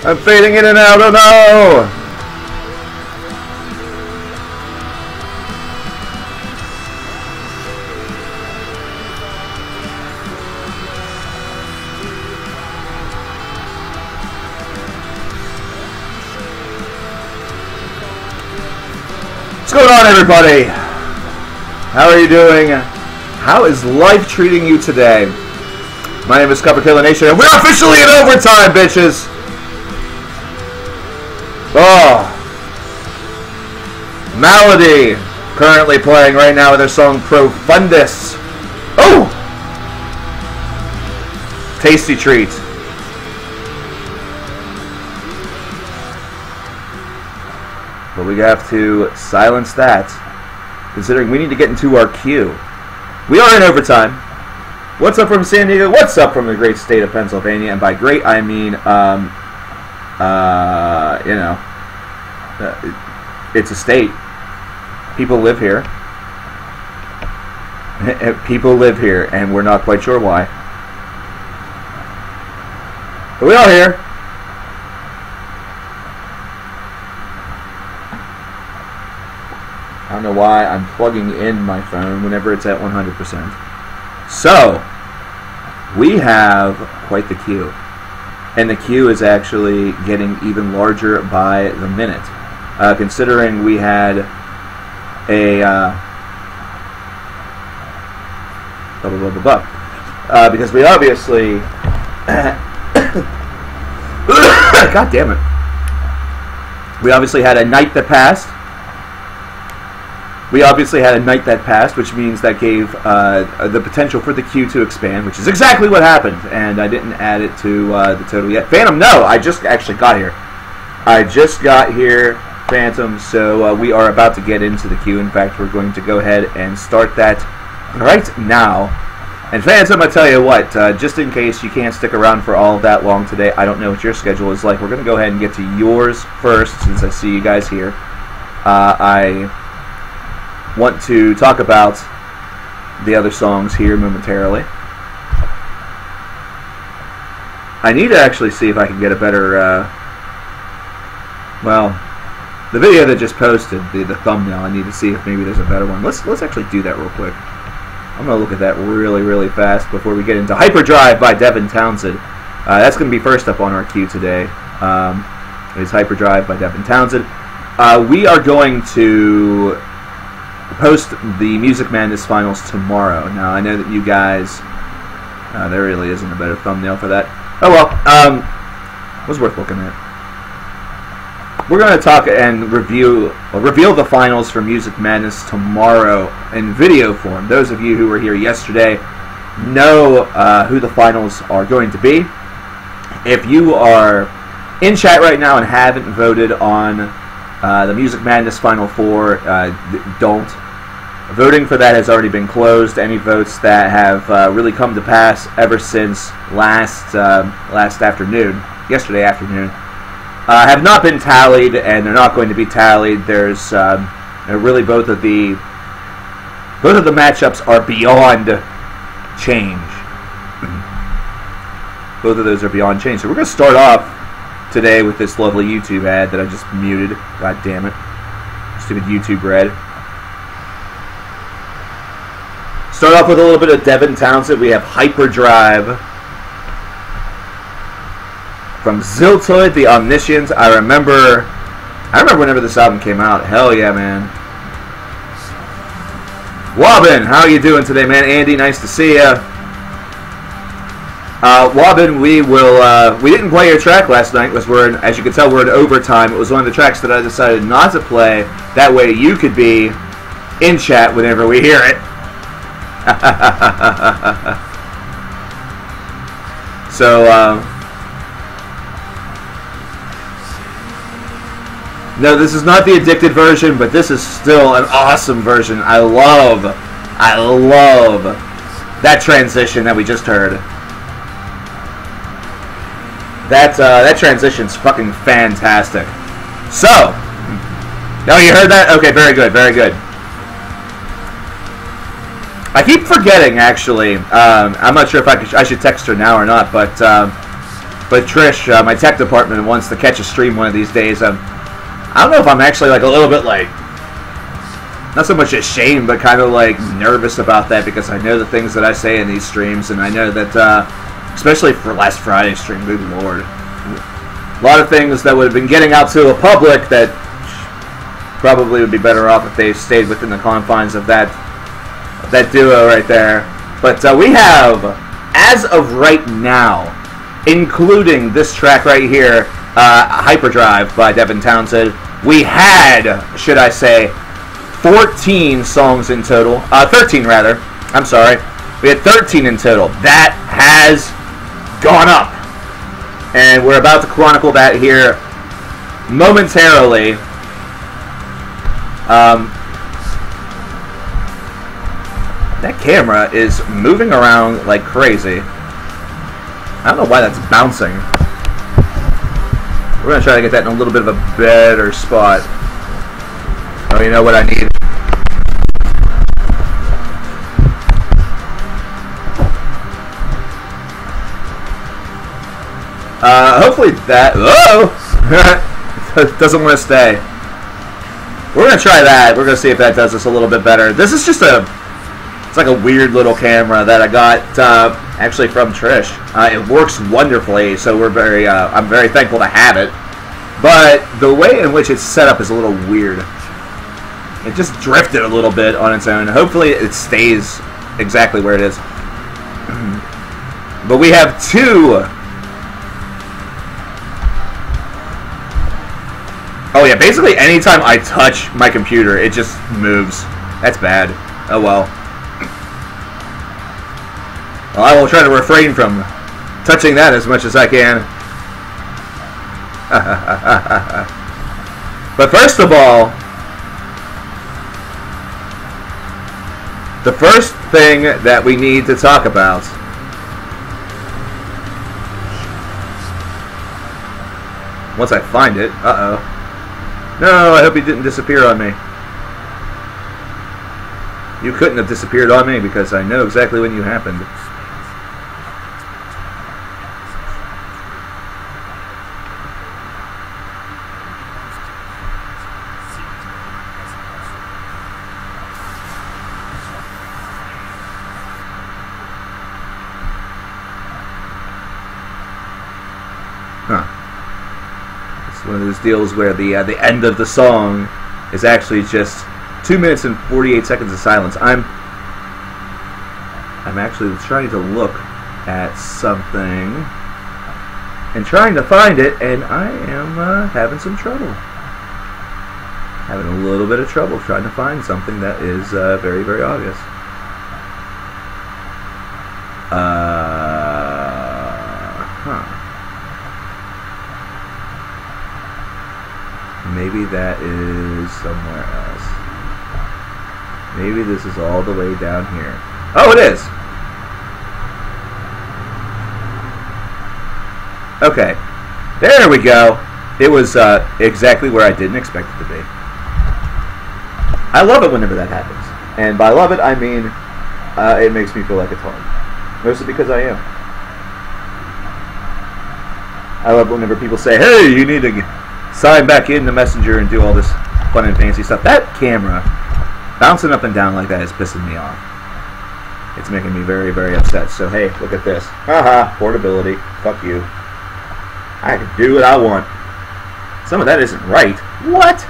I'm fading in and out. Oh no! What's going on, everybody? How are you doing? How is life treating you today? My name is coverkillernation, and we're officially in overtime, bitches! Oh. Malady, currently playing right now with their song Profundus. Oh! Tasty treat. But we have to silence that, considering we need to get into our queue. We are in overtime. What's up from San Diego? What's up from the great state of Pennsylvania? And by great, I mean, you know, it's a state. People live here. People live here, and we're not quite sure why. But we are here. I don't know why I'm plugging in my phone whenever it's at 100%. So, we have quite the queue. And the queue is actually getting even larger by the minute. Considering we had a... because we obviously... God damn it. We obviously had a night that passed. We obviously had a night that passed, which means that gave the potential for the queue to expand, which is exactly what happened. And I didn't add it to the total yet. Phantom, no! I just actually got here. I just got here, Phantom, so we are about to get into the queue. In fact, we're going to go ahead and start that right now. And Phantom, I tell you what, just in case you can't stick around for all of that long today, I don't know what your schedule is like. We're going to go ahead and get to yours first, since I see you guys here. I want to talk about the other songs here momentarily. I need to actually see if I can get a better, well, the video that just posted, the thumbnail, I need to see if maybe there's a better one. Let's actually do that real quick. I'm going to look at that really, really fast before we get into Hyperdrive by Devin Townsend. That's going to be first up on our queue today. It's Hyperdrive by Devin Townsend. We are going to post the Music Madness finals tomorrow. Now, I know that you guys... there really isn't a better thumbnail for that. Oh well, was worth looking at. We're going to talk and reveal the finals for Music Madness tomorrow in video form. Those of you who were here yesterday know who the finals are going to be. If you are in chat right now and haven't voted on the Music Madness Final Four, don't. Voting for that has already been closed. Any votes that have really come to pass ever since yesterday afternoon, have not been tallied, and they're not going to be tallied. There's really both of the matchups are beyond change. Both of those are beyond change. So we're going to start off today with this lovely YouTube ad that I just muted. God damn it. Stupid YouTube red. Start off with a little bit of Devin Townsend. We have Hyperdrive from Ziltoid, the Omniscient. I remember whenever this album came out. Hell yeah, man. Wobbin, how are you doing today, man? Andy, nice to see ya. Wobbin, we didn't play your track last night because as you can tell, we're in overtime. It was one of the tracks that I decided not to play. That way you could be in chat whenever we hear it. So, no, this is not the addicted version, but this is still an awesome version. I love that transition that we just heard. That transition's fucking fantastic. So, no, you heard that? Okay, very good, very good. I keep forgetting, actually. I'm not sure if I should text her now or not, but But Trish, my tech department, wants to catch a stream one of these days. I don't know if I'm actually like a little bit like, not so much ashamed, but kind of like nervous about that, because I know the things that I say in these streams, and I know that, especially for last Friday's stream, good lord, a lot of things that would have been getting out to a public that probably would be better off if they stayed within the confines of that duo right there. But we have, as of right now, including this track right here, Hyperdrive by Devin Townsend, we had, should I say, 14 songs in total. 13 rather. I'm sorry. We had 13 in total. That has gone up. And we're about to chronicle that here momentarily. That camera is moving around like crazy. I don't know why that's bouncing. We're going to try to get that in a little bit of a better spot. Oh, you know what I need? Hopefully that... Oh! Doesn't want to stay. We're going to try that. We're going to see if that does us a little bit better. This is just a... It's like a weird little camera that I got actually from Trish. It works wonderfully, so we're very... I'm very thankful to have it. But the way in which it's set up is a little weird. It just drifted a little bit on its own. Hopefully it stays exactly where it is. But we have two... Oh yeah, basically anytime I touch my computer, it just moves. That's bad. Oh well. Well, I will try to refrain from touching that as much as I can. But first of all, the first thing that we need to talk about once I find it, no, I hope he didn't disappear on me. You couldn't have disappeared on me because I know exactly when you happened. One of those deals where the end of the song is actually just 2 minutes and 48 seconds of silence. I'm actually trying to look at something and trying to find it, and I am having some trouble. Having a little bit of trouble trying to find something that is very, very obvious. Maybe that is somewhere else. Maybe this is all the way down here. Oh, it is! Okay. There we go. It was exactly where I didn't expect it to be. I love it whenever that happens. And by love it, I mean it makes me feel like it's home. Mostly because I am. I love whenever people say, hey, you need to sign back in the messenger and do all this fun and fancy stuff. That camera bouncing up and down like that is pissing me off. It's making me very, very upset. So hey, look at this. Haha, portability. Fuck you. I can do what I want. Some of that isn't right. What?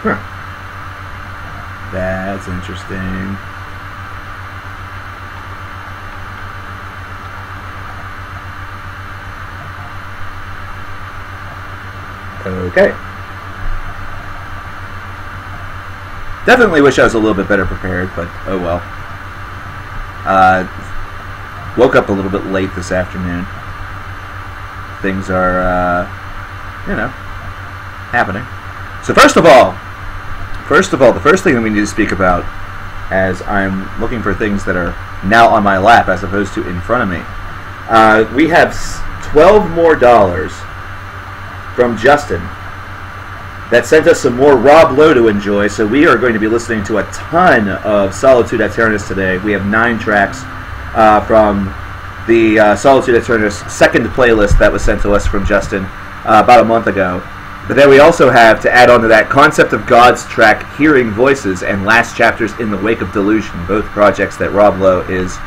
Huh. That's interesting. Okay. Definitely wish I was a little bit better prepared, but oh well. Woke up a little bit late this afternoon. Things are, you know, happening. So first of all, the first thing that we need to speak about, as I'm looking for things that are now on my lap as opposed to in front of me, we have $12 more from Justin. that sent us some more Rob Lowe to enjoy. So we are going to be listening to a ton of Solitude Aeturnus today. We have 9 tracks from the Solitude Aeturnus second playlist that was sent to us from Justin about a month ago. But then we also have, to add on to that, Concept of God's track Hearing Voices and Last Chapters in the Wake of Delusion, both projects that Rob Lowe is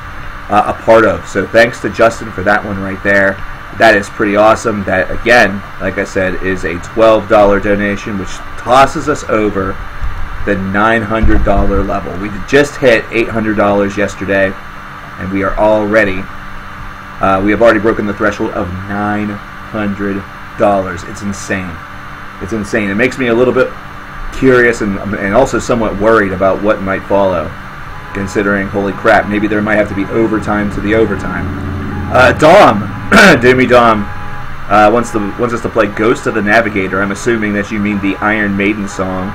a part of. So thanks to Justin for that one right there. That is pretty awesome. That, again, like I said, is a $12 donation, which tosses us over the $900 level. We just hit $800 yesterday, and we are already, we have already broken the threshold of $900. It's insane. It's insane. It makes me a little bit curious and also somewhat worried about what might follow, considering, holy crap, maybe there might have to be overtime to the overtime. Dom, Doomy Dom, wants us to play Ghost of the Navigator. I'm assuming that you mean the Iron Maiden song.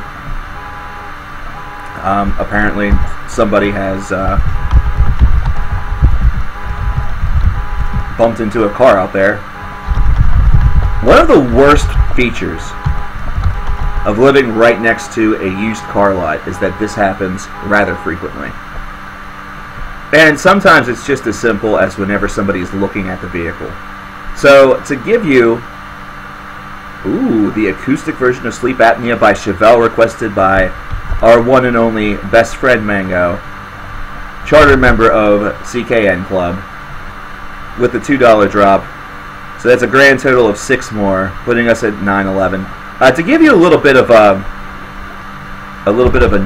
Apparently somebody has bumped into a car out there. One of the worst features of living right next to a used car lot is that this happens rather frequently. And sometimes it's just as simple as whenever somebody is looking at the vehicle. So, to give you the acoustic version of Sleep Apnea by Chevelle, requested by our one and only best friend Mango, charter member of CKN Club, with the $2 drop. So that's a grand total of 6 more, putting us at 911. To give you a little bit of a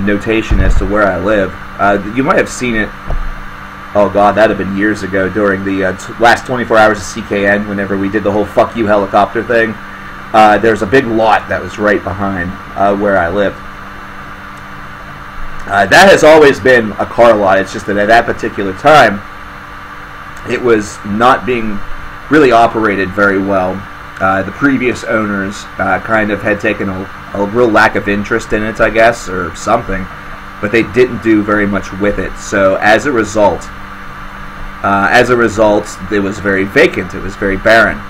notation as to where I live, you might have seen it. Oh God, that'd have been years ago during the last 24 hours of CKN, whenever we did the whole "fuck you" helicopter thing. There's a big lot that was right behind where I lived. That has always been a car lot. It's just that at that particular time, it was not being really operated very well. The previous owners kind of had taken a real lack of interest in it, I guess, or something, but they didn't do very much with it. So as a result, it was very vacant. It was very barren.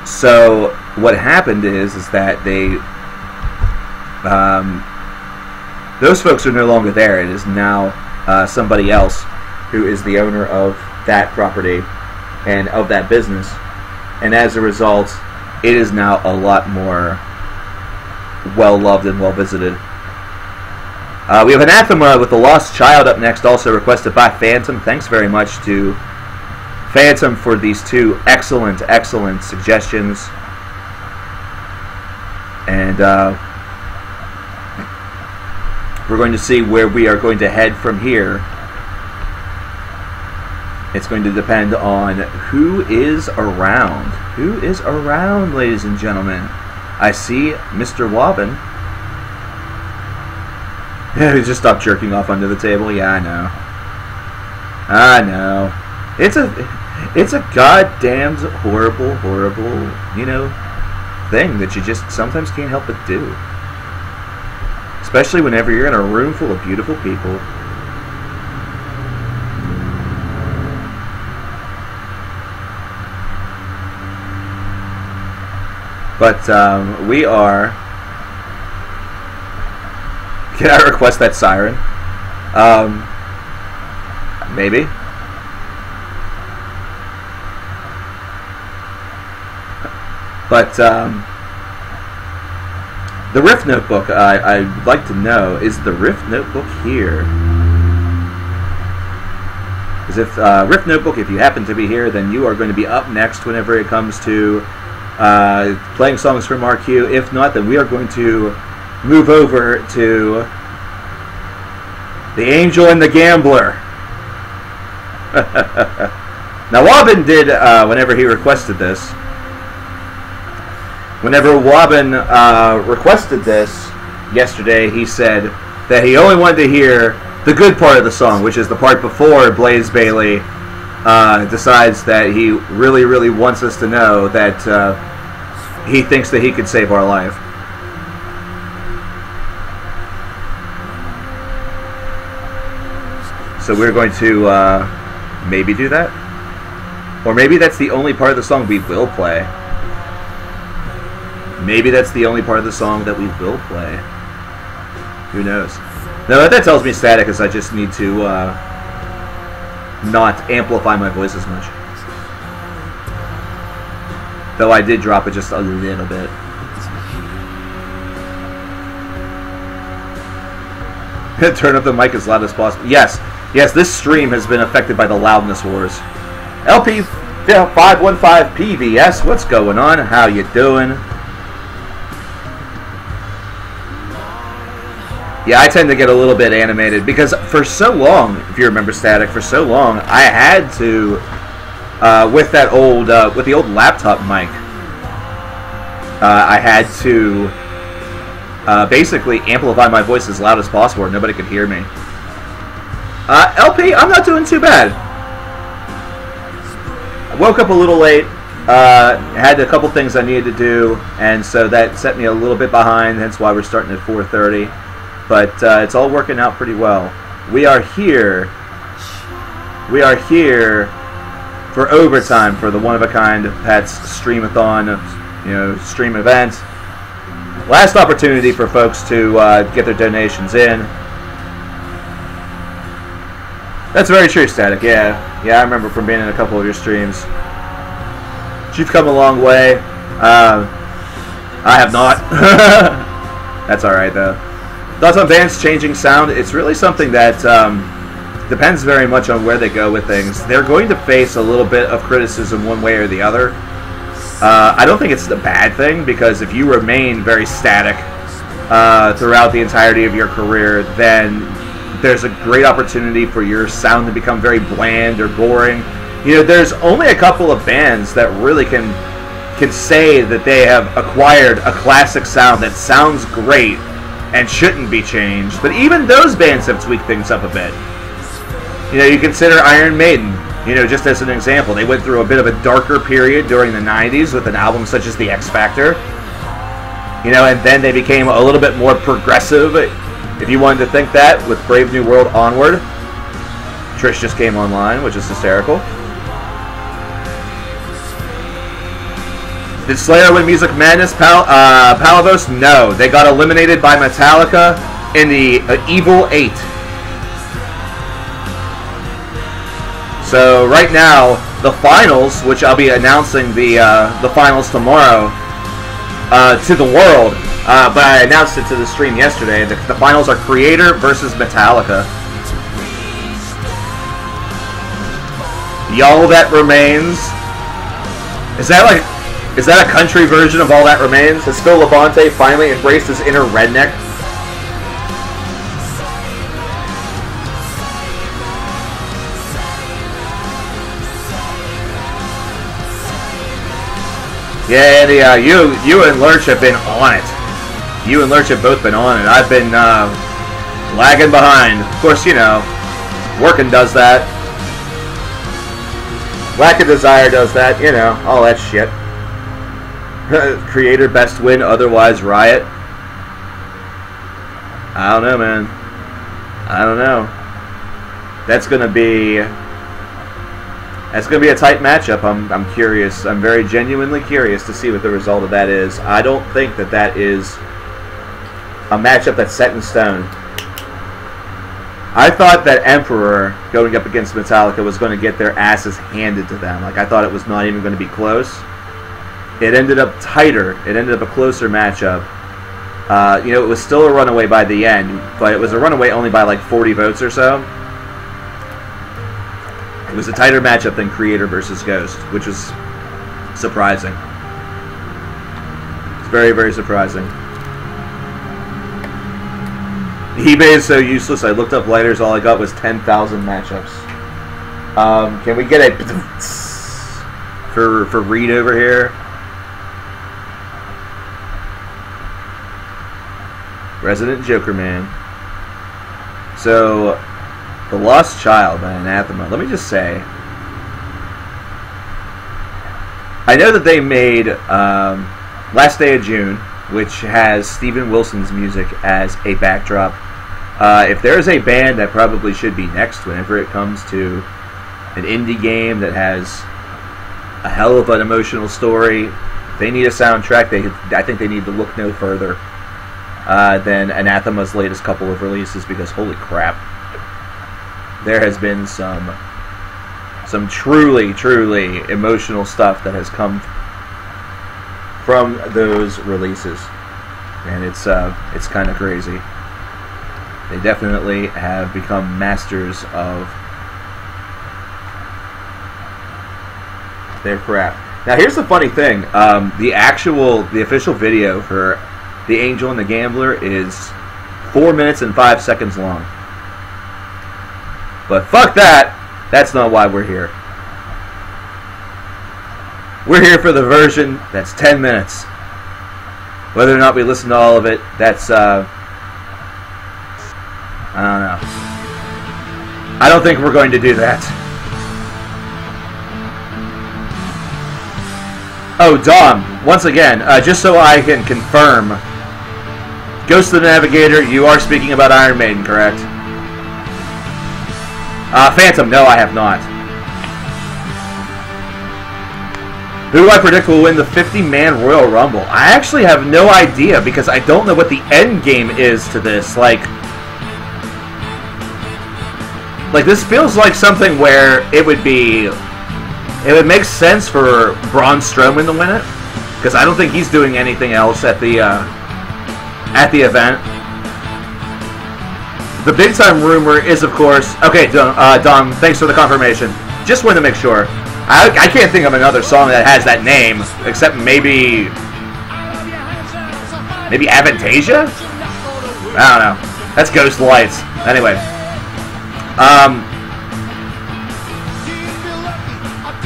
So what happened is that those folks are no longer there. It is now somebody else who is the owner of that property and of that business. And as a result, it is now a lot more well-loved and well-visited. We have Anathema with The Lost Child up next, also requested by Phantom. Thanks very much to Phantom for these 2 excellent, excellent suggestions. And we're going to see where we are going to head from here. It's going to depend on who is around. Who is around, ladies and gentlemen? I see Mr. Wobbin. He just stopped jerking off under the table. Yeah, I know. It's a goddamn horrible, thing that you just sometimes can't help but do. Especially whenever you're in a room full of beautiful people. But we are... Can I request that siren? Maybe. But the Riff Notebook, I'd like to know, is the Riff Notebook here? Because if Riff Notebook, if you happen to be here, then you are going to be up next whenever it comes to playing songs from our queue. If not, then we are going to move over to The Angel and the Gambler. Now, Wobbin did, whenever he requested this, whenever Wobbin requested this yesterday, he said that he only wanted to hear the good part of the song, which is the part before Blaze Bayley decides that he really, really wants us to know that he thinks that he could save our life. So we're going to maybe do that. Or maybe that's the only part of the song we will play. Maybe that's the only part of the song that we will play. Who knows? No, what that tells me, Static, is I just need to not amplify my voice as much. Though I did drop it just a little bit. Turn up the mic as loud as possible. Yes, yes, this stream has been affected by the loudness wars. LP515PVS, what's going on? How you doing? Yeah, I tend to get a little bit animated because for so long, if you remember Static, for so long, I had to, with that old, with the old laptop mic, I had to basically amplify my voice as loud as possible, or nobody could hear me. LP, I'm not doing too bad. I woke up a little late, had a couple things I needed to do, and so that set me a little bit behind, hence why we're starting at 4:30. But it's all working out pretty well. We are here for overtime for the one-of-a-kind Pets Streamathon, stream event. Last opportunity for folks to get their donations in. That's very true, Static. Yeah, I remember from being in a couple of your streams. You've come a long way. I have not. That's all right though. Thoughts on bands changing sound? It's really something that depends very much on where they go with things. They're going to face a little bit of criticism one way or the other. I don't think it's a bad thing, because if you remain very static throughout the entirety of your career, then there's a great opportunity for your sound to become very bland or boring. There's only a couple of bands that really can say that they have acquired a classic sound that sounds great and shouldn't be changed. But even those bands have tweaked things up a bit. You consider Iron Maiden, just as an example. They went through a bit of a darker period during the 90s with an album such as The X Factor. And then they became a little bit more progressive, if you wanted to think that, with Brave New World Onward. Trish just came online, which is hysterical. Did Slayer win Music Madness, Palavos? No. They got eliminated by Metallica in the Evil 8. So right now, the finals, which I'll be announcing the finals tomorrow to the world, but I announced it to the stream yesterday. The finals are Creator versus Metallica. Y'all That Remains. Is that a country version of All That Remains? Has Phil Labonte finally embraced his inner redneck? Yeah, you and Lurch have been on it. You and Lurch have both been on it. I've been lagging behind. Of course, working does that. Lack of desire does that, all that shit. Creator best win, otherwise riot. I don't know, man. I don't know. That's gonna be a tight matchup. I'm curious. I'm very genuinely curious to see what the result of that is. I don't think that is a matchup that's set in stone. I thought that Emperor going up against Metallica was going to get their asses handed to them. I thought it was not even going to be close. It ended up tighter. It ended up a closer matchup. It was still a runaway by the end, but it was a runaway only by 40 votes or so. It was a tighter matchup than Creator versus Ghost, which was surprising. It's very, very surprising. eBay is so useless. I looked up lighters. All I got was 10,000 matchups. Can we get a for Reed over here? Resident Joker Man. So, The Lost Child by Anathema. Let me just say, I know that they made Last Day of June, which has Steven Wilson's music as a backdrop. If there's a band that probably should be next whenever it comes to an indie game that has a hell of an emotional story, They need a soundtrack. I think they need to look no further than Anathema's latest couple of releases, because holy crap, there has been some truly, truly emotional stuff that has come from those releases, and it's kind of crazy. They definitely have become masters of their crap. Now, here's the funny thing: the official video for The Angel and the Gambler is 4 minutes and 5 seconds long. But fuck that! That's not why we're here. We're here for the version that's 10 minutes. Whether or not we listen to all of it, that's I don't know. I don't think we're going to do that. Oh, Dom, once again, just so I can confirm, Ghost of the Navigator, you are speaking about Iron Maiden, correct? Phantom, no, I have not. Who do I predict will win the 50-man Royal Rumble? I actually have no idea, because I don't know what the end game is to this. Like, this feels like something where it would make sense for Braun Strowman to win it, because I don't think he's doing anything else at the event. The big time rumor is, of course, okay, Dom, thanks for the confirmation. Just wanted to make sure. I can't think of another song that has that name, except maybe Avantasia? I don't know. That's Ghost Lights. Anyway.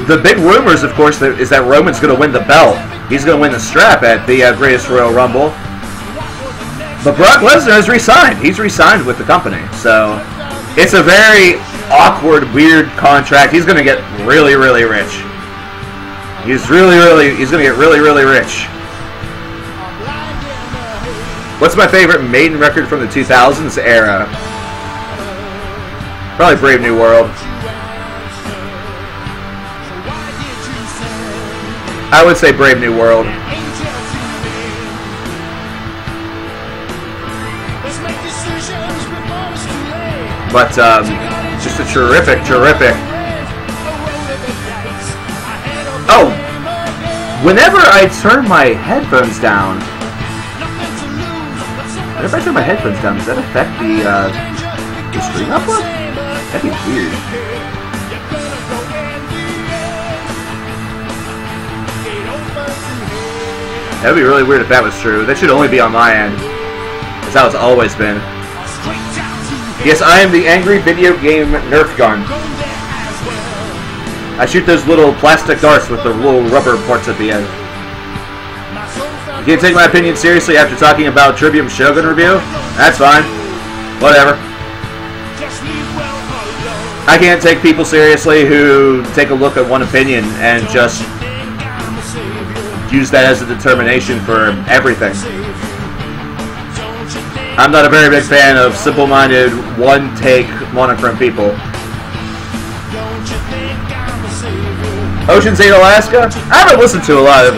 The big rumors, of course, is that Roman's going to win the belt. He's going to win the strap at the Greatest Royal Rumble. But Brock Lesnar has resigned. He's resigned with the company. So, it's a very awkward, weird contract. He's going to get really, really rich. He's going to get really, really rich. What's my favorite Maiden record from the 2000s era? Probably Brave New World. I would say Brave New World. But, just a terrific. Oh! Whenever I turn my headphones down... does that affect the stream upload? That'd be weird. That would be really weird if that was true. That should only be on my end. That's how it's always been. Yes, I am the angry video game Nerf gun. I shoot those little plastic darts with the little rubber parts at the end. You can't take my opinion seriously after talking about Trivium Shogun review? That's fine. Whatever. I can't take people seriously who take a look at one opinion and just use that as a determination for everything. I'm not a very big fan of simple-minded, one-take monochrome people. Ocean's 8 Alaska? I haven't listened to a lot of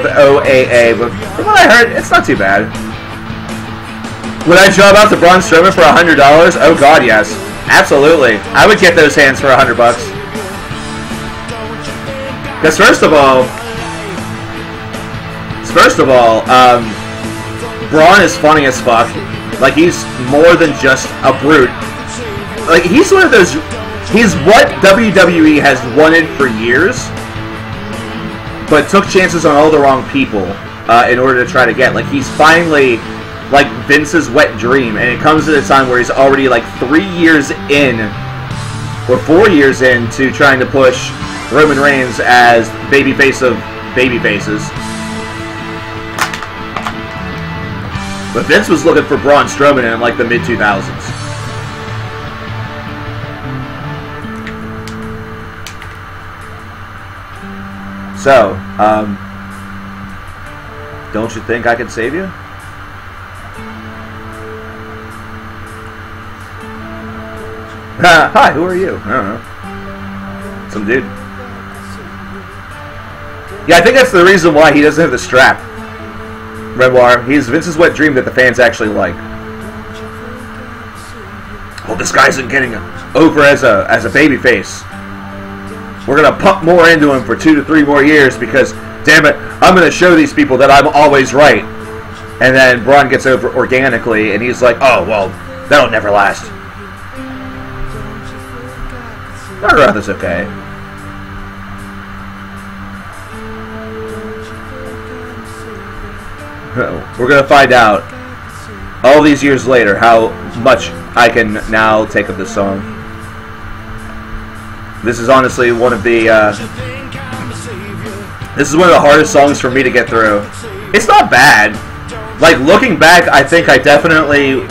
OAA, but from what I heard, it's not too bad. Would I job out to Braun Strowman for $100? Oh god, yes. Absolutely. I would get those hands for $100. Because first of all, Braun is funny as fuck. Like, he's more than just a brute. Like, he's one of those... He's what WWE has wanted for years, but took chances on all the wrong people in order to try to get. Like, he's finally, like, Vince's wet dream, and it comes at a time where he's already, like, 3 years in, or 4 years in, to trying to push Roman Reigns as babyface of babyfaces. But Vince was looking for Braun Strowman in, like, the mid-2000s. So, don't you think I can save you? Hi, who are you? I don't know. Some dude. Yeah, I think that's the reason why he doesn't have the strap. Renoir, he's Vince's wet dream that the fans actually like. Well, this guy isn't getting over as a babyface. We're gonna pump more into him for 2 to 3 more years because, damn it, I'm gonna show these people that I'm always right. And then Braun gets over organically, and he's like, oh well, that'll never last. I'd rather it's okay. We're gonna find out all these years later how much I can now take of this song. This is honestly one of the this is one of the hardest songs for me to get through. It's not bad. Like, looking back, I think I definitely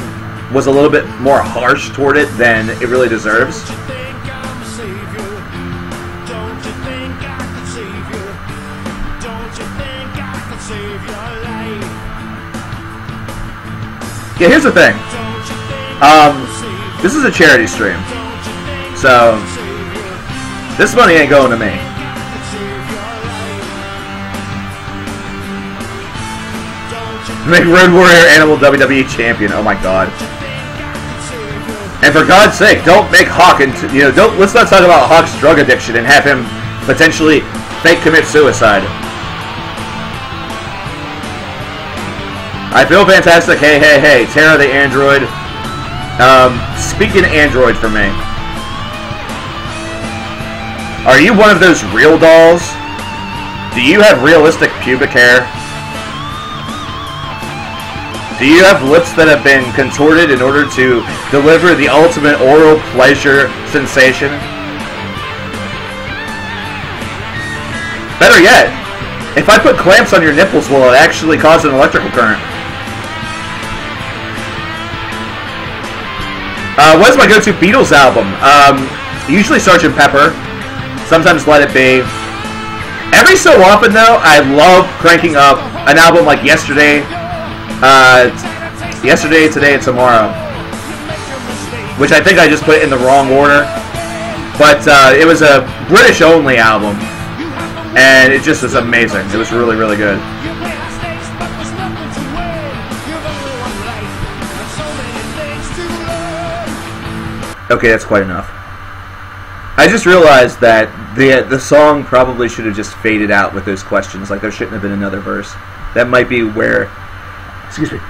was a little bit more harsh toward it than it really deserves. Yeah, here's the thing. This is a charity stream, so this money ain't going to me. Make Road Warrior Animal WWE champion. Oh my god! And for God's sake, don't make Hawk into, let's not talk about Hawk's drug addiction and have him potentially fake commit suicide. I feel fantastic. Hey, hey, hey. Tara the android. Speaking android for me. Are you one of those real dolls? Do you have realistic pubic hair? Do you have lips that have been contorted in order to deliver the ultimate oral pleasure sensation? Better yet, if I put clamps on your nipples, will it actually cause an electrical current? What is my go-to Beatles album? Usually Sgt. Pepper. Sometimes Let It Be. Every so often, though, I love cranking up an album like Yesterday, Today, and Tomorrow. Which I think I just put in the wrong order. But it was a British-only album. And it just was amazing. It was really, really good. Okay, that's quite enough. I just realized that the song probably should have just faded out with those questions. Like, there shouldn't have been another verse. That might be where... Excuse me.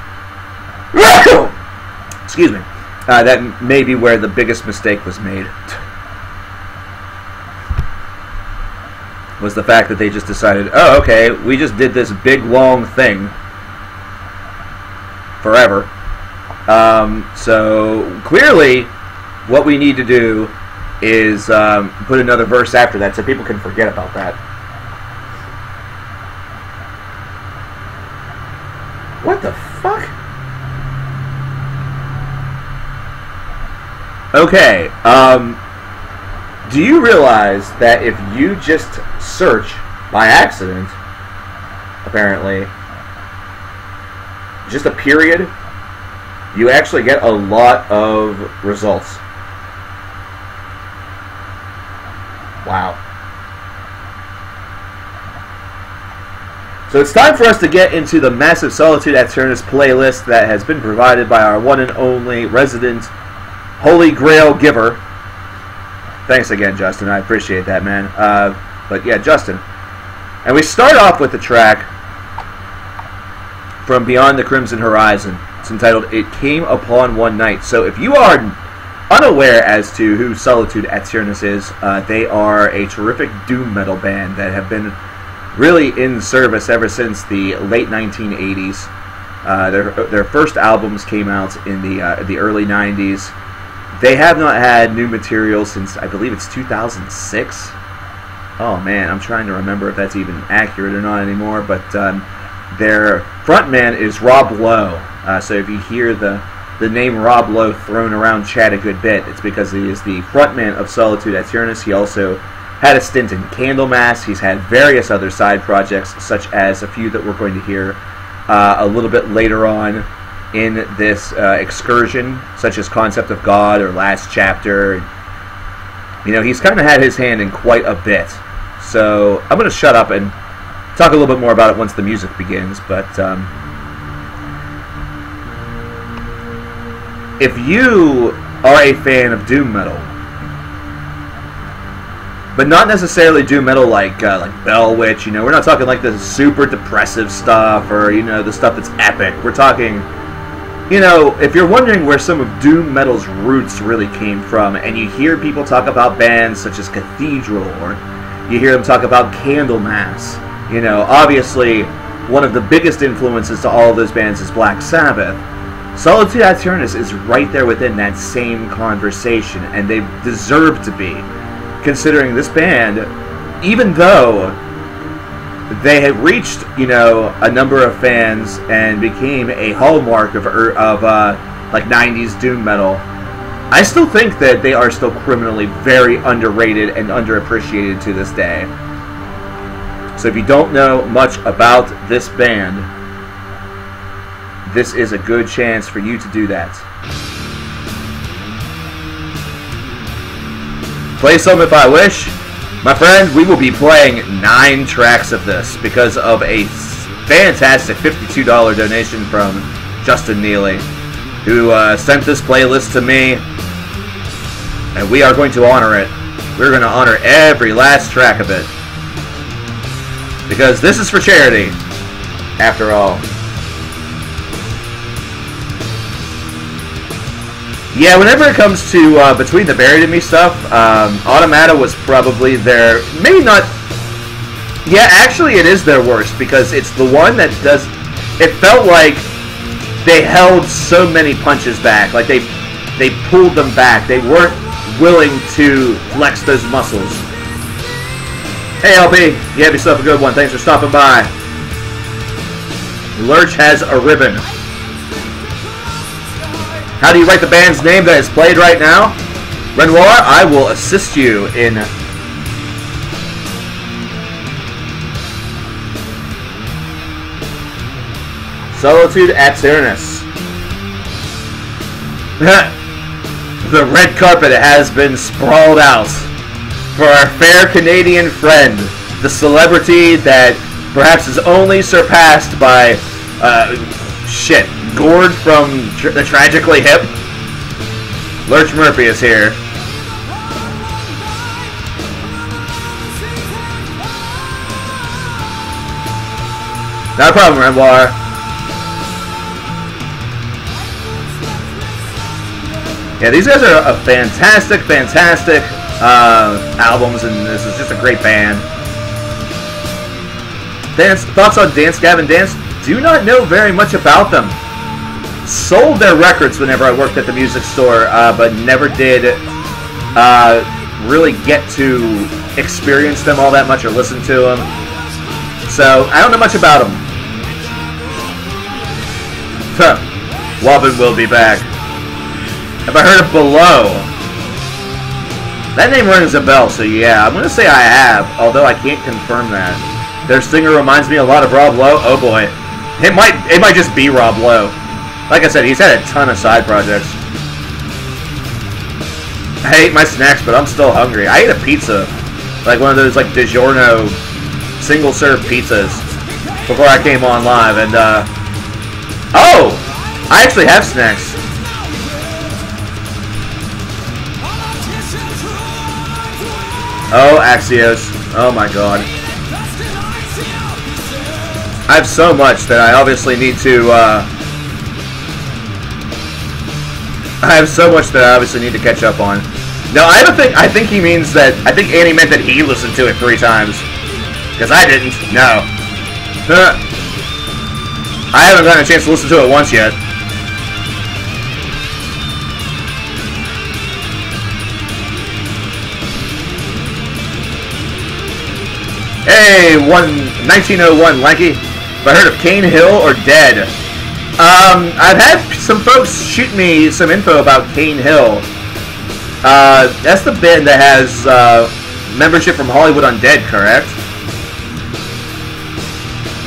Excuse me. That may be where the biggest mistake was made. Was the fact that they just decided, oh, okay, we just did this big, long thing forever. So, clearly, what we need to do is put another verse after that so people can forget about that. What the fuck? Okay, do you realize that if you just search by accident, apparently, just a period, you actually get a lot of results? Wow. So it's time for us to get into the massive Solitude Aeturnus playlist that has been provided by our one and only resident Holy Grail giver. Thanks again, Justin. I appreciate that, man. But yeah, Justin. And we start off with the track from Beyond the Crimson Horizon. It's entitled It Came Upon One Night. So if you are unaware as to who Solitude Aeturnus is, they are a terrific doom metal band that have been really in service ever since the late 1980s. Their first albums came out in the early 90s. They have not had new material since, I believe it's 2006. Oh man, I'm trying to remember if that's even accurate or not anymore, but their frontman is Rob Lowe. So if you hear the name Rob Lowe thrown around chat a good bit, it's because he is the frontman of Solitude Aeturnus. He also had a stint in Candlemass. He's had various other side projects, such as a few that we're going to hear a little bit later on in this excursion, such as Concept of God or Last Chapter. You know, he's kind of had his hand in quite a bit. So I'm going to shut up and talk a little bit more about it once the music begins, but if you are a fan of doom metal, but not necessarily doom metal like Bell Witch, you know, we're not talking like the super depressive stuff or, you know, the stuff that's epic. We're talking, you know, if you're wondering where some of doom metal's roots really came from, and you hear people talk about bands such as Cathedral, or you hear them talk about Candlemass, you know, obviously one of the biggest influences to all of those bands is Black Sabbath. Solitude Aeturnus is right there within that same conversation, and they deserve to be, considering this band, even though they had reached, you know, a number of fans and became a hallmark of like 90s doom metal, I still think that they are still criminally very underrated and underappreciated to this day. So if you don't know much about this band, this is a good chance for you to do that. Play some if I wish. My friend, we will be playing 9 tracks of this because of a fantastic $52 donation from Justin Neely, who sent this playlist to me, and we are going to honor it. We're going to honor every last track of it, because this is for charity, after all. Yeah, whenever it comes to Between the Buried and Me stuff, Automata was probably their, maybe not, yeah, actually it is their worst, because it's the one that does, it felt like they held so many punches back, like they pulled them back, they weren't willing to flex those muscles. Hey LP, you have yourself a good one, thanks for stopping by. Lurch has a ribbon. How do you write the band's name that is played right now? Renoir, I will assist you in... Solitude Aeturnus. The red carpet has been sprawled out for our fair Canadian friend, the celebrity that perhaps is only surpassed by, Gord from the Tragically Hip. Lurch Murphy is here. Not a problem, Renoir. Yeah, these guys are a fantastic albums, and this is just a great band. Thoughts on Dance Gavin Dance? Do not know very much about them. Sold their records whenever I worked at the music store, but never did really get to experience them all that much or listen to them. So, I don't know much about them. Wobbin will be back. Have I heard of Below? That name rings a bell, so yeah, I'm going to say I have, although I can't confirm that. Their singer reminds me a lot of Rob Lowe. Oh boy. It might just be Rob Lowe. Like I said, he's had a ton of side projects. I ate my snacks, but I'm still hungry. I ate a pizza. Like one of those like DiGiorno single-serve pizzas before I came on live. And, oh! I actually have snacks. Oh, Axios. Oh my god. I have so much that I obviously need to, catch up on. No, I think he means that, I think Annie meant that he listened to it 3 times. Because I didn't. No. I haven't gotten a chance to listen to it once yet. Hey, 1901, Lanky. Have I heard of Cane Hill or Dead? I've had some folks shoot me some info about Cane Hill. That's the band that has membership from Hollywood Undead, correct?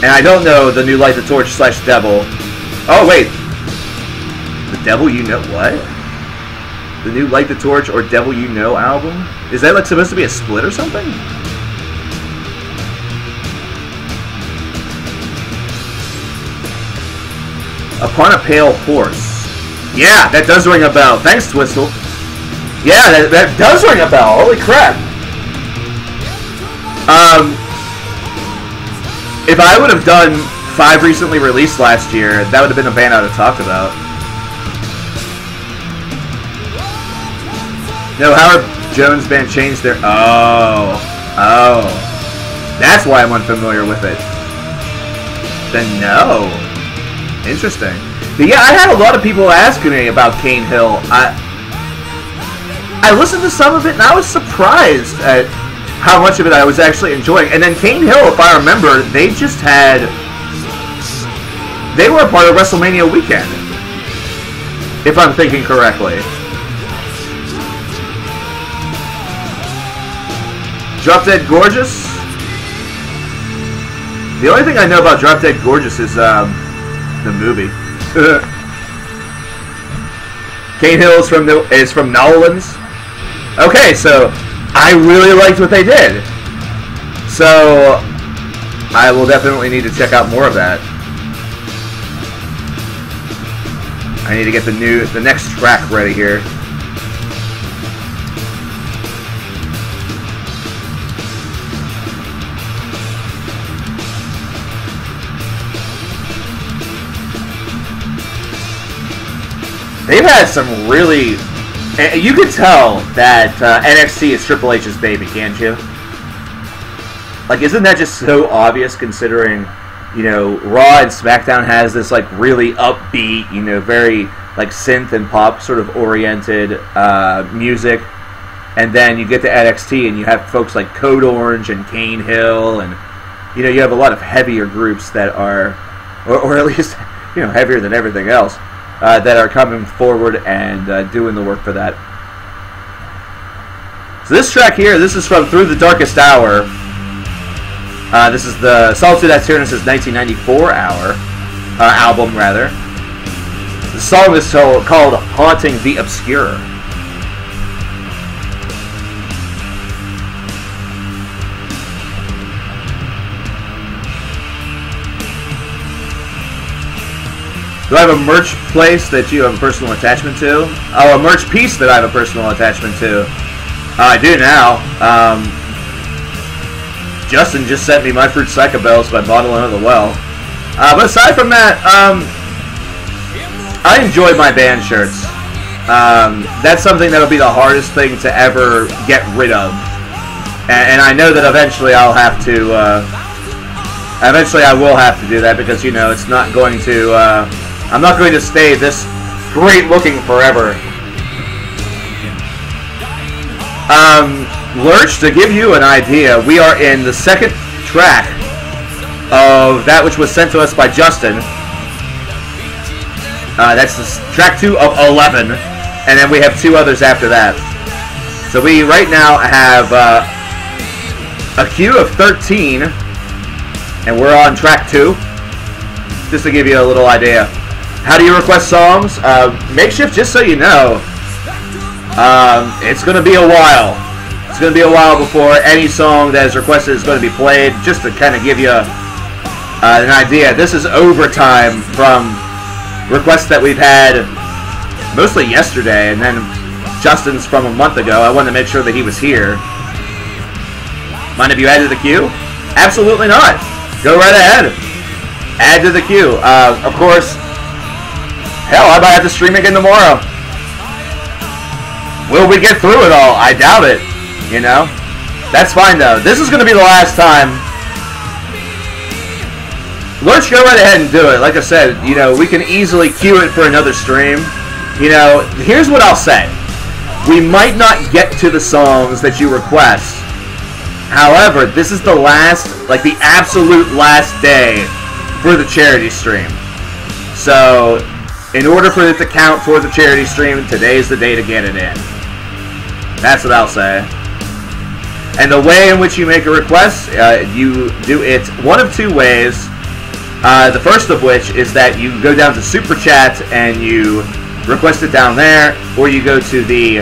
And I don't know the new Light the Torch / Devil. Oh, wait. The Devil You Know... What? The new Light the Torch or Devil You Know album? Is that like supposed to be a split or something? Upon a pale horse. Yeah, that does ring a bell. Thanks, Twistle. Yeah, that does ring a bell. Holy crap. If I would have done 5 recently released last year, that would have been a band I would have talked about. No, Howard Jones Band changed their... Oh. That's why I'm unfamiliar with it. Then no. Interesting. But yeah, I had a lot of people asking me about Cane Hill. I listened to some of it and I was surprised at how much of it I was actually enjoying. And then Cane Hill, if I remember, they just had... They were a part of WrestleMania weekend. If I'm thinking correctly. Drop Dead Gorgeous? The only thing I know about Drop Dead Gorgeous is the movie. Cane Hill is from Nolans. Okay, so I really liked what they did. So I will definitely need to check out more of that. I need to get the next track ready here. They've had some really... You can tell that NXT is Triple H's baby, can't you? Like, isn't that just so obvious considering, you know, Raw and SmackDown has this, like, really upbeat, you know, very, like, synth and pop sort of oriented music. And then you get to NXT and you have folks like Code Orange and Cane Hill and, you know, you have a lot of heavier groups that are, or at least, you know, heavier than everything else. That are coming forward and doing the work for that. So this track here, this is from Through the Darkest Hour. This is the Solitude Aeturnus' 1994 album, rather. The song is called Haunting the Obscure. Do I have a merch place that you have a personal attachment to? Oh, a merch piece that I have a personal attachment to. I do now. Justin just sent me My Fruit Psychobells by Bottle Under the Well. But aside from that, I enjoy my band shirts. That's something that'll be the hardest thing to ever get rid of. And I know that eventually I'll have to... eventually I will have to do that because, you know, it's not going to... I'm not going to stay this great looking forever. Lurch, to give you an idea, we are in the second track of that which was sent to us by Justin. That's track 2 of 11, and then we have 2 others after that. So we right now have a queue of 13, and we're on track 2. Just to give you a little idea. How do you request songs? Makeshift, just so you know, it's going to be a while. It's going to be a while before any song that is requested is going to be played, just to kind of give you an idea. This is overtime from requests that we've had mostly yesterday, and then Justin's from a month ago. I wanted to make sure that he was here. Mind if you add to the queue? Absolutely not. Go right ahead. Add to the queue. Of course... Hell, I might have to stream again tomorrow. Will we get through it all? I doubt it. You know? That's fine, though. This is going to be the last time. Let's go right ahead and do it. Like I said, you know, we can easily queue it for another stream. You know, here's what I'll say. We might not get to the songs that you request. However, this is the last, like the absolute last day for the charity stream. So... in order for it to count towards the charity stream, today's the day to get it in. That's what I'll say. And the way in which you make a request, you do it one of 2 ways. The first of which is that you go down to Super Chat and you request it down there, or you go to the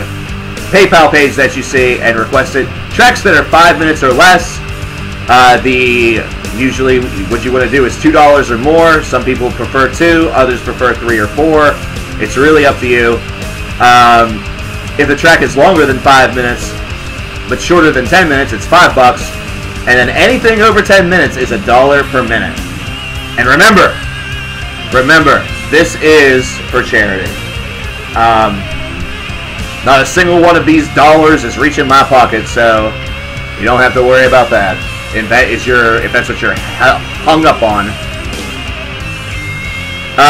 PayPal page that you see and request it. Tracks that are 5 minutes or less, Usually what you want to do is $2 or more. Some people prefer 2, others prefer 3 or 4. It's really up to you. If the track is longer than 5 minutes, but shorter than 10 minutes, it's $5. And then anything over 10 minutes is $1 per minute. And remember, this is for charity. Not a single one of these dollars is reaching my pocket, so you don't have to worry about that. If that's what you're hung up on.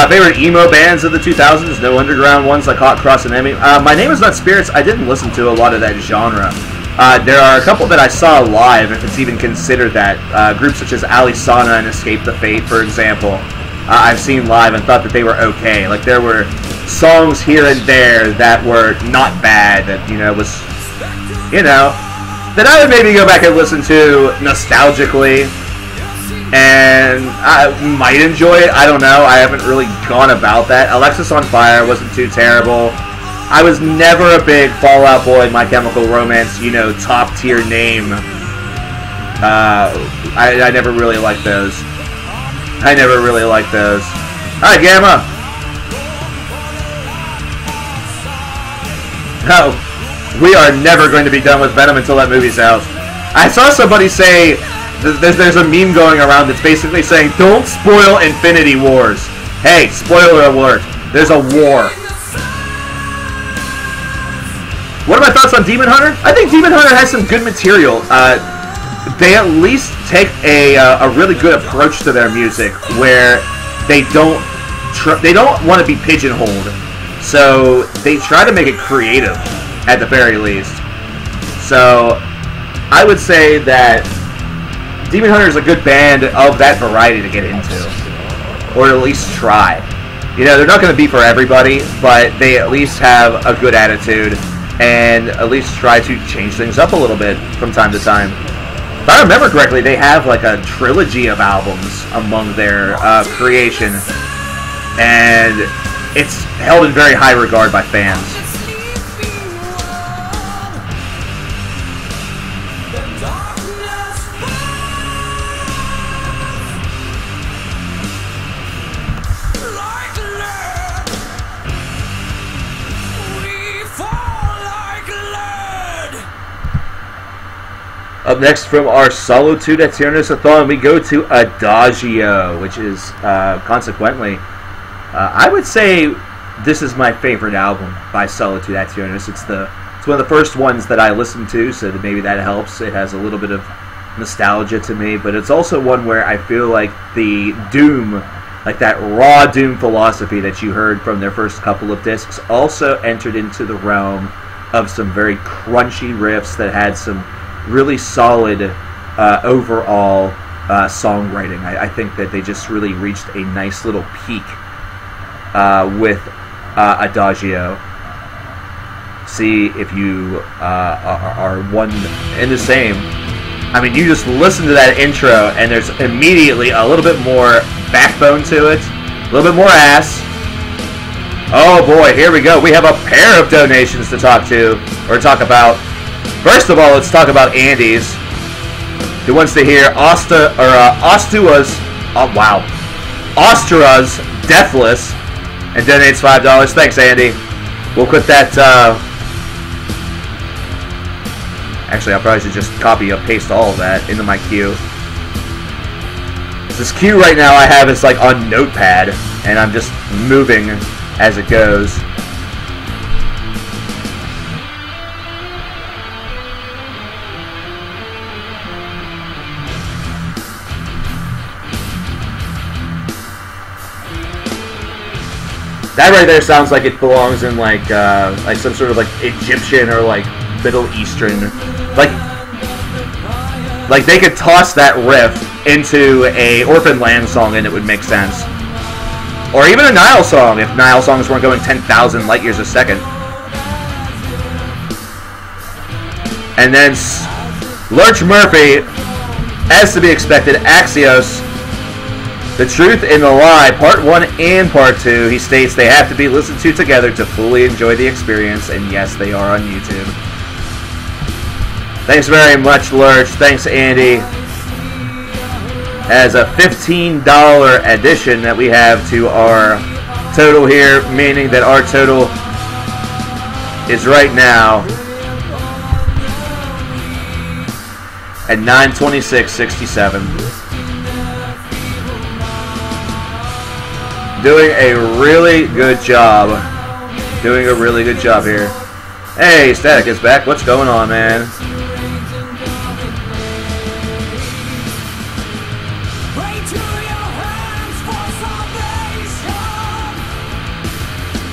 Favorite emo bands of the 2000s? No underground ones I caught crossing enemy. My Name Is Not Spirits. I didn't listen to a lot of that genre. There are a couple that I saw live, if it's even considered that. Groups such as Alisana and Escape the Fate, for example. I've seen live and thought that they were okay. Like, there were songs here and there that were not bad, that, that I would maybe go back and listen to nostalgically, and I might enjoy it. I don't know. I haven't really gone about that. Alexis on Fire wasn't too terrible. I was never a big Fall Out Boy, My Chemical Romance, top tier name. I never really liked those. Alright, Gamma! No, we are never going to be done with Venom until that movie's out. I saw somebody say, there's a meme going around that's basically saying, don't spoil Infinity Wars. Hey, spoiler alert, there's a war. What are my thoughts on Demon Hunter? I think Demon Hunter has some good material. They at least take a really good approach to their music, where they don't want to be pigeonholed. So they try to make it creative, at the very least. So I would say that Demon Hunter is a good band of that variety to get into, or at least try. They're not going to be for everybody, but they at least have a good attitude, and at least try to change things up a little bit from time to time. If I remember correctly, they have like a trilogy of albums among their creation, and it's held in very high regard by fans. Up next from our Solitude Aeturnus-a-thon, we go to Adagio, which is, consequently, I would say this is my favorite album by Solitude Aeturnus. It's one of the first ones that I listened to, so maybe that helps. It has a little bit of nostalgia to me, but it's also one where I feel like the doom, like that raw doom philosophy that you heard from their first couple of discs, also entered into the realm of some very crunchy riffs that had some really solid overall songwriting. I think that they just really reached a nice little peak with Adagio. See if you are one and the same. I mean, you just listen to that intro and there's immediately a little bit more backbone to it, a little bit more ass. Oh boy, here we go. We have a pair of donations to talk about. First of all, let's talk about Andy's, who wants to hear Ostra's Deathless, and donates $5. Thanks, Andy. We'll put that, actually, I probably should just copy and paste all of that into my queue. This queue right now I have is like on Notepad, and I'm just moving as it goes. That right there sounds like it belongs in like some sort of like Egyptian or like Middle Eastern, like they could toss that riff into a Orphan Land song and it would make sense, or even a Nile song if Nile songs weren't going 10,000 light years a second. And then Lurch Murphy, as to be expected, Axios. The Truth and the Lie, Part 1 and Part 2, he states they have to be listened to together to fully enjoy the experience, and yes, they are on YouTube. Thanks very much, Lurch. Thanks, Andy. as a $15 addition that we have to our total here, meaning that our total is right now at $926.67. Doing a really good job. Doing a really good job here. Hey, Static is back. What's going on, man?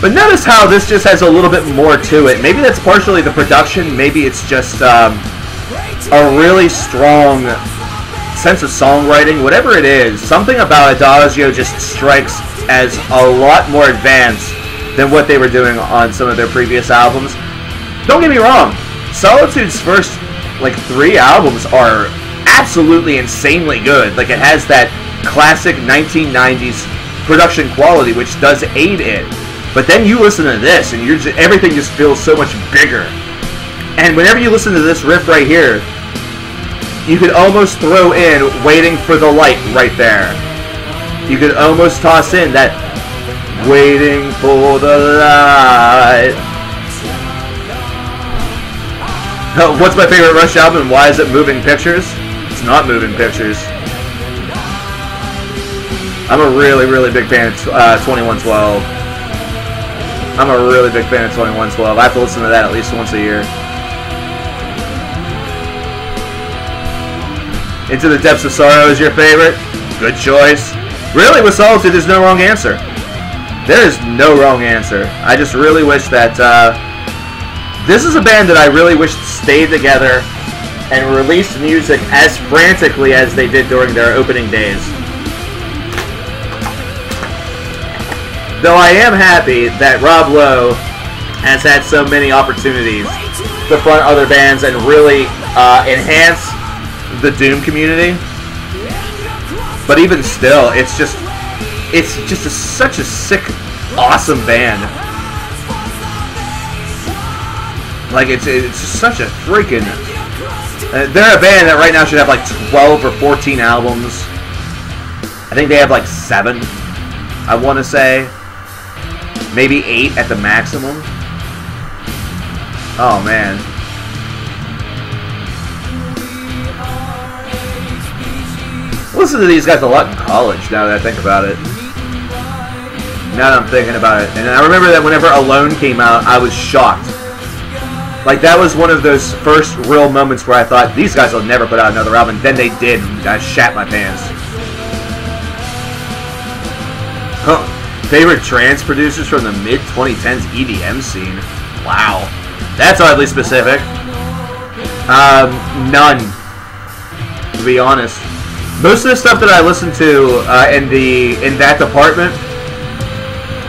But notice how this just has a little bit more to it. Maybe that's partially the production. Maybe it's just a really strong sense of songwriting. Whatever it is, something about Adagio just strikes as a lot more advanced than what they were doing on some of their previous albums. Don't get me wrong. Solitude's first, 3 albums are absolutely insanely good. Like, it has that classic 1990s production quality, which does aid it. But then you listen to this, and everything just feels so much bigger. And whenever you listen to this riff right here, you could almost throw in Waiting for the Light right there. You could almost toss in that Waiting for the Light. What's my favorite Rush album, and why is it Moving Pictures? It's not Moving Pictures. I'm a really, really big fan of 2112. I'm a really big fan of 2112. I have to listen to that at least once a year. Into the Depths of Sorrow is your favorite? Good choice. Really, with Solitude, there's no wrong answer. There is no wrong answer. I just really wish that... this is a band that I really wish stayed together and released music as frantically as they did during their opening days. Though I am happy that Rob Lowe has had so many opportunities to front other bands and really enhance the Doom community. But even still, it's just such a sick, awesome band. Like, it's such a freaking... they're a band that right now should have 12 or 14 albums. I think they have 7, I want to say. Maybe 8 at the maximum. Oh, man. Listen to these guys a lot in college, now that I think about it. Now that I'm thinking about it. And I remember that whenever Alone came out, I was shocked. That was one of those first real moments where I thought, these guys will never put out another album. And then they did, and I shat my pants. Huh. Favorite trance producers from the mid-2010s EDM scene? Wow. That's oddly specific. None. To be honest. Most of the stuff that I listen to in that department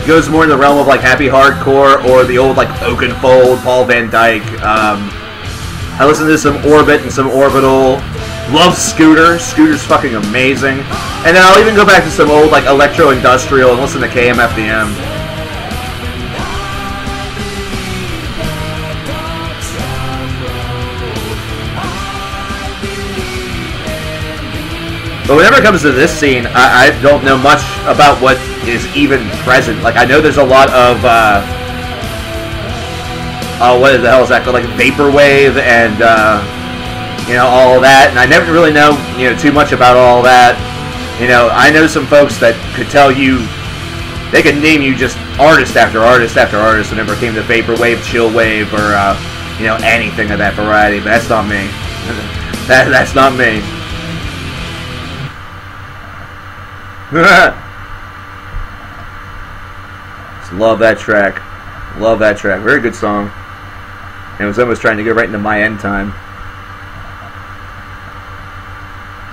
goes more in the realm of happy hardcore or the old Oakenfold, Paul Van Dyke. I listen to some Orbit and some Orbital. Love Scooter. Scooter's fucking amazing. And then I'll even go back to some old electro-industrial and listen to KMFDM. But whenever it comes to this scene, I don't know much about what is even present. I know there's a lot of what the hell is that called? Vaporwave and all that, and I never really know too much about all that. I know some folks that could tell you, they could name you just artist after artist after artist whenever it came to vaporwave, chillwave, or anything of that variety. But that's not me. That's not me. Just love that track. Love that track. Very good song. And it was almost trying to get right into My End Time.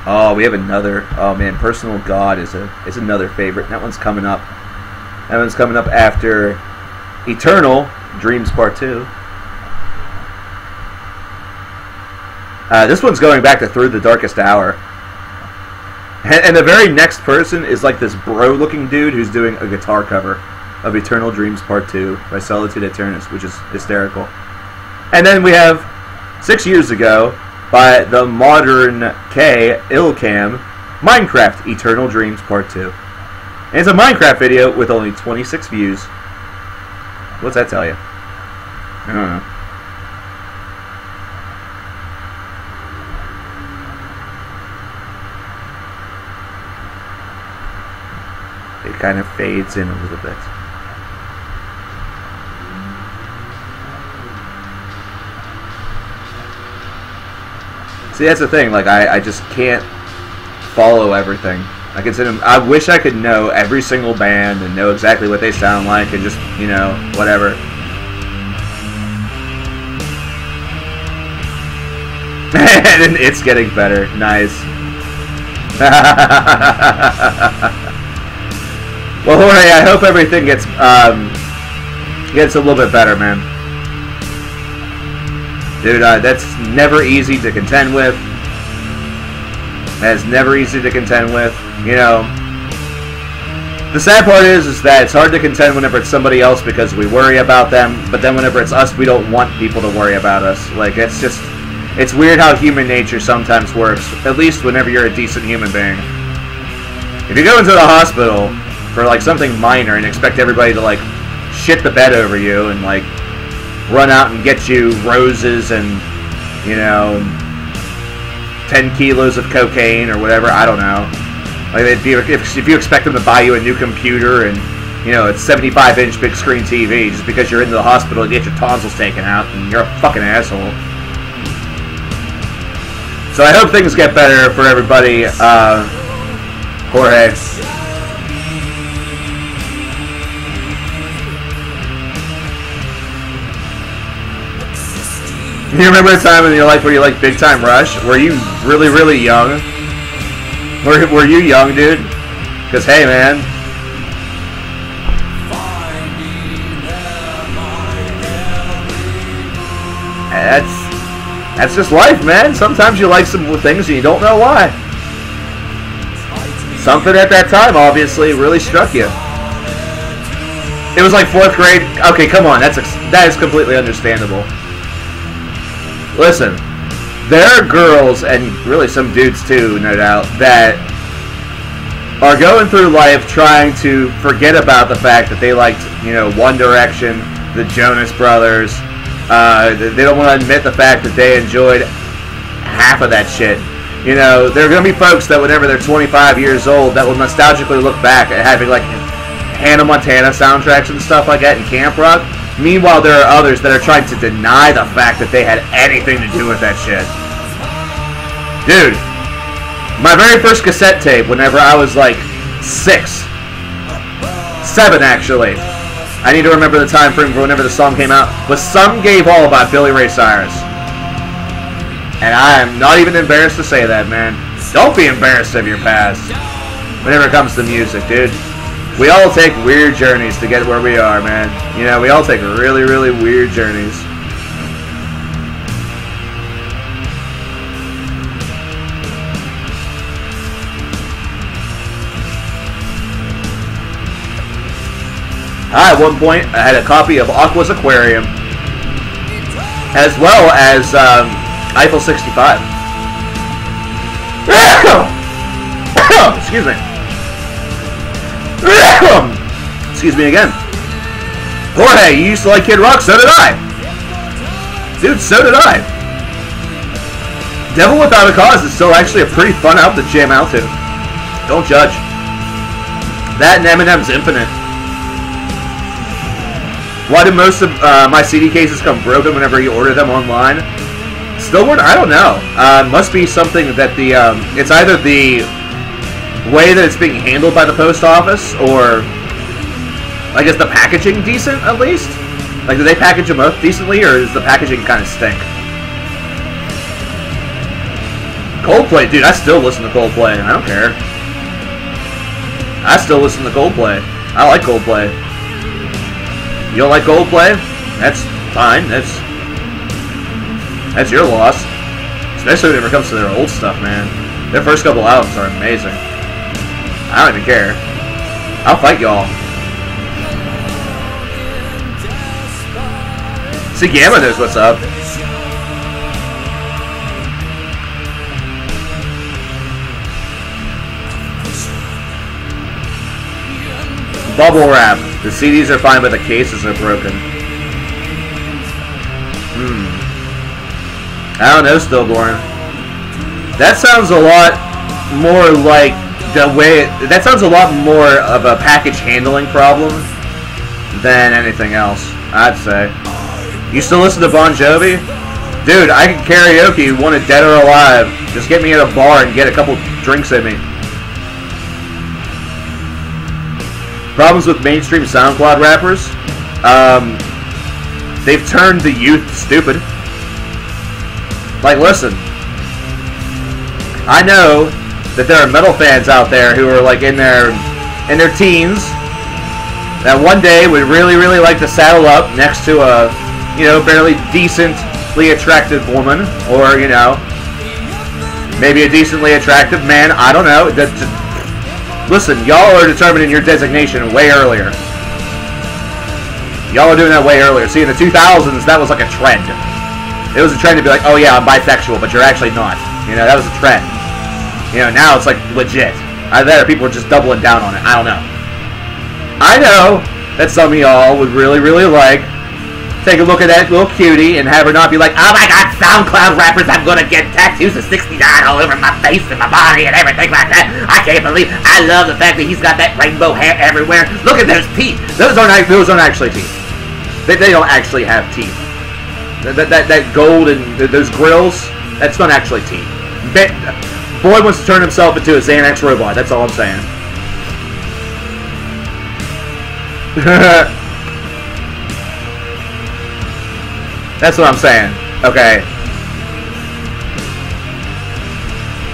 Oh, we have another. Oh man, Personal God is another favorite. That one's coming up. That one's coming up after Eternal Dreams Part 2. This one's going back to Through the Darkest Hour. And the very next person is this bro-looking dude who's doing a guitar cover of Eternal Dreams Part 2 by Solitude Aeturnus, which is hysterical. And then we have 6 years ago by the modern K, Ilcam, Minecraft Eternal Dreams Part 2. And it's a Minecraft video with only 26 views. What's that tell you? I don't know. It kind of fades in a little bit. See, that's the thing. Like, I just can't follow everything. I wish I could know every single band and know exactly what they sound like and just, you know, whatever. And it's getting better. Nice. Well, Jorge, I hope everything gets a little bit better, man. Dude, that's never easy to contend with. That's never easy to contend with. You know, the sad part is that it's hard to contend whenever it's somebody else because we worry about them, but then whenever it's us, we don't want people to worry about us. Like, it's just, it's weird how human nature sometimes works, at least whenever you're a decent human being. If you go into the hospital for, like, something minor and expect everybody to, like, shit the bed over you and, like, run out and get you roses and, you know, 10 kilos of cocaine or whatever, I don't know. Like, if you expect them to buy you a new computer and, you know, it's 75-inch big screen TV just because you're into the hospital to get your tonsils taken out and you're a fucking asshole. So I hope things get better for everybody, Jorge. You remember a time in your life where you liked Big Time Rush? Were you really, really young? Were you young, dude? Because, hey, man. That's just life, man. Sometimes you like some things and you don't know why. Something at that time, obviously, really struck you. It was like 4th grade. Okay, come on. That is completely understandable. Listen, there are girls, and really some dudes too, no doubt, that are going through life trying to forget about the fact that they liked, you know, One Direction, the Jonas Brothers. They don't want to admit the fact that they enjoyed half of that shit. You know, there are going to be folks that whenever they're 25 years old that will nostalgically look back at having, like, Hannah Montana soundtracks and stuff like that in Camp Rock. Meanwhile, there are others that are trying to deny the fact that they had anything to do with that shit. Dude, my very first cassette tape, whenever I was like 6, 7 actually, I need to remember the time frame for whenever the song came out, was Some Gave All by Billy Ray Cyrus. And I am not even embarrassed to say that, man. Don't be embarrassed of your past whenever it comes to music, dude. We all take weird journeys to get where we are, man. You know, we all take really, really weird journeys. At one point, I had a copy of Aqua's Aquarium, as well as Eiffel 65. Excuse me. Excuse me again. Jorge, you used to like Kid Rock, so did I. Dude, so did I. Devil Without a Cause is still actually a pretty fun album to jam out to. Don't judge. That and Eminem's Infinite. Why do most of my CD cases come broken whenever you order them online? Still, I don't know. Must be something that it's either the way that it's being handled by the post office, or I guess the packaging decent at least. Like, do they package them up decently, or does the packaging kind of stink? Coldplay, dude, I still listen to Coldplay. I don't care. I still listen to Coldplay. I like Coldplay. You don't like Coldplay? That's fine. That's your loss. Especially whenever it comes to their old stuff, man. Their first couple albums are amazing. I don't even care. I'll fight y'all. See, Gamma knows what's up. Bubble wrap. The CDs are fine, but the cases are broken. I don't know, Stillborn. That sounds a lot more like the way... That sounds a lot more of a package handling problem than anything else, I'd say. You still listen to Bon Jovi? Dude, I can karaoke, wanted Dead or Alive. Just get me at a bar and get a couple drinks in me. Problems with mainstream SoundCloud rappers? They've turned the youth stupid. Like, listen. I know that there are metal fans out there who are like in their teens that one day would really like to saddle up next to a, you know, fairly decently attractive woman, or, you know, maybe a decently attractive man. I don't know. Listen, y'all are determining your designation way earlier. Y'all are doing that way earlier. See, in the 2000s, that was like a trend. It was a trend to be like, oh yeah, I'm bisexual, but you're actually not. You know, that was a trend. You know, now it's like legit. Either that or people are just doubling down on it. I don't know. I know that some of y'all would really like take a look at that little cutie and have her not be like, oh my god, SoundCloud rappers, I'm gonna get tattoos of 69 all over my face and my body and everything like that. I can't believe, I love the fact that he's got that rainbow hair everywhere. Look at those teeth. Those aren't actually teeth. They don't actually have teeth. That gold and those grills, that's not actually teeth. Boy wants to turn himself into a Xanax robot, that's all I'm saying. That's what I'm saying, okay?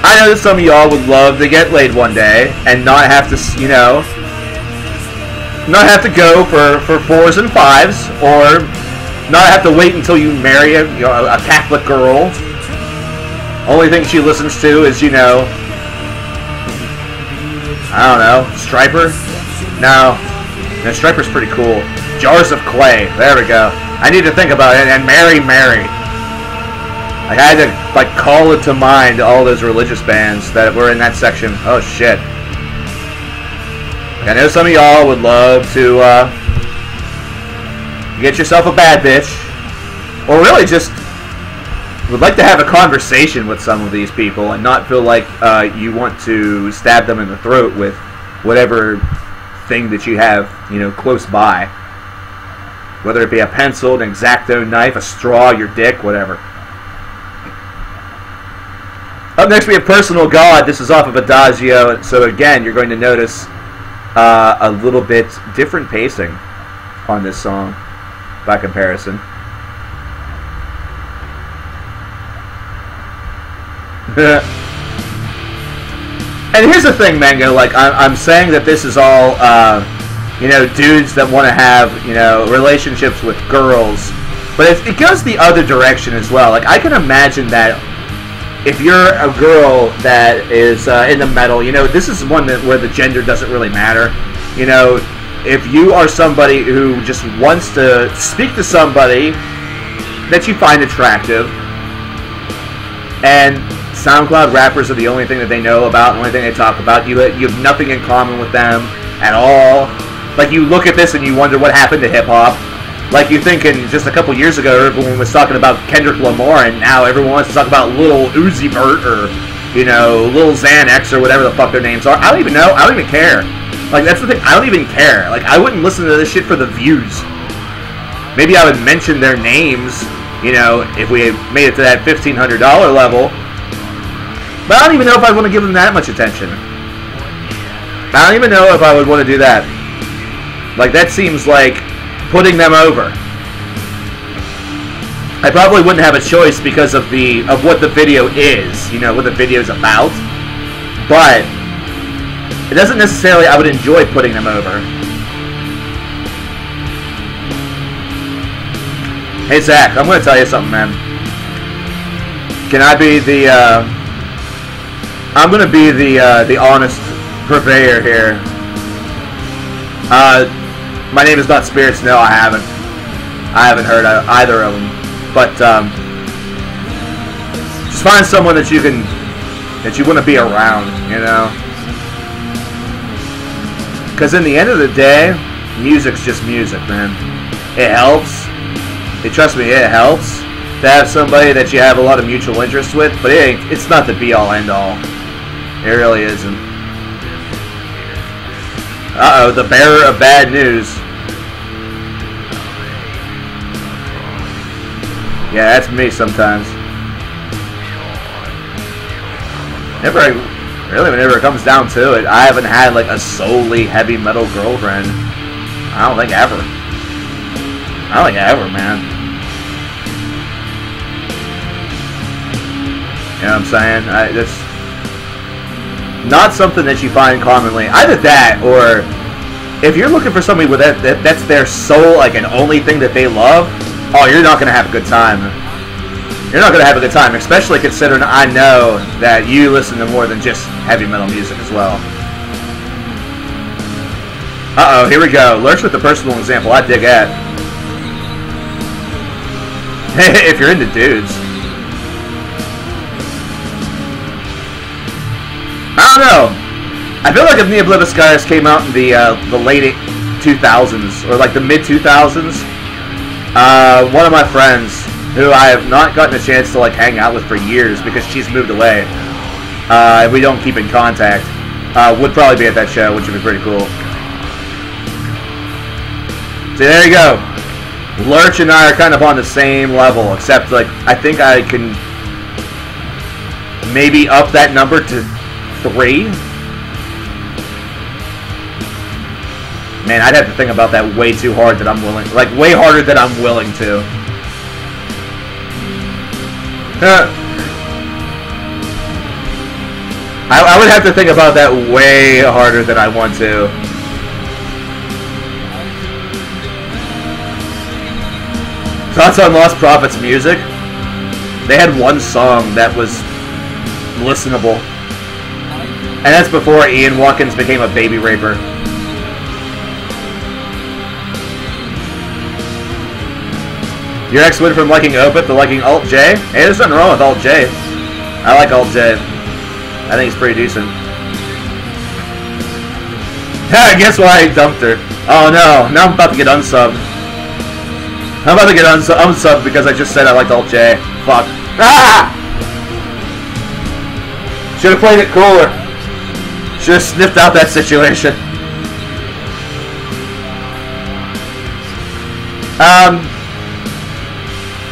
I know that some of y'all would love to get laid one day and not have to, you know, not have to go for 4s and 5s, or not have to wait until you marry a Catholic girl. Only thing she listens to is, you know, I don't know, Striper? No, Striper's pretty cool. Jars of Clay, there we go. I need to think about it, and Mary. Like, I had to, like, call it to mind all those religious bands that were in that section. Oh, shit. I know some of y'all would love to, get yourself a bad bitch, or really just would like to have a conversation with some of these people and not feel like you want to stab them in the throat with whatever thing that you have, you know, close by. Whether it be a pencil, an X-Acto knife, a straw, your dick, whatever. Up next we have Personal God. This is off of Adagio. So again, you're going to notice a little bit different pacing on this song by comparison. And here's the thing, Mango. Like, I'm saying that this is all, you know, dudes that want to have, you know, relationships with girls, but it goes the other direction as well. Like, I can imagine that if you're a girl that is in the metal, you know, this is one where the gender doesn't really matter. You know, if you are somebody who just wants to speak to somebody that you find attractive, and SoundCloud rappers are the only thing that they know about, the only thing they talk about, you have nothing in common with them at all. Like, you look at this and you wonder what happened to hip-hop. Like, you think in just a couple years ago, everyone was talking about Kendrick Lamar, and now everyone wants to talk about Lil Uzi Vert, or, you know, Lil Xanax, or whatever the fuck their names are. I don't even know. I don't even care. Like, that's the thing. I don't even care. Like, I wouldn't listen to this shit for the views. Maybe I would mention their names, you know, if we made it to that $1,500 level. But I don't even know if I want to give them that much attention. I don't even know if I would want to do that. Like, that seems like putting them over. I probably wouldn't have a choice because of what the video is, you know, what the video's about. But it doesn't necessarily, I would enjoy putting them over. Hey Zach, I'm going to tell you something, man. Can I be the, I'm going to be the honest purveyor here. My name is not Spirits. No, I haven't heard either of them. But just find someone that you want to be around, you know. Because in the end of the day, music's just music, man. It helps. Trust me, it helps to have somebody that you have a lot of mutual interest with, but it's not the be-all, end-all. It really isn't. Uh-oh, the bearer of bad news. Yeah, that's me sometimes. Whenever it comes down to it, I haven't had like a solely heavy metal girlfriend. I don't think ever. Man. You know what I'm saying? That's not something that you find commonly. Either that, or if you're looking for somebody with that's their sole, like, an only thing that they love, oh, you're not going to have a good time. You're not going to have a good time, especially considering I know that you listen to more than just heavy metal music as well. Uh-oh, here we go. Lurch with the personal example. I dig at. If you're into dudes. I don't know. I feel like if Nia Bliviskars came out in the late 2000s, or like the mid-2000s, one of my friends, who I have not gotten a chance to like hang out with for years because she's moved away, and we don't keep in contact, would probably be at that show, which would be pretty cool. See, there you go. Lurch and I are kind of on the same level, except like I think I can maybe up that number to 3. Man, I'd have to think about that way too hard that I'm willing, like way harder than I'm willing to. I would have to think about that way harder than I want to. Thoughts on Lost Prophets music? They had one song that was listenable. And that's before Ian Watkins became a baby raper. Your ex went from liking Opeth to liking Alt-J? Hey, there's nothing wrong with Alt-J. I like Alt-J. I think it's pretty decent. Guess why I dumped her? Oh no, now I'm about to get unsubbed. I'm about to get unsubbed because I just said I liked Alt-J. Fuck. Ah! Should have played it cooler. Should have sniffed out that situation.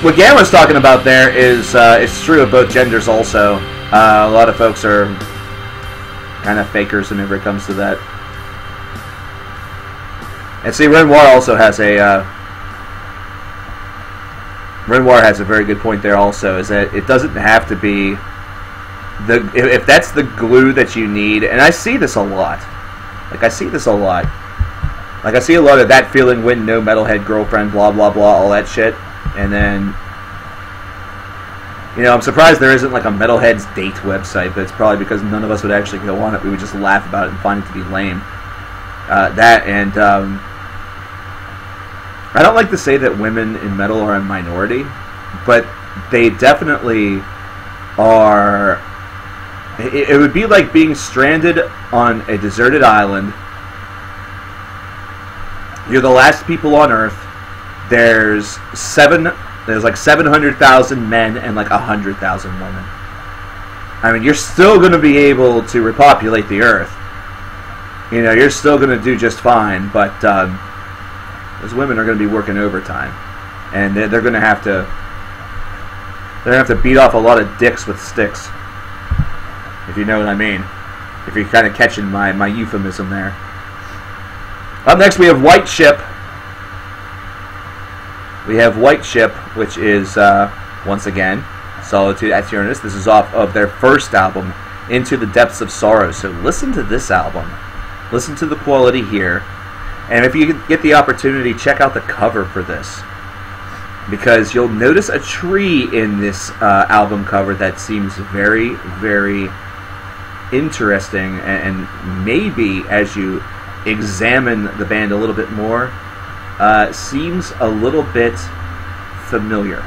What Gamma's talking about there is it's true of both genders also. A lot of folks are kind of fakers whenever it comes to that. And see, Renoir also has a Renoir has a very good point there also, is that it doesn't have to be if that's the glue that you need, and I see this a lot. Like, I see this a lot. Like, I see a lot of that feeling when no metalhead girlfriend, blah, blah, blah, all that shit. And then, you know, I'm surprised there isn't, like, a metalhead's date website, but it's probably because none of us would actually go on it. We would just laugh about it and find it to be lame. That, and, I don't like to say that women in metal are a minority, but they definitely are. It would be like being stranded on a deserted island. You're the last people on Earth. There's like 700,000 men and like 100,000 women. I mean, you're still going to be able to repopulate the Earth. You know, you're still going to do just fine, but those women are going to be working overtime, and they're going to have to beat off a lot of dicks with sticks, if you know what I mean. If you're kind of catching my euphemism there. Up next, we have White Ship. We have White Ship, which is, once again, Solitude Aeturnus. This is off of their first album, Into the Depths of Sorrow. So listen to this album. Listen to the quality here. And if you get the opportunity, check out the cover for this. Because you'll notice a tree in this album cover that seems very, very interesting. And maybe as you examine the band a little bit more, seems a little bit familiar.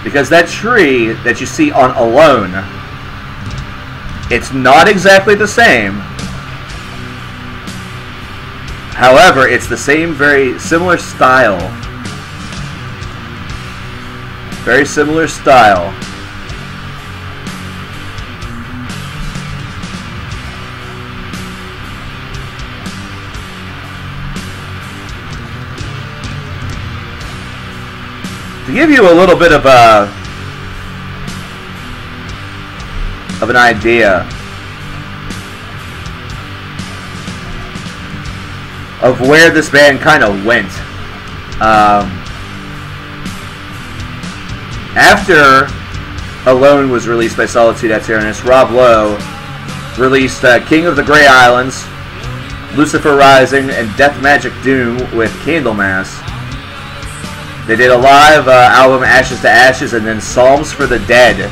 Because that tree that you see on Alone, it's not exactly the same. However, it's the same, very similar style. Very similar style. To give you a little bit of an idea of where this band kind of went, after Alone was released by Solitude Aeturnus, Rob Lowe released King of the Grey Islands, Lucifer Rising, and Death Magic Doom with Candlemass. They did a live album, Ashes to Ashes, and then Psalms for the Dead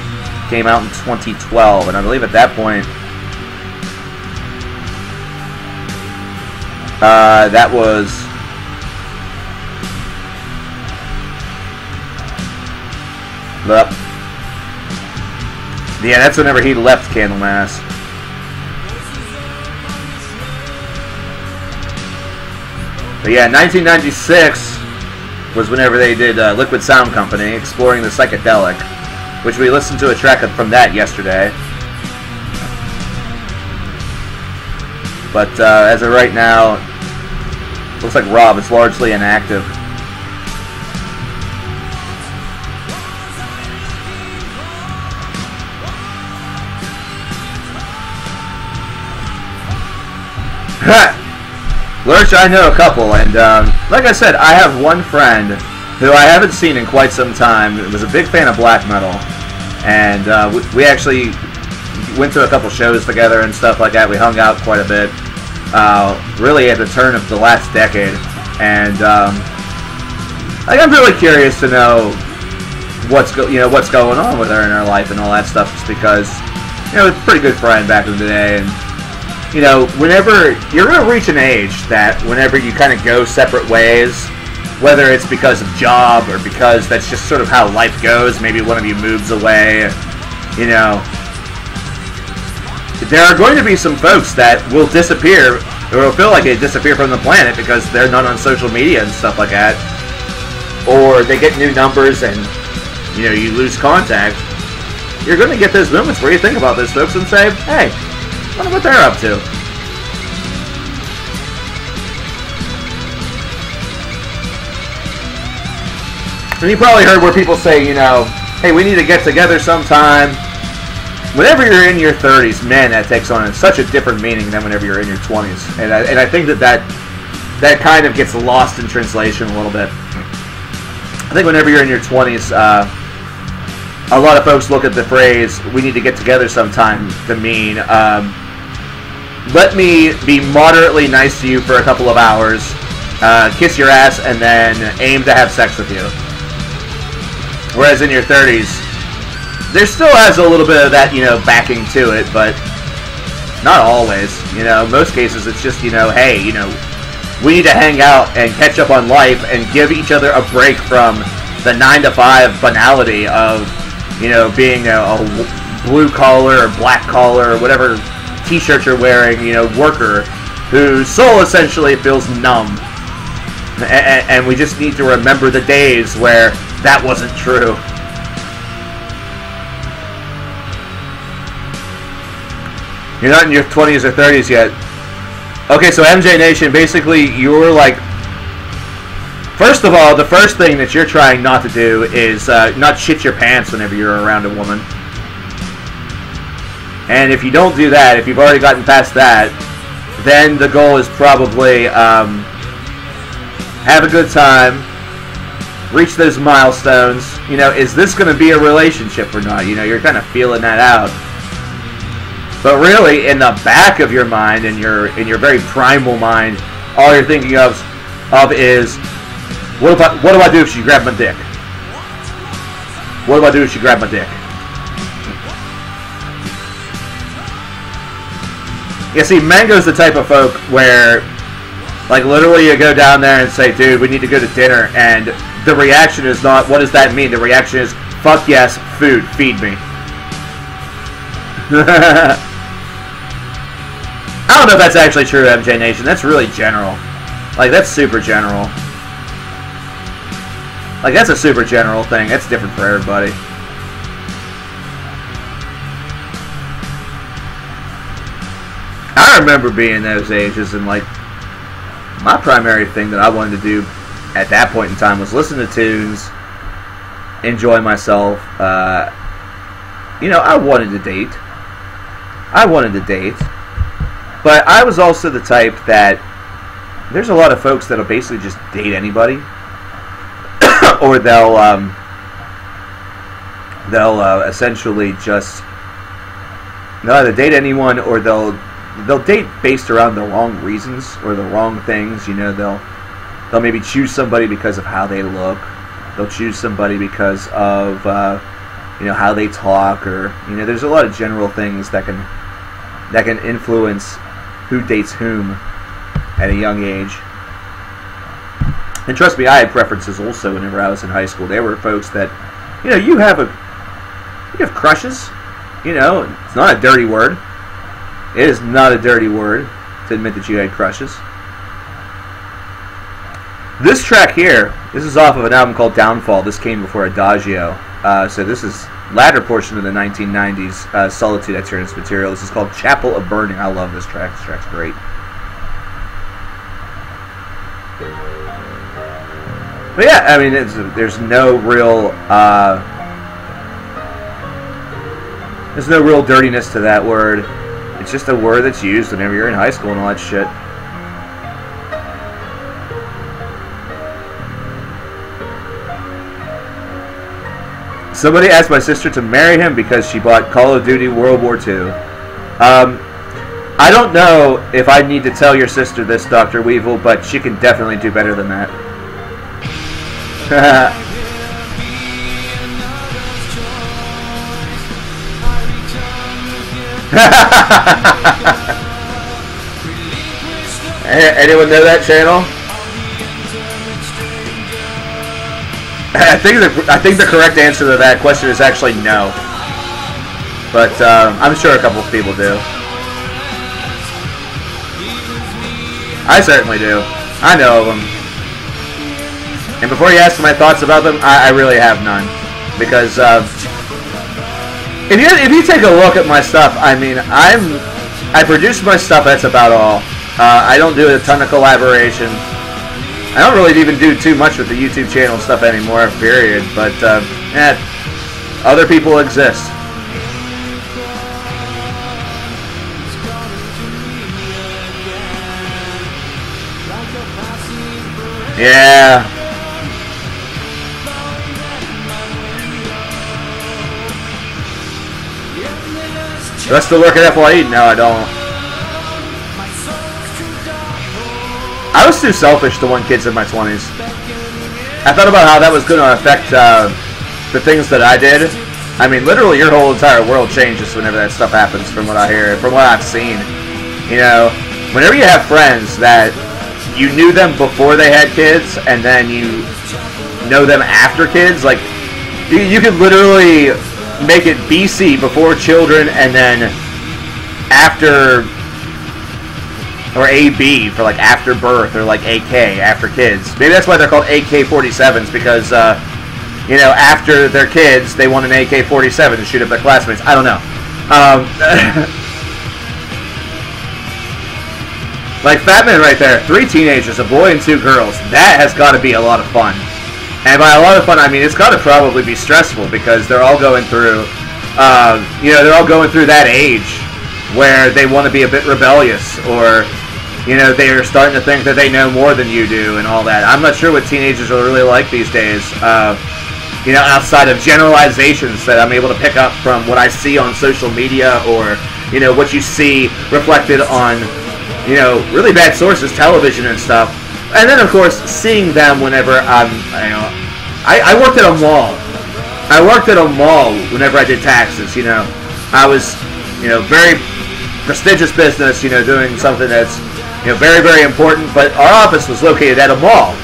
came out in 2012. And I believe at that point, that was... Yeah, that's whenever he left Candlemass. But yeah, 1996... was whenever they did Liquid Sound Company, Exploring the Psychedelic, which we listened to a track from that yesterday. But as of right now, looks like Rob is largely inactive. Lurch, I know a couple, and like I said, I have one friend who I haven't seen in quite some time. He was a big fan of black metal, and we actually went to a couple shows together and stuff like that. We hung out quite a bit, really at the turn of the last decade, and I'm really curious to know what's going on with her in her life and all that stuff, just because it's a pretty good friend back in the day. And whenever you're going to reach an age that whenever you kind of go separate ways, whether it's because of job or because that's just sort of how life goes, maybe one of you moves away, there are going to be some folks that will disappear, or will feel like they disappear from the planet because they're not on social media and stuff like that, or they get new numbers and, you lose contact. You're going to get those moments where you think about those folks and say, hey, I wonder what they're up to. And you probably heard where people say, hey, we need to get together sometime. Whenever you're in your 30s, man, that takes on such a different meaning than whenever you're in your 20s. And I think that kind of gets lost in translation a little bit. I think whenever you're in your 20s, a lot of folks look at the phrase, we need to get together sometime, to mean, let me be moderately nice to you for a couple of hours, kiss your ass, and then aim to have sex with you. Whereas in your 30s, there still has a little bit of that, backing to it, but not always. Most cases it's just, hey, we need to hang out and catch up on life and give each other a break from the 9-to-5 banality of, being a blue collar or black collar or whatever t-shirt you're wearing, worker whose soul essentially feels numb. And we just need to remember the days where that wasn't true. You're not in your 20s or 30s yet. Okay, so MJ Nation, basically you're like... First of all, the first thing that you're trying not to do is not shit your pants whenever you're around a woman. And if you don't do that, if you've already gotten past that, then the goal is probably have a good time, reach those milestones. Is this going to be a relationship or not? You're kind of feeling that out. But really, in the back of your mind, in your very primal mind, all you're thinking of is, what do I do if she grabbed my dick? What do I do if she grabbed my dick? Yeah, see, Mango's the type of folk where, like, literally you go down there and say, dude, we need to go to dinner, and the reaction is not, what does that mean? The reaction is, Fuck yes, food, feed me. I don't know if that's actually true, MJ Nation. That's really general. Like, that's super general. Like, that's a super general thing. That's different for everybody. I remember being those ages, and, like, my primary thing that I wanted to do at that point in time was listen to tunes, enjoy myself. You know, I wanted to date. But I was also the type that there's a lot of folks that'll basically just date anybody, or they'll essentially just they'll either date anyone, or they'll date based around the wrong reasons or the wrong things. You know, they'll maybe choose somebody because of how they look. They'll choose somebody because of you know, how they talk, or you know, there's a lot of general things that can influence who dates whom at a young age. And trust me, I had preferences also whenever I was in high school. There were folks that, you know, you have crushes. You know, it's not a dirty word. It is not a dirty word to admit that you had crushes. This track here, this is off of an album called Downfall. This came before Adagio. So this is latter portion of the 1990s Solitude Aeturnus material. This is called Chapel of Burning. I love this track. This track's great. But yeah, I mean, there's no real dirtiness to that word. It's just a word that's used whenever you're in high school and all that shit. Somebody asked my sister to marry him because she bought Call of Duty World War II. I don't know if I need to tell your sister this, Dr. Weevil, but she can definitely do better than that. Anyone know that channel? I think the correct answer to that question is actually no. But I'm sure a couple of people do. I certainly do. I know of them. And before you ask my thoughts about them, I really have none. Because if you take a look at my stuff, I mean, I produce my stuff, that's about all. I don't do a ton of collaboration. I don't really even do too much with the YouTube channel stuff anymore, period. But, other people exist. Yeah. Do I still work at FYE? No, I don't. I was too selfish to want kids in my 20s. I thought about how that was going to affect the things that I did. I mean, literally your whole entire world changes whenever that stuff happens, from what I hear, from what I've seen. You know, whenever you have friends that you knew them before they had kids, and then you know them after kids, like, you could literally make it BC, before children, and then after, or AB for like after birth, or like AK after kids. Maybe that's why they're called AK-47s, because you know, after their kids they want an AK-47 to shoot up their classmates. I don't know. Like Fatman right there, 3 teenagers, a boy and 2 girls. That has got to be a lot of fun. And by a lot of fun, I mean it's got to probably be stressful, because they're all going through, you know, they're all going through that age where they want to be a bit rebellious, or, you know, they are starting to think that they know more than you do and all that. I'm not sure what teenagers are really like these days, you know, outside of generalizations that I'm able to pick up from what I see on social media, or, you know, what you see reflected on, you know, really bad sources, television and stuff. And then, of course, seeing them whenever I'm, you know, I worked at a mall. I worked at a mall whenever I did taxes, you know. I was, you know, very prestigious business, you know, doing something that's, you know, very, very important, but our office was located at a mall.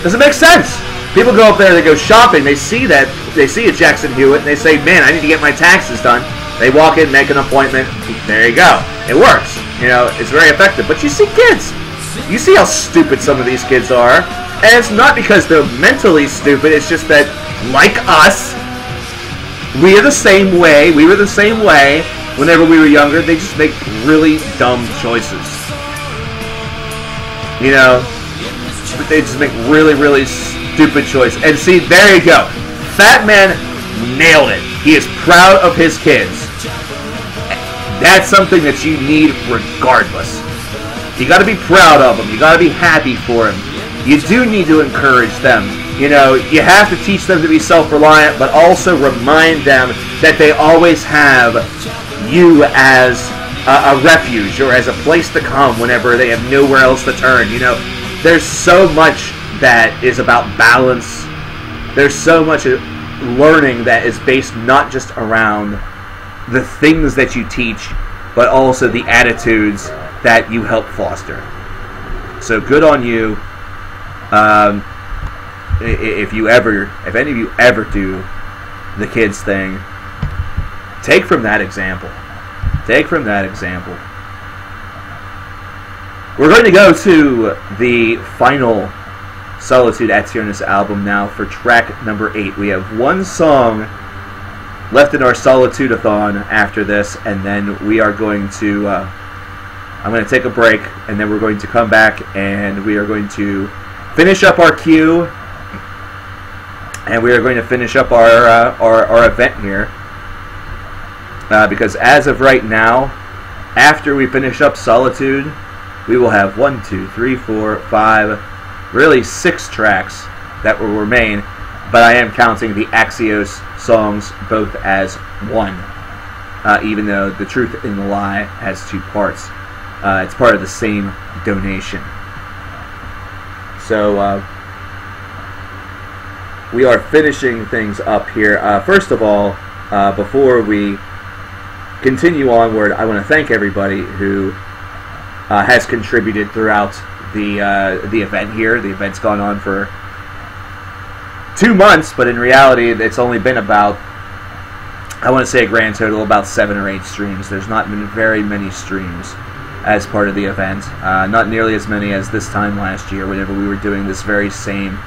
Does it make sense? People go up there, they go shopping, they see a Jackson Hewitt, and they say, man, I need to get my taxes done. They walk in, make an appointment, there you go. It works. You know, it's very effective. But you see kids. You see how stupid some of these kids are. And it's not because they're mentally stupid, it's just that, like us, we are the same way. We were the same way whenever we were younger. They just make really dumb choices. You know, they just make really, really stupid choices. And see, there you go. Fat Man nailed it. He is proud of his kids. That's something that you need regardless. You got to be proud of them. You got to be happy for them. You do need to encourage them. You know, you have to teach them to be self-reliant, but also remind them that they always have you as a refuge or as a place to come whenever they have nowhere else to turn. You know, there's so much that is about balance. There's so much learning that is based not just around the things that you teach, but also the attitudes that you help foster. So good on you. If any of you ever do the kids thing, take from that example. Take from that example. We're going to go to the final Solitude Aeturnus album now for track number 8. We have one song left in our Solitude-a-thon after this, and then we are going to I'm going to take a break, and then we're going to come back and we are going to finish up our queue, and we are going to finish up our event here, because as of right now, after we finish up Solitude, we will have 1, 2, 3, 4, 5, really 6 tracks that will remain, but I am counting the Axios songs both as one, even though The Truth in the Lie has 2 parts. It's part of the same donation. So we are finishing things up here. First of all, before we continue onward, I want to thank everybody who has contributed throughout the event here. The event's gone on for 2 months, but in reality, it's only been about, I want to say a grand total, about 7 or 8 streams. There's not been very many streams as part of the event. Not nearly as many as this time last year, whenever we were doing this very same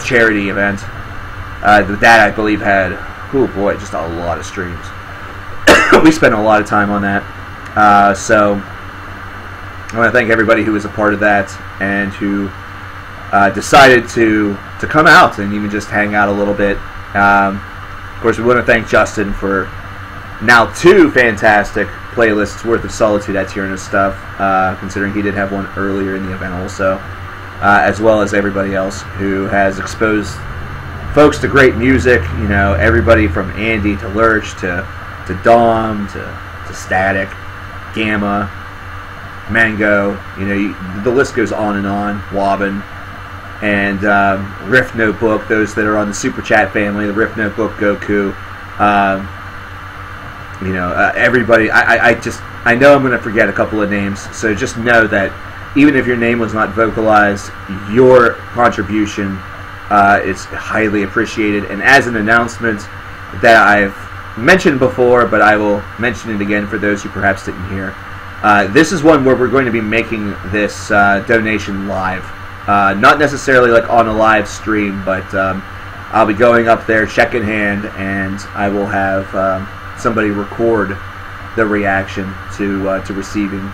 charity event. That, I believe, had, oh boy, just a lot of streams. We spent a lot of time on that. So I want to thank everybody who was a part of that and who decided to come out and even just hang out a little bit. Of course, we want to thank Justin for now 2 fantastic playlists worth of Solitude Aeturnus stuff, considering he did have one earlier in the event also, as well as everybody else who has exposed folks to great music. You know, everybody from Andy to Lurch to Dom to Static, Gamma, Mango, you know, the list goes on and on, Wobbin, and Rift Notebook, those that are on the Super Chat family, the Rift Notebook, Goku, you know, everybody. I know I'm going to forget a couple of names, so just know that even if your name was not vocalized, your contribution is highly appreciated. And as an announcement that I've mentioned before, but I will mention it again for those who perhaps didn't hear, this is one where we're going to be making this donation live. Not necessarily like on a live stream, but I'll be going up there, check in hand, and I will have somebody record the reaction to receiving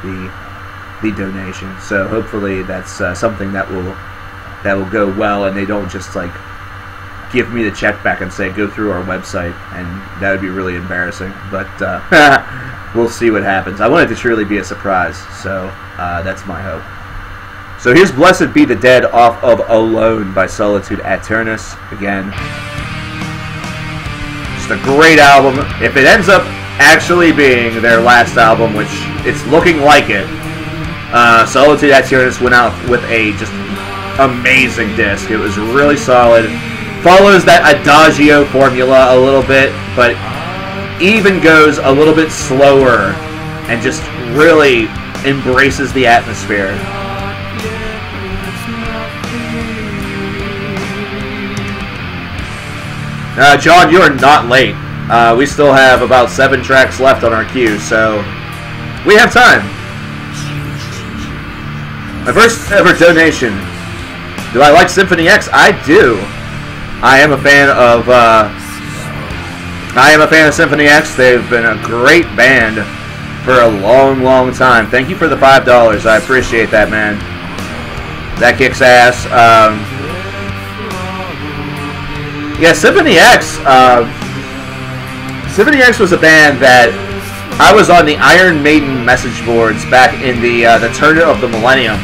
the donation. So hopefully that's something that will go well, and they don't just like give me the check back and say go through our website, and that would be really embarrassing. But we'll see what happens. I want it to truly be a surprise, so that's my hope. So here's Blessed Be the Dead off of Alone by Solitude Aeturnus. Again, just a great album. If it ends up actually being their last album, which it's looking like it, Solitude Aeturnus went out with a just amazing disc. It was really solid. Follows that Adagio formula a little bit, but even goes a little bit slower and just really embraces the atmosphere. John, you are not late. We still have about 7 tracks left on our queue, so we have time. My first ever donation. Do I like Symphony X? I do. I am a fan of Symphony X. They've been a great band for a long, long time. Thank you for the $5. I appreciate that, man. That kicks ass. Yeah, Symphony X. Symphony X was a band that I was on the Iron Maiden message boards back in the turn of the millennium,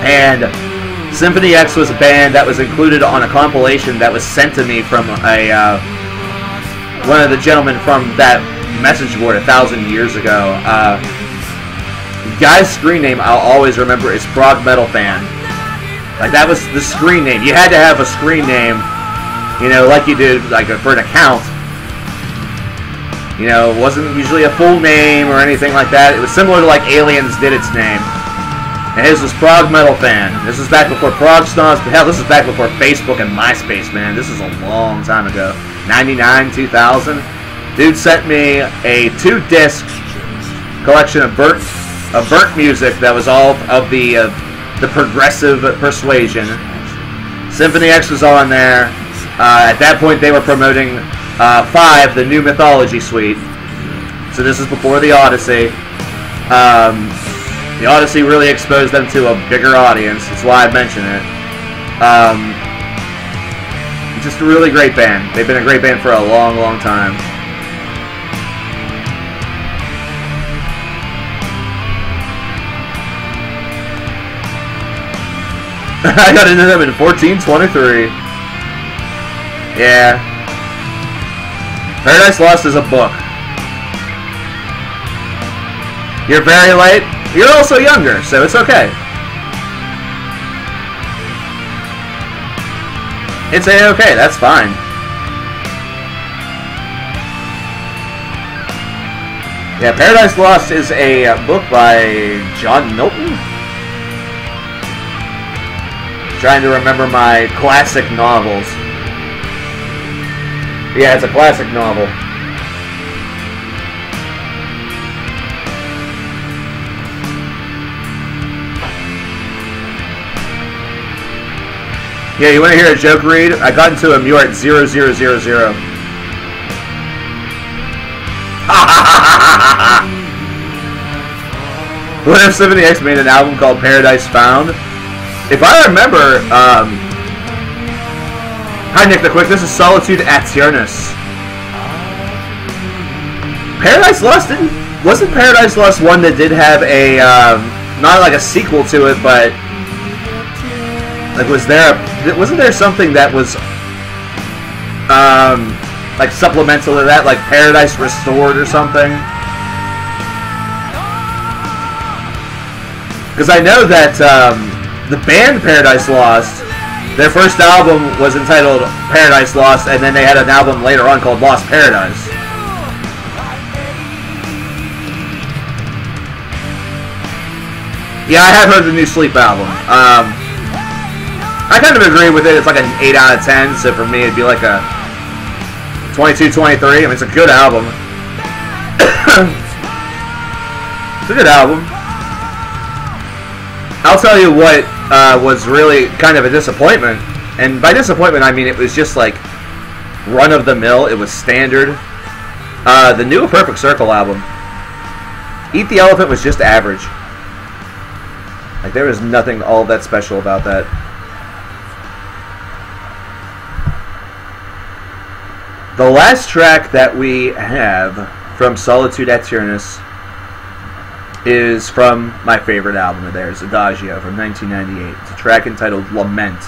and Symphony X was a band that was included on a compilation that was sent to me from one of the gentlemen from that message board 1,000 years ago. Guy's screen name I'll always remember is Prog Metal Fan. Like, that was the screen name. You had to have a screen name, you know, like you did like for an account. You know, it wasn't usually a full name or anything like that. It was similar to like Aliens did its name. And his was Prog Metal Fan. This was back before Prog Stomps. Hell, this is back before Facebook and MySpace, man. This is a long time ago. 99, 2000. Dude sent me a 2-disc collection of burnt music that was all of the progressive persuasion. Symphony X was on there. At that point, they were promoting 5, the new Mythology Suite. So this is before the Odyssey. The Odyssey really exposed them to a bigger audience. That's why I mention it. Just a really great band. They've been a great band for a long, long time. I got into them in 1423. Yeah. Paradise Lost is a book. You're very late. You're also younger, so it's okay. It's A-okay, that's fine. Yeah, Paradise Lost is a book by John Milton. Trying to remember my classic novels. Yeah, it's a classic novel. Yeah, you want to hear a joke read? I got into him. You are at 0000. What if Symphony X made an album called Paradise Found? If I remember, hi Nick the Quick, this is Solitude Aeturnus. Paradise Lost wasn't Paradise Lost one that did have a, not like a sequel to it, but like wasn't there something that was like supplemental to that, like Paradise Restored or something? Because I know that the band Paradise Lost, their first album was entitled Paradise Lost, and then they had an album later on called Lost Paradise. Yeah, I have heard the new Sleep album. I kind of agree with it. It's like an 8 out of 10, so for me it'd be like a 22, 23. I mean, it's a good album. It's a good album. I'll tell you what was really kind of a disappointment, and by disappointment I mean it was just like run-of-the-mill. It was standard. The new A Perfect Circle album, Eat the Elephant, was just average. Like, there was nothing all that special about that. The last track that we have from Solitude Aeturnus is from my favorite album of theirs, Adagio, from 1998. It's a track entitled Lament.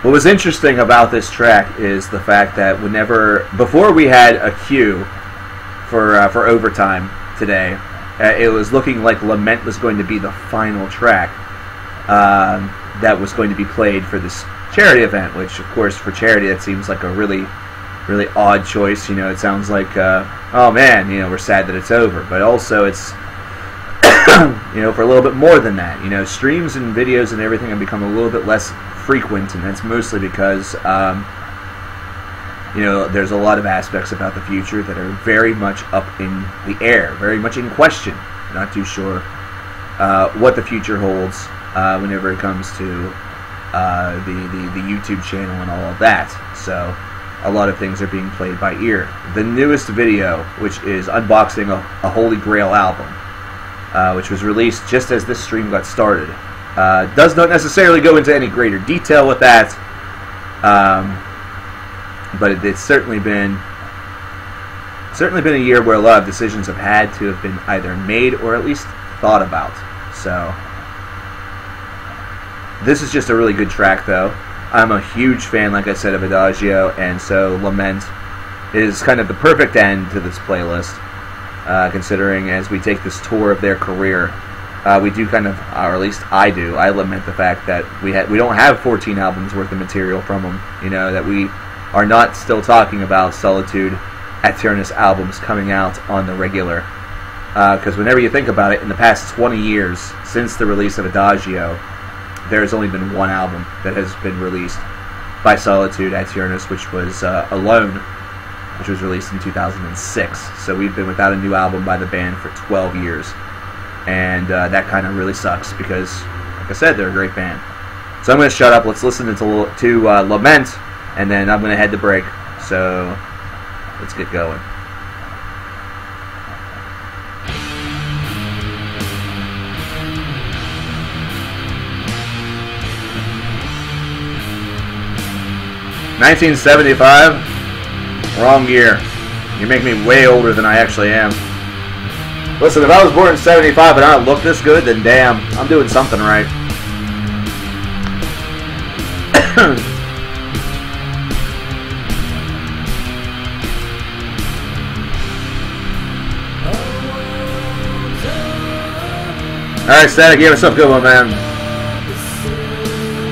What was interesting about this track is the fact that before we had a queue for overtime today, it was looking like Lament was going to be the final track that was going to be played for this charity event, which, of course, for charity, that seems like a really, really odd choice. You know, it sounds like, oh man, you know, we're sad that it's over, but also it's you know, for a little bit more than that. You know, streams and videos and everything have become a little bit less frequent, and that's mostly because, you know, there's a lot of aspects about the future that are very much up in the air, very much in question. Not too sure what the future holds whenever it comes to the YouTube channel and all of that. So a lot of things are being played by ear. The newest video, which is unboxing a Holy Grail album, which was released just as this stream got started, does not necessarily go into any greater detail with that, but it's certainly been a year where a lot of decisions have had to have been either made or at least thought about. So this is just a really good track, though. I'm a huge fan, like I said, of Adagio, and so Lament is kind of the perfect end to this playlist, considering as we take this tour of their career, we do kind of, or at least I do, I lament the fact that we don't have 14 albums worth of material from them. You know, that we are not still talking about Solitude Aeturnus albums coming out on the regular. Because whenever you think about it, in the past 20 years, since the release of Adagio, there has only been one album that has been released by Solitude Aeturnus, which was Alone, which was released in 2006. So we've been without a new album by the band for 12 years. And that kind of really sucks because, like I said, they're a great band. So I'm going to shut up. Let's listen to Lament, and then I'm going to head to break. So let's get going. $1975? Wrong year. You make me way older than I actually am. Listen, if I was born in 75 and I don't look this good, then damn, I'm doing something right. Alright, Static, you have yourself a good one, man.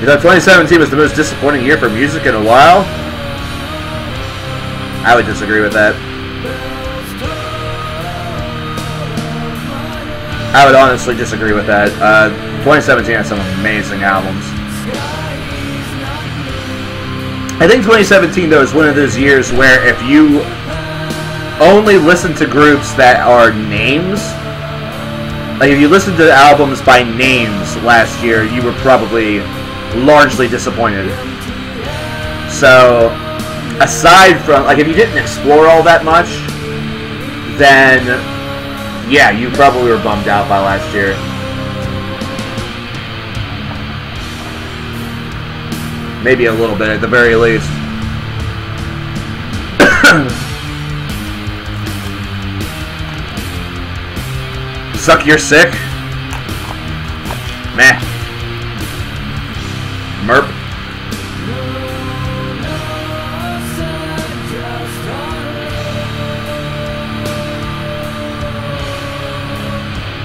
You thought 2017 was the most disappointing year for music in a while? I would disagree with that. I would honestly disagree with that. 2017 had some amazing albums. I think 2017, though, is one of those years where if you only listen to groups that are names, like if you listen to albums by names last year, you were probably largely disappointed. So, aside from, like, if you didn't explore all that much, then, yeah, you probably were bummed out by last year. Maybe a little bit, at the very least. Suck, you're sick? Meh. Merp.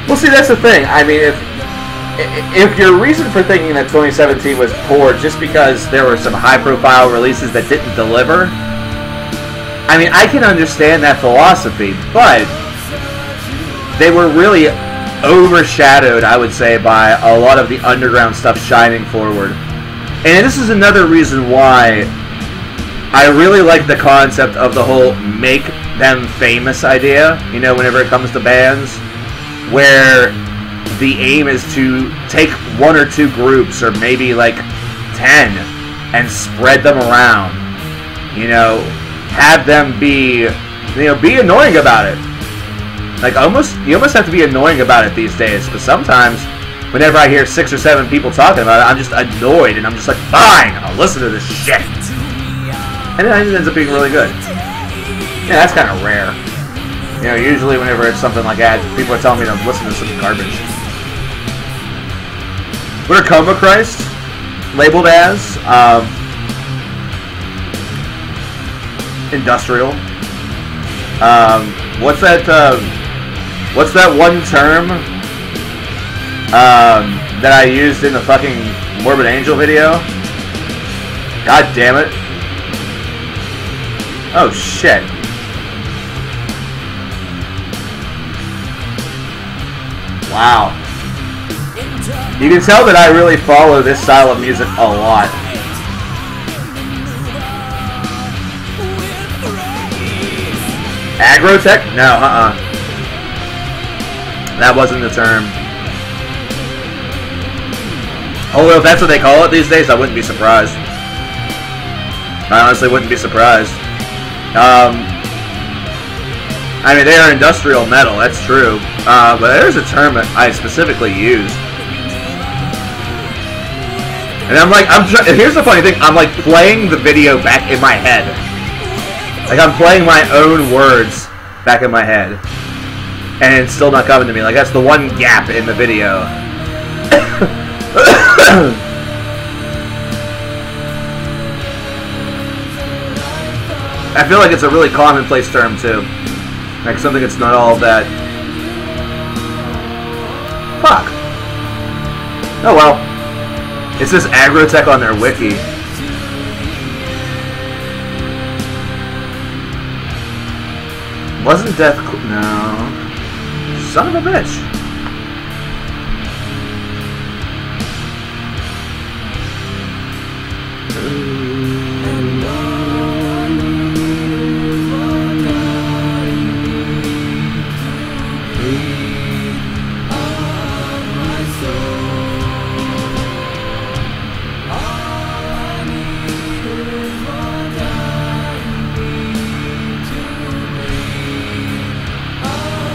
Well, see, that's the thing. I mean, if your reason for thinking that 2017 was poor just because there were some high-profile releases that didn't deliver, I mean, I can understand that philosophy, but they were really overshadowed, I would say, by a lot of the underground stuff shining forward. And this is another reason why I really like the concept of the whole make them famous idea, you know, whenever it comes to bands, where the aim is to take one or two groups, or maybe like 10, and spread them around. You know, have them be, you know, be annoying about it. Like, you almost have to be annoying about it these days, because sometimes, whenever I hear 6 or 7 people talking about it, I'm just annoyed, and I'm just like, fine, I'll listen to this shit. And it ends up being really good. Yeah, that's kind of rare. You know, usually whenever it's something like that, people are telling me to listen to some garbage. What are Coma Christ labeled as? Industrial. What's that one term that I used in the fucking Morbid Angel video? God damn it. Oh shit. Wow. You can tell that I really follow this style of music a lot. Agrotech? No, That wasn't the term. Although if that's what they call it these days, I wouldn't be surprised. I honestly wouldn't be surprised. I mean, they are industrial metal, that's true. But there's a term that I specifically use. And I'm like, here's the funny thing, I'm like playing the video back in my head. Like I'm playing my own words back in my head. And it's still not coming to me. Like that's the one gap in the video. I feel like it's a really commonplace term too. Like something that's not all that. Fuck. Oh well. It says Agrotech on their wiki. Wasn't Death... No. Son of a bitch.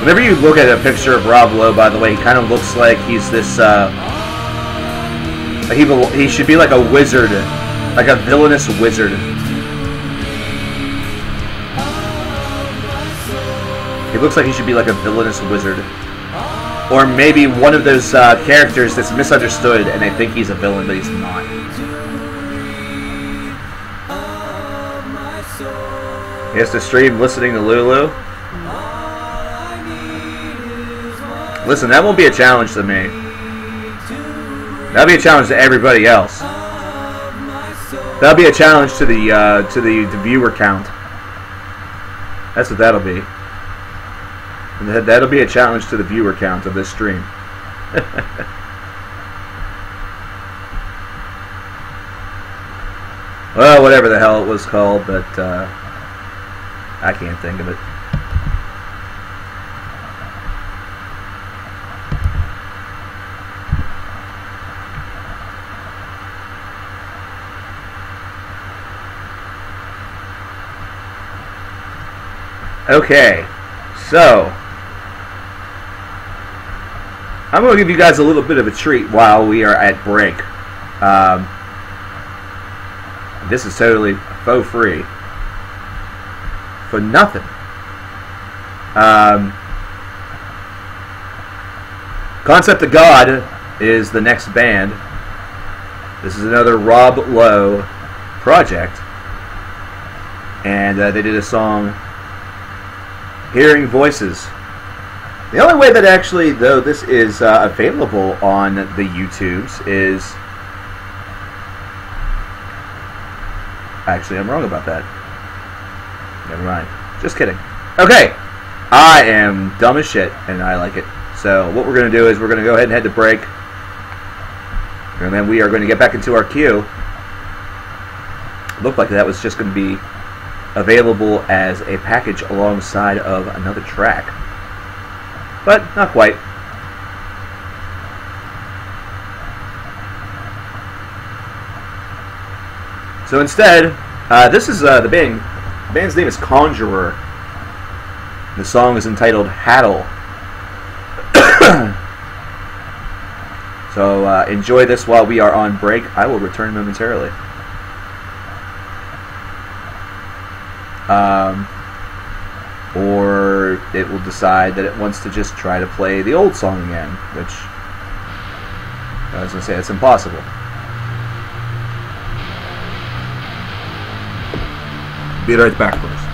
Whenever you look at a picture of Rob Lowe, by the way, he kind of looks like he's this, he should be like a wizard, like a villainous wizard. He looks like he should be like a villainous wizard. Or maybe one of those characters that's misunderstood and they think he's a villain, but he's not. He has to stream listening to Lulu. Listen, that won't be a challenge to me. That'll be a challenge to everybody else. That'll be a challenge to the viewer count. That's what that'll be. And that'll be a challenge to the viewer count of this stream. Well, whatever the hell it was called, but I can't think of it. Okay, so I'm going to give you guys a little bit of a treat while we are at break. This is totally faux free. For nothing. Concept of God is the next band. This is another Rob Lowe project. And they did a song, Hearing Voices. The only way that actually, though, this is available on the YouTubes is... Actually, I'm wrong about that. Never mind. Just kidding. Okay. I am dumb as shit, and I like it. So what we're going to do is we're going to go ahead and head to break. And then we are going to get back into our queue. It looked like that was just going to be available as a package alongside of another track. But not quite. So instead, this is the band's name is Conjurer. The song is entitled Haddle. So enjoy this while we are on break. I will return momentarily. Or it will decide that it wants to just try to play the old song again, which I was going to say it's impossible. Be right back, please.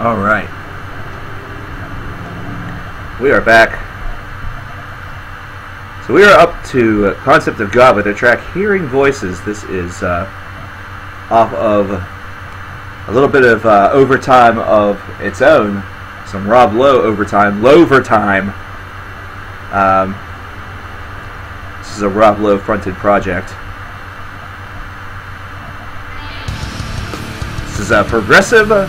Alright. We are back. So we are up to Concept of God with their track Hearing Voices. This is off of a little bit of overtime of its own. Some Rob Lowe overtime. Lovertime. This is a Rob Lowe fronted project. This is a progressive, or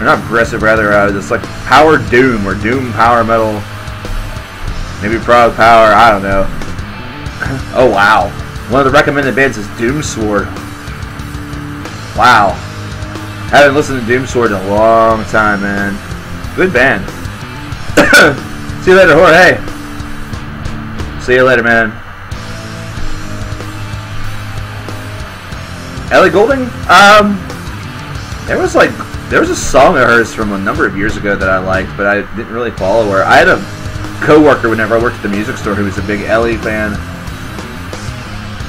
not progressive, rather, it's like power doom or doom power metal. Maybe prog power, I don't know. Oh wow. One of the recommended bands is Doomsword. Wow. Haven't listened to Doomsword in a long time, man. Good band. See you later, Jorge. See you later, man. Ellie Goulding? There was a song of hers from a number of years ago that I liked, but I didn't really follow her. I had a co-worker whenever I worked at the music store who was a big Ellie fan.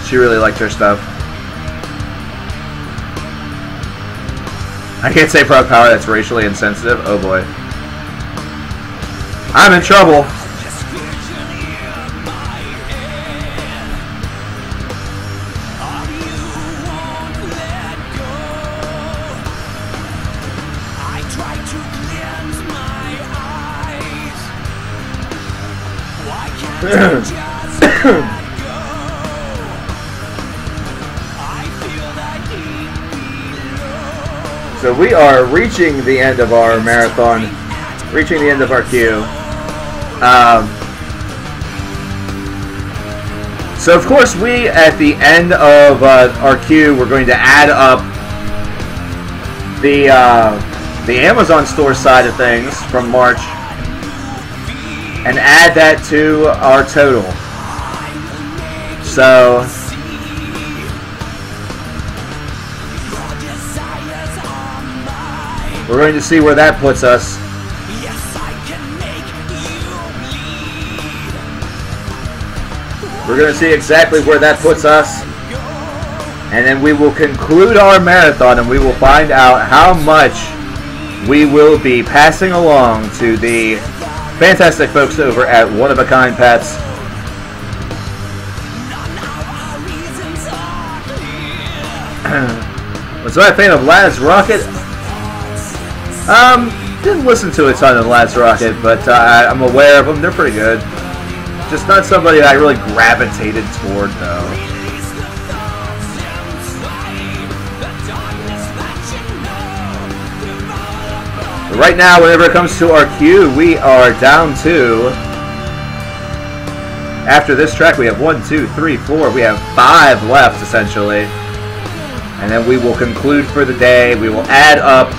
She really liked her stuff. I can't say prog power, that's racially insensitive. Oh boy. I'm in trouble. So we are reaching the end of our marathon, reaching the end of our queue. So of course we, at the end of our queue, we're going to add up the Amazon store side of things from March and add that to our total. So we're going to see where that puts us. We're going to see exactly where that puts us. And then we will conclude our marathon and we will find out how much we will be passing along to the fantastic folks over at One of a Kind Pets. Was I a fan of Lad's Rocket? Didn't listen to a ton of Lad's Rocket, but I'm aware of them. They're pretty good. Just not somebody that I really gravitated toward, though. But right now, whenever it comes to our queue, we are down to... After this track, we have 1, 2, 3, 4. We have 5 left, essentially. And then we will conclude for the day. We will add up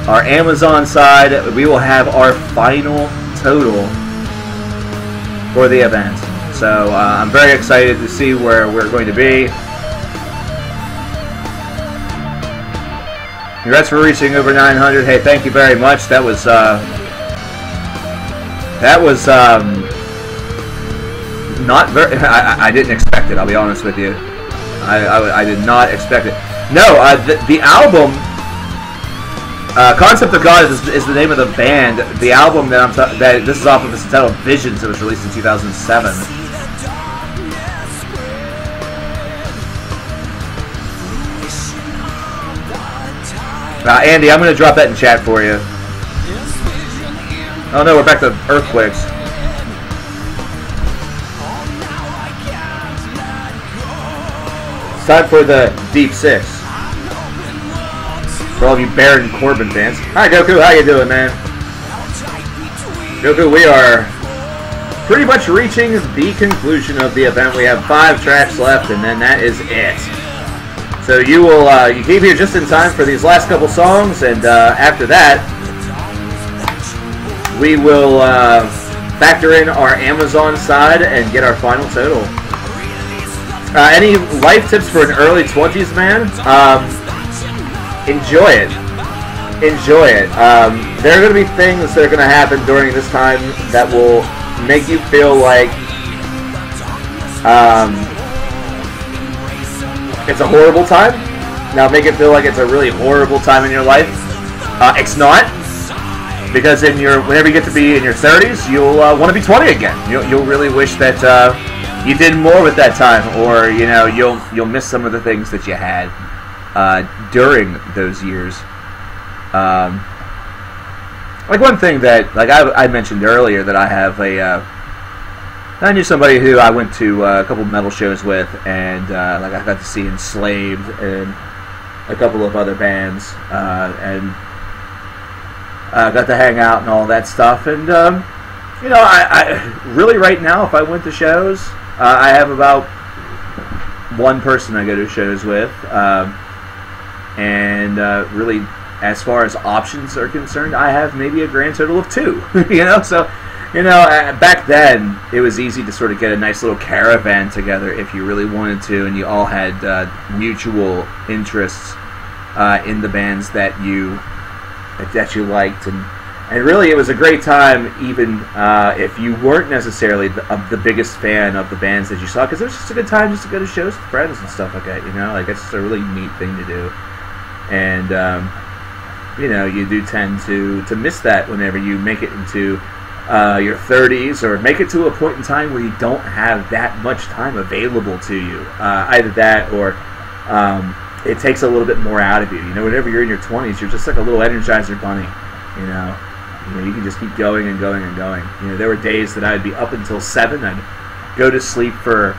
our Amazon side. We will have our final total for the event. So I'm very excited to see where we're going to be. Congrats for reaching over 900. Hey, thank you very much. That was not very. I didn't expect it. I'll be honest with you. I did not expect it. No, the album, Concept of God is the name of the band. The album that this is off of is entitled Visions. It was released in 2007. Andy, I'm going to drop that in chat for you. Oh no, we're back to earthquakes. It's time for the Deep Six. For all of you Baron Corbin fans. Hi Goku, how you doing, man? Goku, we are pretty much reaching the conclusion of the event. We have 5 tracks left, and then that is it. So you came here just in time for these last couple songs, and after that, we will factor in our Amazon side and get our final total. Any life tips for an early 20s man? Enjoy it. Enjoy it. There are going to be things that are going to happen during this time that will make you feel like it's a horrible time. Now make it feel like it's a really horrible time in your life. It's not, because whenever you get to be in your 30s, you'll want to be 20 again. You'll really wish that you did more with that time, or you'll miss some of the things that you had during those years. Like one thing that I mentioned earlier, that I have I knew somebody who I went to a couple metal shows with, and I got to see Enslaved and a couple of other bands, and got to hang out and all that stuff. And I really right now, if I went to shows, I have about one person I go to shows with, and really, as far as options are concerned, I have maybe a grand total of 2. So. Back then, it was easy to sort of get a nice little caravan together if you really wanted to, and you all had mutual interests in the bands that you liked, and really it was a great time, even if you weren't necessarily the biggest fan of the bands that you saw, because it was just a good time just to go to shows with friends and stuff like that. It's just a really neat thing to do, and you do tend to miss that whenever you make it into your 30s, or make it to a point in time where you don't have that much time available to you. Either that, or it takes a little bit more out of you. Whenever you're in your 20s, you're just like a little Energizer bunny. You can just keep going and going and going. There were days that I'd be up until 7. I'd go to sleep for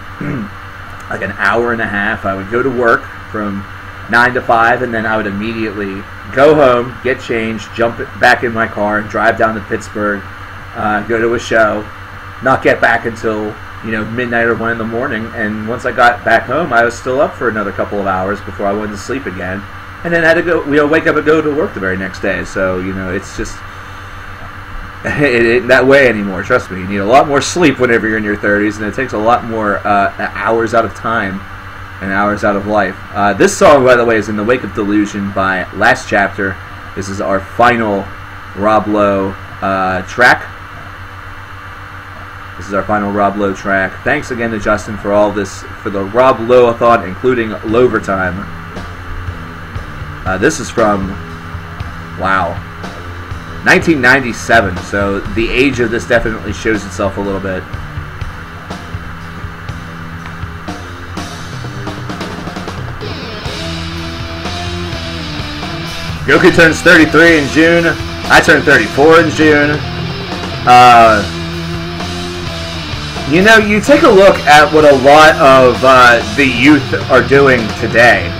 like an hour and a half. I would go to work from 9 to 5, and then I would immediately go home, get changed, jump back in my car, and drive down to Pittsburgh. Go to a show, not get back until midnight or 1 in the morning, and once I got back home, I was still up for another couple of hours before I went to sleep again, and then had to go, wake up and go to work the very next day. So it's just it ain't that way anymore. Trust me, you need a lot more sleep whenever you're in your 30s, and it takes a lot more hours out of time and hours out of life. This song, by the way, is In the Wake of Delusion by Last Chapter. This is our final Rob Lowe track. This is our final Rob Lowe track. Thanks again to Justin for all this, for the Rob Lowe-a-thon, including Lovertime. This is from, 1997, so the age of this definitely shows itself a little bit. Goku turns 33 in June. I turned 34 in June. You take a look at what a lot of the youth are doing today.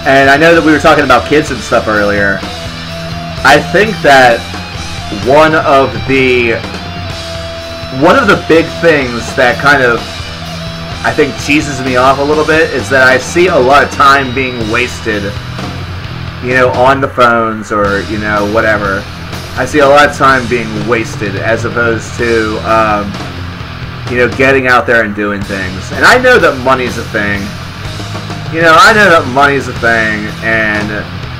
And I know that we were talking about kids and stuff earlier. I think that one of the big things that kind of, I think, cheeses me off a little bit is that I see a lot of time being wasted, on the phones or, whatever. I see a lot of time being wasted as opposed to, getting out there and doing things. And I know that money's a thing. And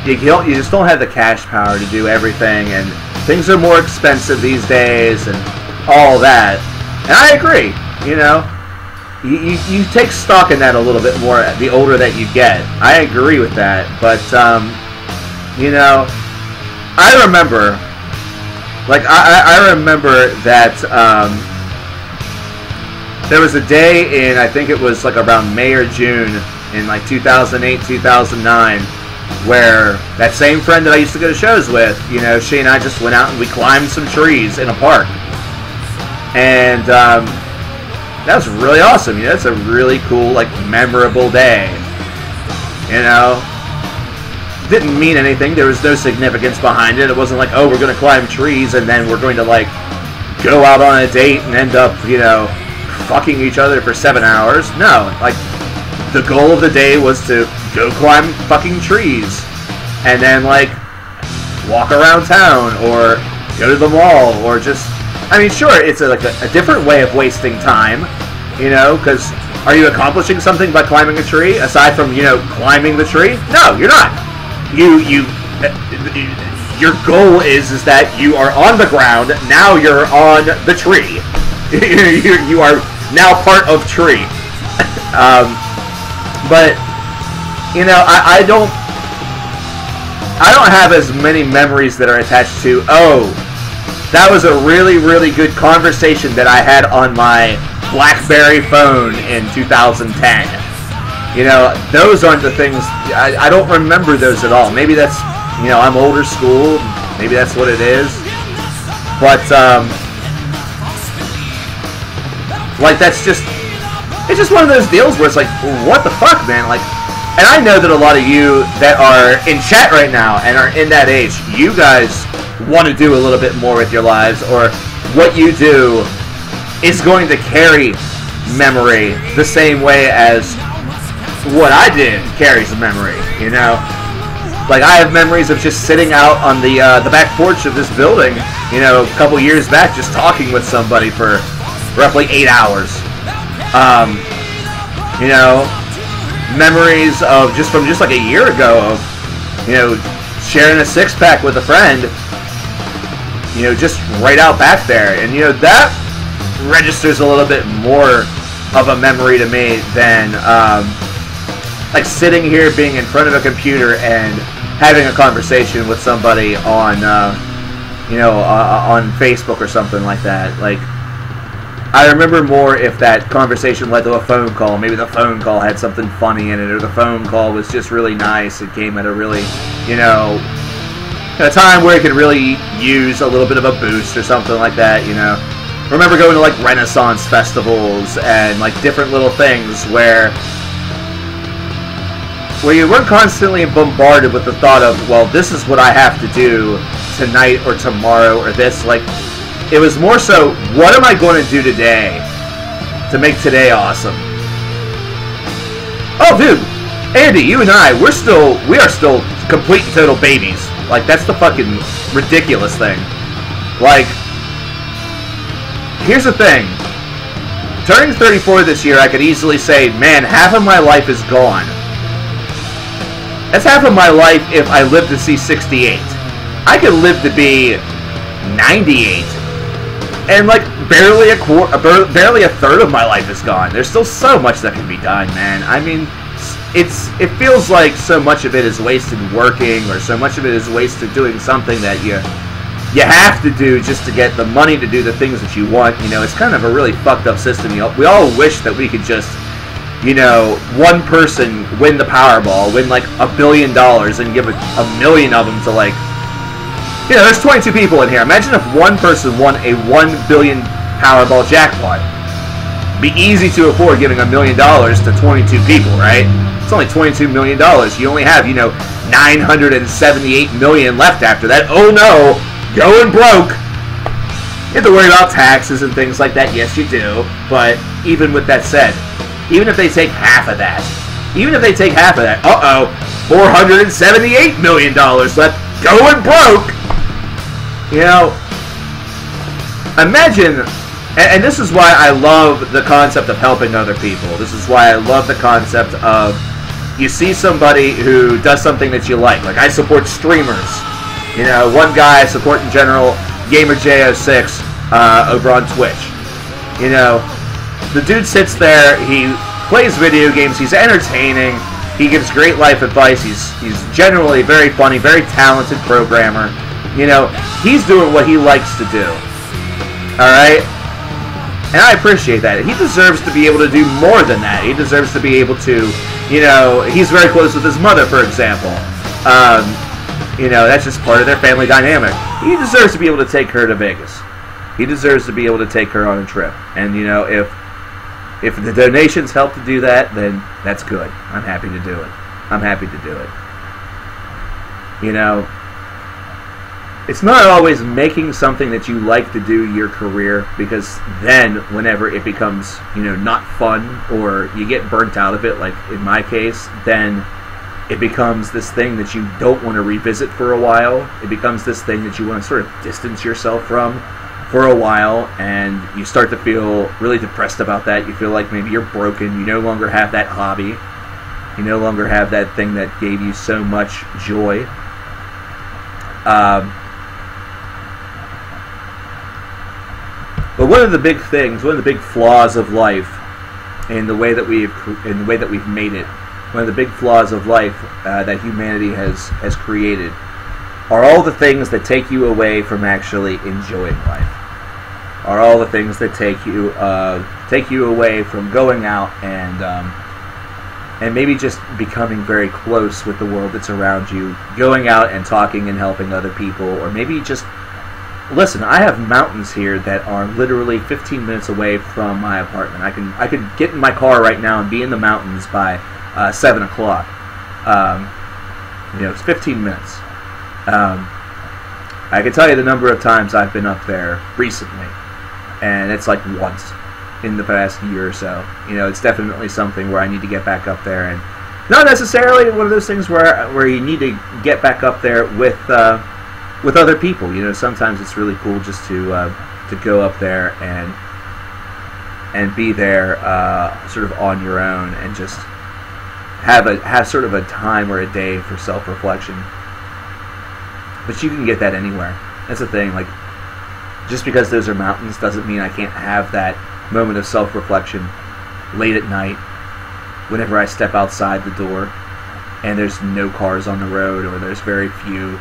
you just don't have the cash power to do everything, and things are more expensive these days and all that. And I agree, You take stock in that a little bit more the older that you get. I agree with that. But, I remember, I remember that, there was a day in, I think it was around May or June in 2008, 2009, where that same friend that I used to go to shows with, she and I just went out and we climbed some trees in a park. And that was really awesome. It's a really cool, memorable day. Didn't mean anything. There was no significance behind it. It wasn't like, oh, we're going to climb trees and then we're going to, go out on a date and end up, fucking each other for 7 hours. No, the goal of the day was to go climb fucking trees and then walk around town or go to the mall or just, sure, it's a different way of wasting time, because are you accomplishing something by climbing a tree aside from, climbing the tree? No, you're not. Your goal is that you are on the ground, now you're on the tree. You are now part of tree. But, I don't... I don't have as many memories that are attached to, oh, that was a really, really good conversation that I had on my BlackBerry phone in 2010. You know, those aren't the things, I don't remember those at all. Maybe that's, you know, I'm older school, maybe that's what it is. But, like, that's just, it's just one of those deals where it's like, what the fuck, man? Like, and I know that a lot of you that are in chat right now and are in that age, you guys want to do a little bit more with your lives, or what you do is going to carry memory the same way as what I did carries a memory, you know? Like, I have memories of just sitting out on the back porch of this building, you know, a couple years back, just talking with somebody for roughly 8 hours. You know, memories of just like a year ago of, you know, sharing a six-pack with a friend, you know, just right out back there. And, you know, that registers a little bit more of a memory to me than, like, sitting here being in front of a computer and having a conversation with somebody on, you know, on Facebook or something like that. Like, I remember more if that conversation led to a phone call. Maybe the phone call had something funny in it, or the phone call was just really nice. It came at a really, you know, a time where it could really use a little bit of a boost or something like that, you know. I remember going to, like, Renaissance festivals and, like, different little things where you weren't constantly bombarded with the thought of, well, this is what I have to do tonight or tomorrow or this. Like, it was more so, what am I going to do today to make today awesome? Oh, dude, Andy, you and I, we are still complete and total babies. Like, that's the fucking ridiculous thing. Like, here's the thing. Turning 34 this year, I could easily say, man, half of my life is gone. That's half of my life if I live to see 68. I could live to be 98. And, like, barely a third of my life is gone. There's still so much that can be done, man. I mean, it feels like so much of it is wasted working, or so much of it is wasted doing something that you have to do just to get the money to do the things that you want. You know, it's kind of a really fucked up system. You know, we all wish that we could just, you know, one person win the Powerball, win like $1 billion, and give a million of them to, like, you know, there's 22 people in here. Imagine if one person won a $1 billion Powerball jackpot. Be easy to afford giving $1 million to 22 people, right? It's only $22 million. You only have, you know, $978 million left after that. Oh no, going broke. You have to worry about taxes and things like that. Yes, you do. But even with that said, even if they take half of that, uh-oh, $478 million left, going broke. You know, imagine, and this is why I love the concept of helping other people. This is why I love the concept of, you see somebody who does something that you like. Like, I support streamers. You know, one guy I support in general, GamerJ06, over on Twitch. You know, the dude sits there, he plays video games, he's entertaining, he gives great life advice, he's generally very funny, very talented programmer. You know, he's doing what he likes to do. Alright? And I appreciate that. He deserves to be able to do more than that. He deserves to be able to, you know, he's very close with his mother, for example. You know, that's just part of their family dynamic. He deserves to be able to take her to Vegas. He deserves to be able to take her on a trip. And, you know, if the donations help to do that, then that's good. I'm happy to do it. I'm happy to do it. You know, it's not always making something that you like to do your career, because then whenever it becomes, you know, not fun, or you get burnt out of it, like in my case, then it becomes this thing that you don't want to revisit for a while. It becomes this thing that you want to sort of distance yourself from for a while, and you start to feel really depressed about that. You feel like maybe you're broken. You no longer have that hobby. You no longer have that thing that gave you so much joy. But one of the big things, one of the big flaws of life, in the way that we've made it, one of the big flaws of life that humanity has created, are all the things that take you away from actually enjoying life. Are all the things that take you away from going out and maybe just becoming very close with the world that's around you, going out and talking and helping other people, or maybe just listen. I have mountains here that are literally 15 minutes away from my apartment. I could get in my car right now and be in the mountains by 7 o'clock. It's 15 minutes. I can tell you the number of times I've been up there recently, and it's like once in the past year or so. It's definitely something where I need to get back up there, and not necessarily one of those things where you need to get back up there with other people. Sometimes it's really cool just to go up there and be there sort of on your own, and just have sort of a time or a day for self-reflection. But you can get that anywhere. That's the thing. Like, just because those are mountains doesn't mean I can't have that moment of self-reflection late at night whenever I step outside the door and there's no cars on the road, or there's very few.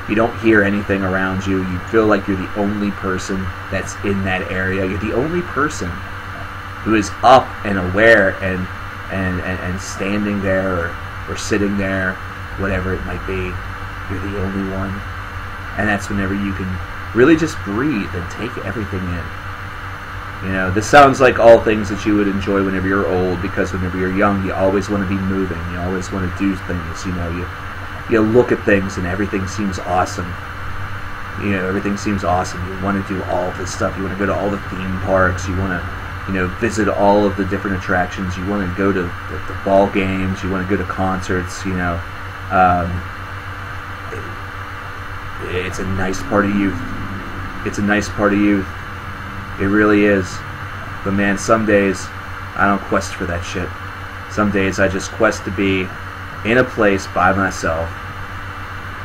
You don't hear anything around you. You feel like you're the only person that's in that area. You're the only person who is up and aware and standing there or sitting there, whatever it might be. You're the only one. And that's whenever you can really just breathe and take everything in. This sounds like all things that you would enjoy whenever you're old, because whenever you're young, you always want to be moving. You always want to do things. You look at things and everything seems awesome. Everything seems awesome. You want to do all this stuff. You want to go to all the theme parks. You want to, visit all of the different attractions. You want to go to the ball games. You want to go to concerts. It's a nice part of youth. It's a nice part of youth. It really is. But man, some days I don't quest for that shit. Some days I just quest to be in a place by myself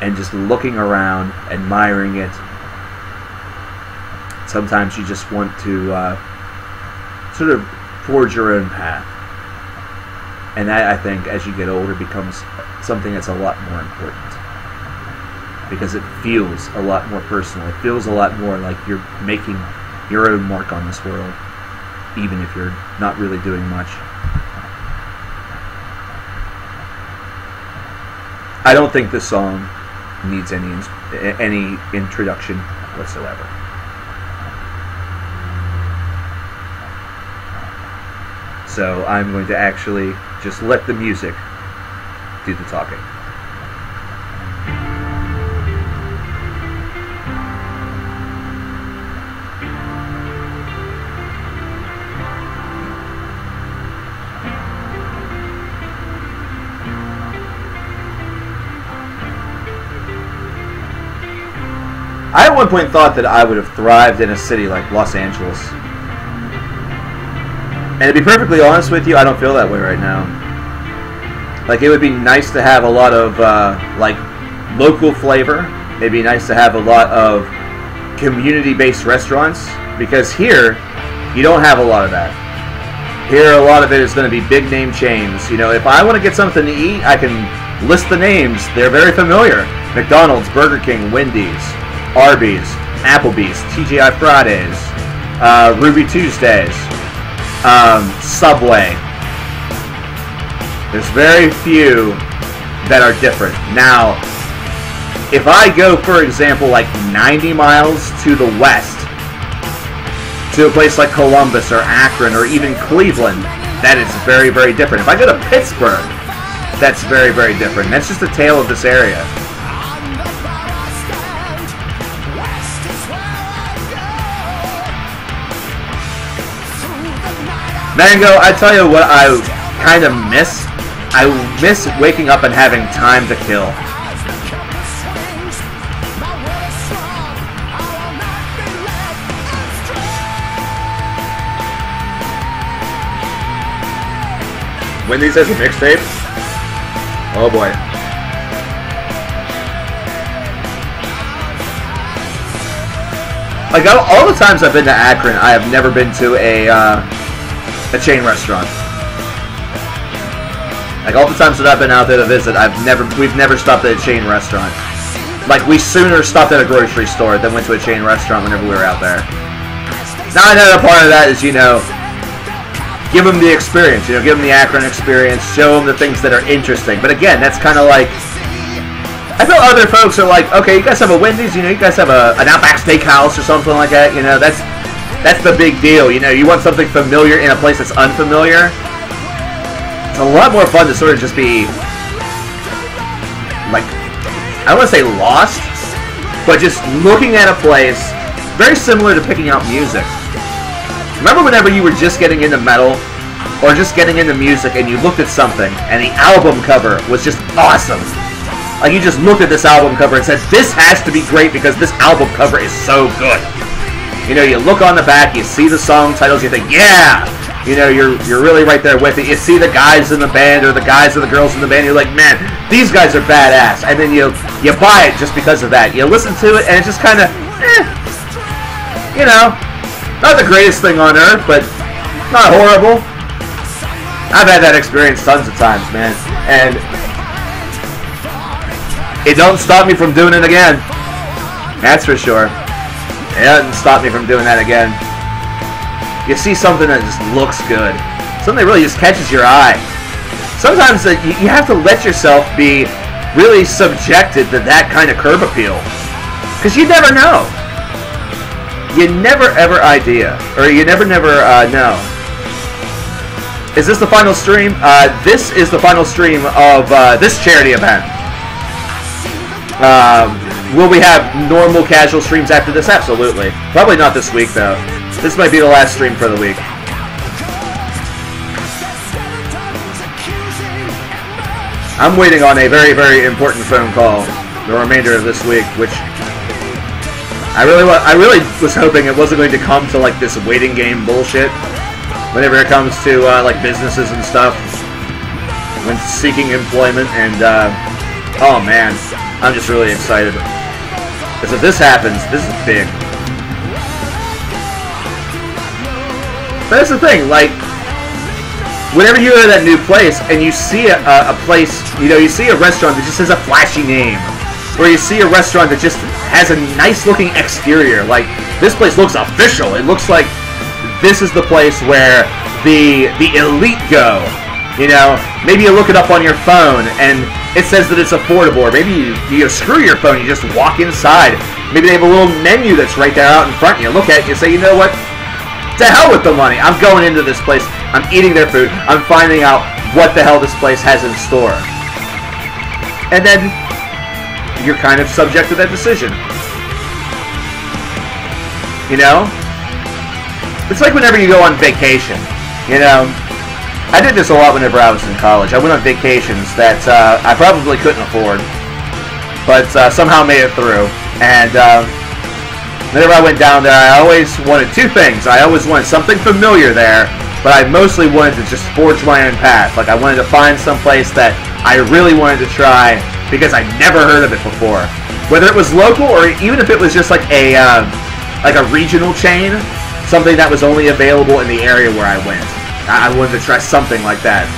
and just looking around, admiring it. Sometimes you just want to sort of forge your own path. And that, I think, as you get older, becomes something that's a lot more important. Because it feels a lot more personal. It feels a lot more like you're making your own mark on this world, even if you're not really doing much. I don't think this song needs any introduction whatsoever. So I'm going to actually just let the music do the talking. I at one point thought that I would have thrived in a city like Los Angeles. And to be perfectly honest with you, I don't feel that way right now. Like, it would be nice to have a lot of, local flavor. It'd be nice to have a lot of community-based restaurants. Because here, you don't have a lot of that. Here, a lot of it is going to be big-name chains. If I want to get something to eat, I can list the names. They're very familiar. McDonald's, Burger King, Wendy's, Arby's, Applebee's, TGI Fridays, Ruby Tuesdays, Subway. There's very few that are different. Now, if I go, for example, like 90 miles to the west, to a place like Columbus or Akron or even Cleveland, that is very, very different. If I go to Pittsburgh, that's very, very different. That's just the tale of this area. Mango, I tell you what I kind of miss. I miss waking up and having time to kill. Wendy's has a mixtape? Oh boy. Like, all the times I've been to Akron, I have never been to a chain restaurant. Like, all the times that I've been out there to visit, we've never stopped at a chain restaurant. Like, we sooner stopped at a grocery store than went to a chain restaurant whenever we were out there. Now, another part of that is, you know, give them the experience, you know, give them the Akron experience, show them the things that are interesting. But again, that's kind of like, I feel other folks are like, okay, you guys have a Wendy's, you know, you guys have an Outback Steakhouse or something like that, you know, that's the big deal, you know, you want something familiar in a place that's unfamiliar. It's a lot more fun to sort of just be, like, I don't want to say lost, but just looking at a place, very similar to picking out music. Remember whenever you were just getting into metal, or just getting into music, and you looked at something, and the album cover was just awesome. Like, you just looked at this album cover and said, this has to be great because this album cover is so good. You know, you look on the back, you see the song titles, you think, yeah! You know, you're really right there with it. You see the guys in the band, or the guys or the girls in the band, you're like, man, these guys are badass. And then you buy it just because of that. You listen to it, and it's just kind of, you know, not the greatest thing on earth, but not horrible. I've had that experience tons of times, man. And it don't stop me from doing it again. That's for sure. It doesn't stop me from doing that again. You see something that just looks good. Something that really just catches your eye. Sometimes you have to let yourself be really subjected to that kind of curb appeal. Because you never know. You never ever you never know. Is this the final stream? This is the final stream of this charity event. Will we have normal casual streams after this? Absolutely. Probably not this week though. This might be the last stream for the week. I'm waiting on a very, very important phone call the remainder of this week, which I really was hoping it wasn't going to come to like this waiting game bullshit whenever it comes to like businesses and stuff when seeking employment. And oh man, I'm just really excited because if this happens, this is big. But that's the thing, like, whenever you go to that new place and you see a place, you know, you see a restaurant that just has a flashy name, or you see a restaurant that just has a nice looking exterior, like, this place looks official, it looks like this is the place where the elite go, you know, maybe you look it up on your phone and it says that it's affordable, or maybe you screw your phone, you just walk inside, maybe they have a little menu that's right there out in front, you look at it and you say, you know what? To hell with the money. I'm going into this place. I'm eating their food. I'm finding out what the hell this place has in store. And then you're kind of subject to that decision. You know? It's like whenever you go on vacation. You know? I did this a lot whenever I was in college. I went on vacations that I probably couldn't afford. But somehow made it through. And whenever I went down there, I always wanted two things. I always wanted something familiar there, but I mostly wanted to just forge my own path. Like, I wanted to find some place that I really wanted to try because I'd never heard of it before. Whether it was local or even if it was just like a regional chain, something that was only available in the area where I went. I wanted to try something like that.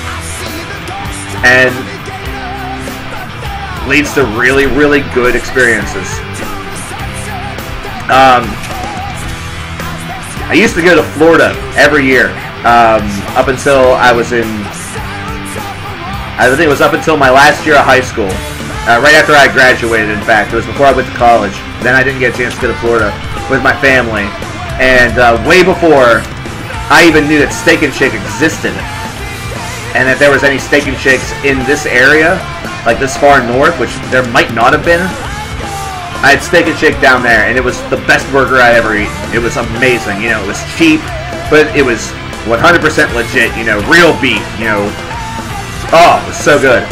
And leads to really, really good experiences. I used to go to Florida every year, up until I was in, I think it was up until my last year of high school, right after I graduated, in fact. It was before I went to college. Then I didn't get a chance to go to Florida with my family, and way before I even knew that Steak and Shake existed, and that there was any Steak and Shakes in this area, like this far north, which there might not have been. I had Steak and Shake down there, and it was the best burger I ever eaten. It was amazing. You know, it was cheap, but it was 100% legit. You know, real beef. You know, oh, it was so good.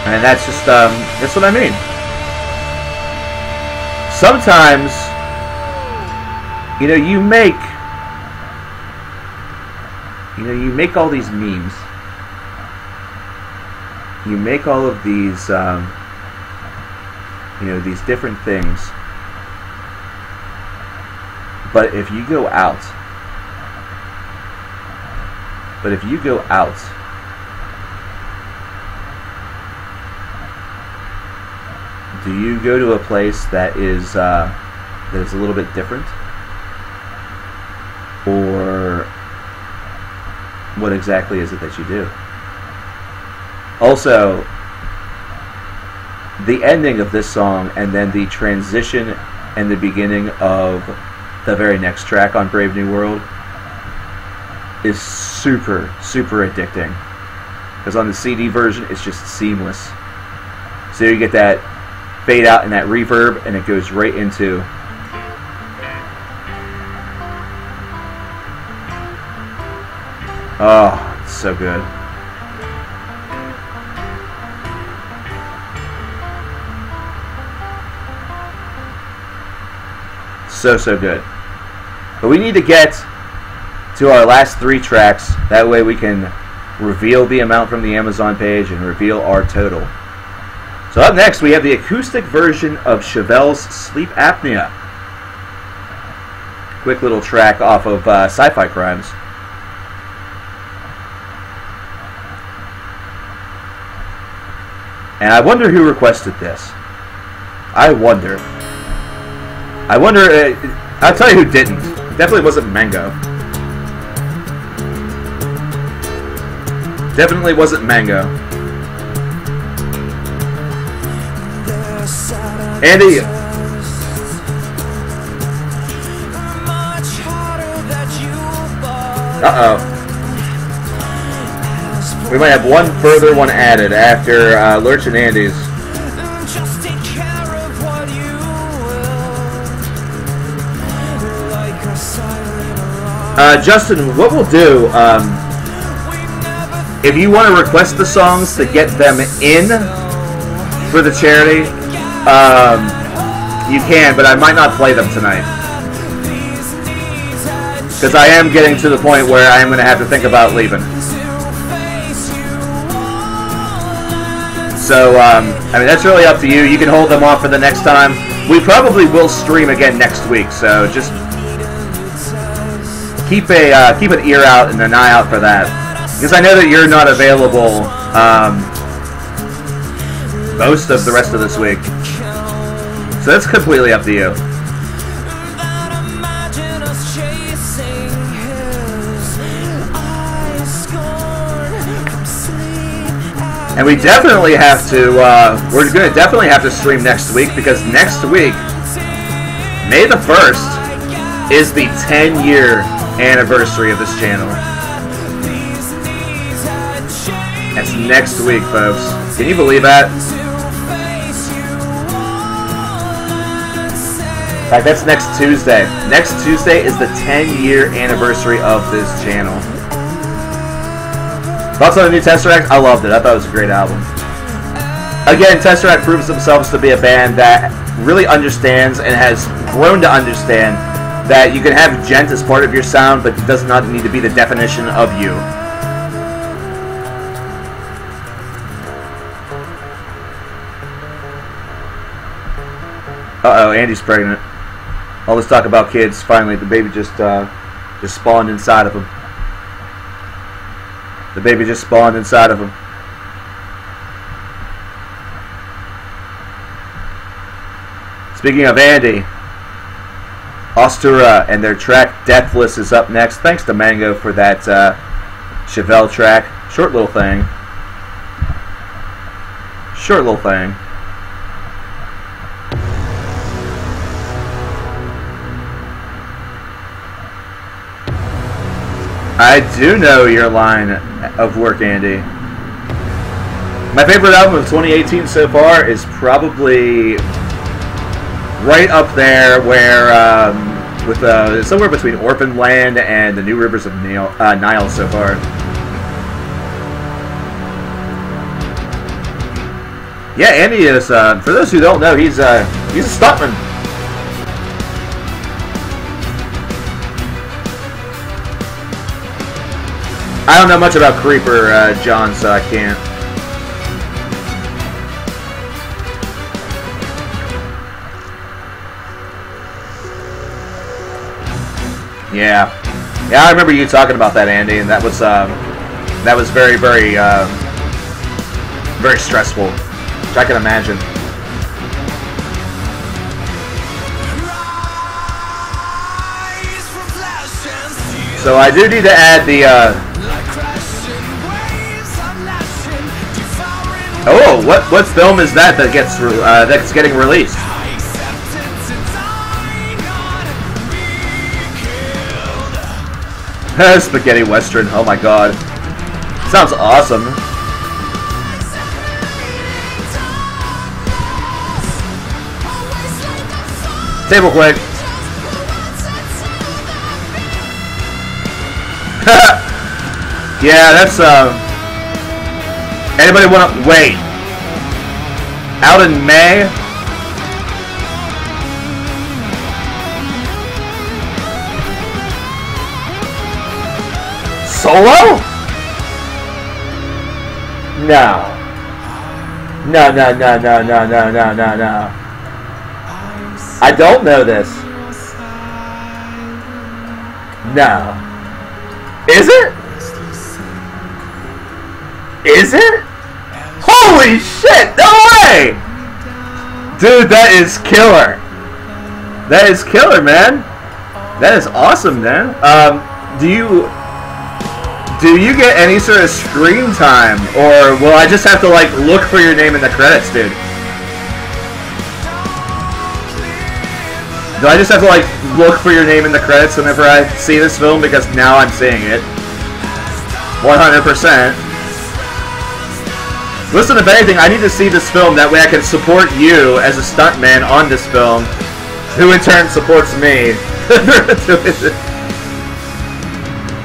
And that's just, that's what I mean. Sometimes, you know, you make all these memes. You make all of these, you know, these different things. But if you go out But if you go out, do you go to a place that is a little bit different, or what exactly is it that you do? Also, the ending of this song and then the transition and the beginning of the very next track on Brave New World is super, super addicting. Because on the CD version, it's just seamless. So you get that fade out and that reverb, and it goes right into oh, it's so good. So good. But we need to get to our last 3 tracks. That way we can reveal the amount from the Amazon page and reveal our total. So up next, we have the acoustic version of Chevelle's Sleep Apnea. Quick little track off of Sci-Fi Crimes. And I wonder who requested this. I wonder. I'll tell you who didn't. Definitely wasn't Mango. Definitely wasn't Mango. Andy. Uh-oh. We might have one further one added after Lurch and Andy's. Justin, what we'll do, if you want to request the songs to get them in for the charity, you can, but I might not play them tonight. Because I am getting to the point where I am going to have to think about leaving. So, I mean, that's really up to you. You can hold them off for the next time. We probably will stream again next week, so just keep an ear out and an eye out for that. Because I know that you're not available most of the rest of this week. So that's completely up to you. And we definitely have to, we're going to definitely have to stream next week, because next week, May the 1st, is the 10-year anniversary of this channel. That's next week, folks. Can you believe that? In fact, that's next Tuesday. Next Tuesday is the 10-year anniversary of this channel. Thoughts on the new Tesseract? I loved it. I thought it was a great album. Again, Tesseract proves themselves to be a band that really understands and has grown to understand that you can have gent as part of your sound, but it does not need to be the definition of you. Uh-oh, Andy's pregnant. All this talk about kids, finally the baby just spawned inside of him. The baby just spawned inside of him. Speaking of Andy, Ostura and their track Deathless is up next. Thanks to Mango for that Chevelle track. Short little thing. Short little thing. I do know your line of work, Andy. My favorite album of 2018 so far is probably right up there, where with somewhere between Orphan Land and the New Rivers of Nile so far. Yeah, Andy is. For those who don't know, he's a stuntman. I don't know much about Creeper, John, so I can't. Yeah, I remember you talking about that, Andy, and that was That was very, very, very stressful, which I can imagine. So I do need to add the, oh, what film is that gets that's getting released? Spaghetti Western. Oh my god, sounds awesome. Table quick. Yeah, that's anybody want to wait? Out in May? Solo? No. No, no, no, no, no, no, no, no, no. I don't know this. No. Is it? Is it? Holy shit! No way! Dude, that is killer. That is killer, man. That is awesome, man. Do you get any sort of screen time, or will I just have to like look for your name in the credits, dude? Do I just have to like look for your name in the credits whenever I see this film, because now I'm seeing it? 100%. Listen, if anything, I need to see this film, that way I can support you as a stuntman on this film, who in turn supports me.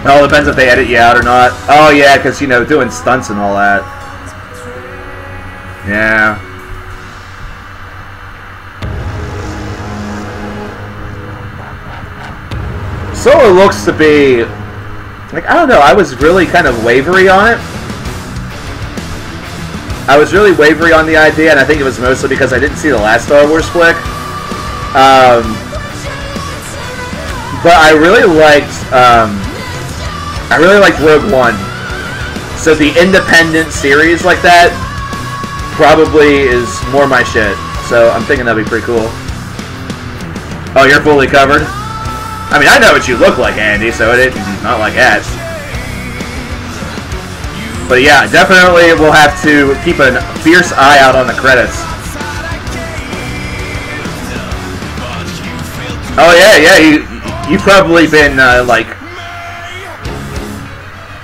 It all depends if they edit you out or not. Oh yeah, because, you know, doing stunts and all that. Yeah. Solo looks to be, like, I don't know, I was really kind of wavery on it. I was really wavery on the idea, and I think it was mostly because I didn't see the last Star Wars flick. But I really liked Rogue One. So the independent series like that probably is more my shit. So I'm thinking that'd be pretty cool. Oh, you're fully covered? I mean, I know what you look like, Andy, so it's not like that. But yeah, definitely we'll have to keep a fierce eye out on the credits. Oh yeah, you've probably been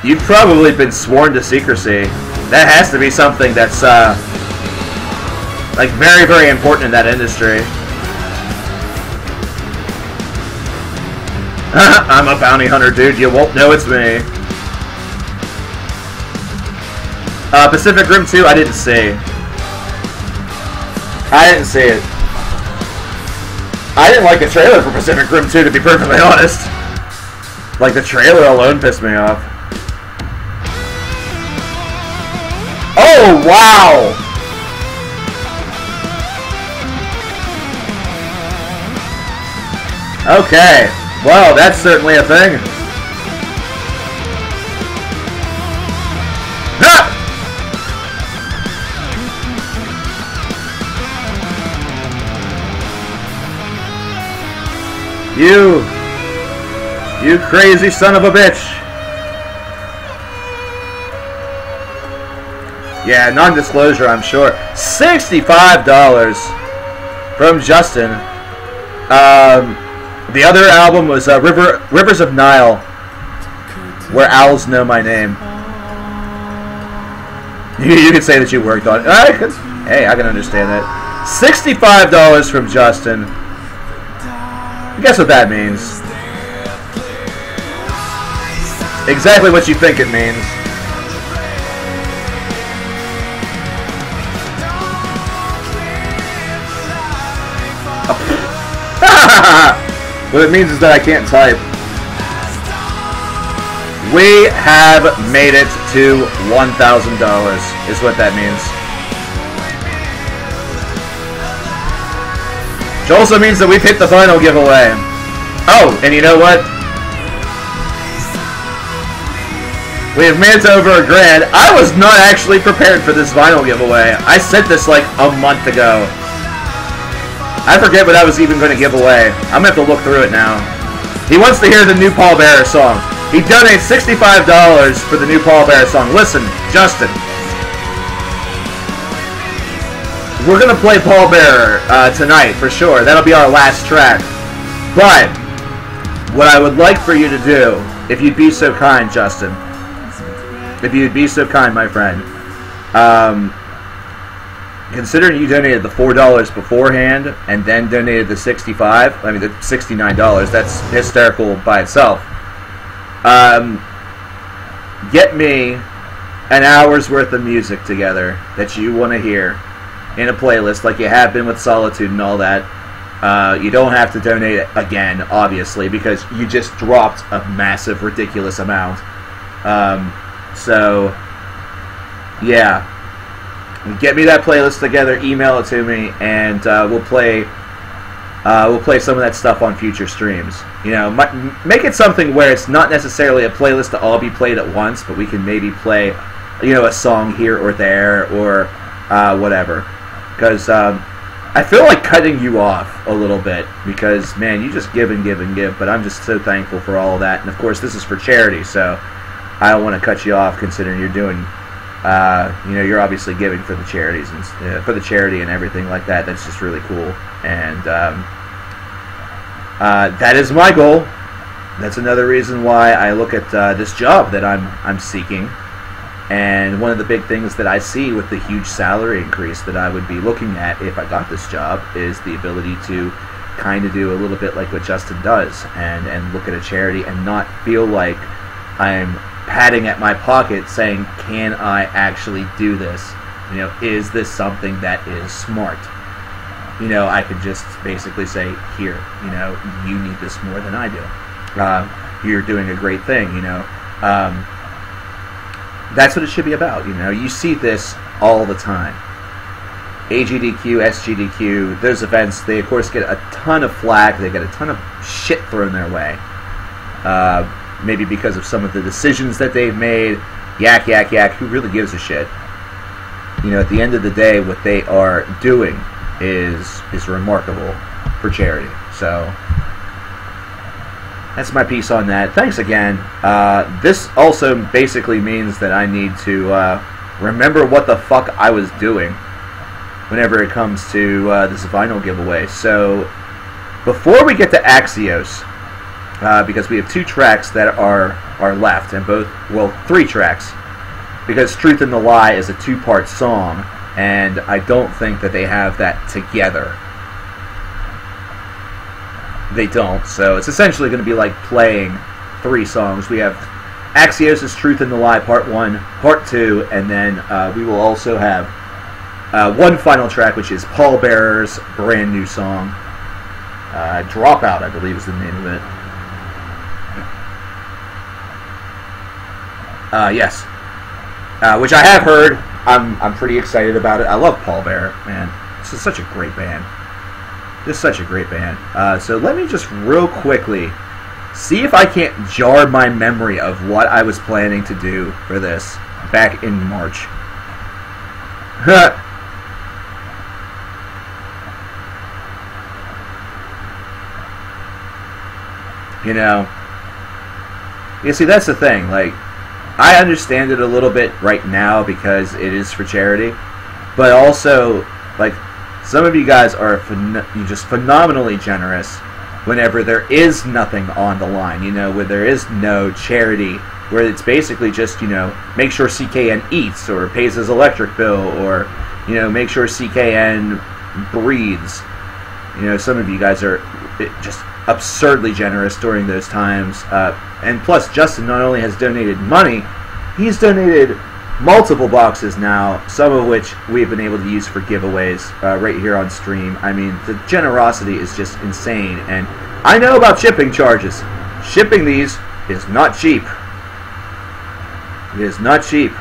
you've probably been sworn to secrecy. That has to be something that's like very, very important in that industry. I'm a bounty hunter, dude. You won't know it's me. Pacific Rim 2, I didn't see. I didn't see it. I didn't like the trailer for Pacific Rim 2, to be perfectly honest. Like, the trailer alone pissed me off. Oh, wow! Okay. Well, that's certainly a thing. Ah! You crazy son of a bitch. Yeah, non-disclosure, I'm sure. $65 from Justin. The other album was Rivers of Nile, Where Owls Know My Name. You could say that you worked on it. Hey, I can understand that. $65 from Justin. Guess what that means? Exactly what you think it means. What it means is that I can't type. We have made it to $1,000, is what that means. Which also means that we've hit the final giveaway. Oh, and you know what? We have made it to over $1,000. I was not actually prepared for this vinyl giveaway. I sent this like a month ago. I forget what I was even going to give away. I'm going to have to look through it now. He wants to hear the new Paul Bearer song. He donates $65 for the new Paul Bearer song. Listen, Justin. We're going to play Paul Bearer tonight for sure. That'll be our last track. But what I would like for you to do, if you'd be so kind, Justin, if you'd be so kind, my friend, considering you donated the $4 beforehand and then donated the the $69, that's hysterical by itself. Get me an hour's worth of music together that you want to hear in a playlist like you have been with Solitude and all that. You don't have to donate it again, obviously, because you just dropped a massive, ridiculous amount. So, yeah. Get me that playlist together, email it to me, and we'll play some of that stuff on future streams. You know, make it something where it's not necessarily a playlist to all be played at once, but we can maybe play, you know, a song here or there, or whatever. Because I feel like cutting you off a little bit, because, man, you just give and give and give, but I'm just so thankful for all of that. And, of course, this is for charity, so I don't want to cut you off, considering you're doing, you know, you're obviously giving for the charities and for the charity and everything like that. That's just really cool, and that is my goal. That's another reason why I look at this job that I'm seeking. And one of the big things that I see with the huge salary increase that I would be looking at if I got this job is the ability to kind of do a little bit like what Justin does, and look at a charity and not feel like I'm patting at my pocket saying, can I actually do this? You know, is this something that is smart? You know, I could just basically say, here, you know, you need this more than I do. You're doing a great thing, you know. That's what it should be about, you know. You see this all the time. AGDQ, SGDQ, those events, they of course get a ton of flack, they get a ton of shit thrown their way. Maybe because of some of the decisions that they've made. Yak, yak, yak, who really gives a shit? You know, at the end of the day, what they are doing is remarkable for charity. So, that's my piece on that. Thanks again. This also basically means that I need to remember what the fuck I was doing whenever it comes to this vinyl giveaway. So, before we get to Axios, because we have 2 tracks that are left, and three tracks, because Truth and the Lie is a 2-part song, and I don't think that they have that together. They don't, so it's essentially going to be like playing 3 songs. We have Axios' Truth and the Lie Part 1, Part 2, and then we will also have one final track, which is Paul Bearer's brand new song, Dropout, I believe is the name of it. Yes. Which I have heard. I'm pretty excited about it. I love Paul Bearer, man. This is such a great band. This is such a great band. So let me just real quickly see if I can't jar my memory of what I was planning to do for this back in March. You know, you see, that's the thing. Like, I understand it a little bit right now because it is for charity, but also, like, some of you guys are just phenomenally generous whenever there is nothing on the line, you know, where there is no charity, where it's basically just, you know, make sure CKN eats or pays his electric bill, or, you know, make sure CKN breathes. You know, some of you guys are just absurdly generous during those times. And plus, Justin not only has donated money, he's donated multiple boxes now, some of which we've been able to use for giveaways right here on stream. I mean, the generosity is just insane. And I know about shipping charges. Shipping these is not cheap. It is not cheap.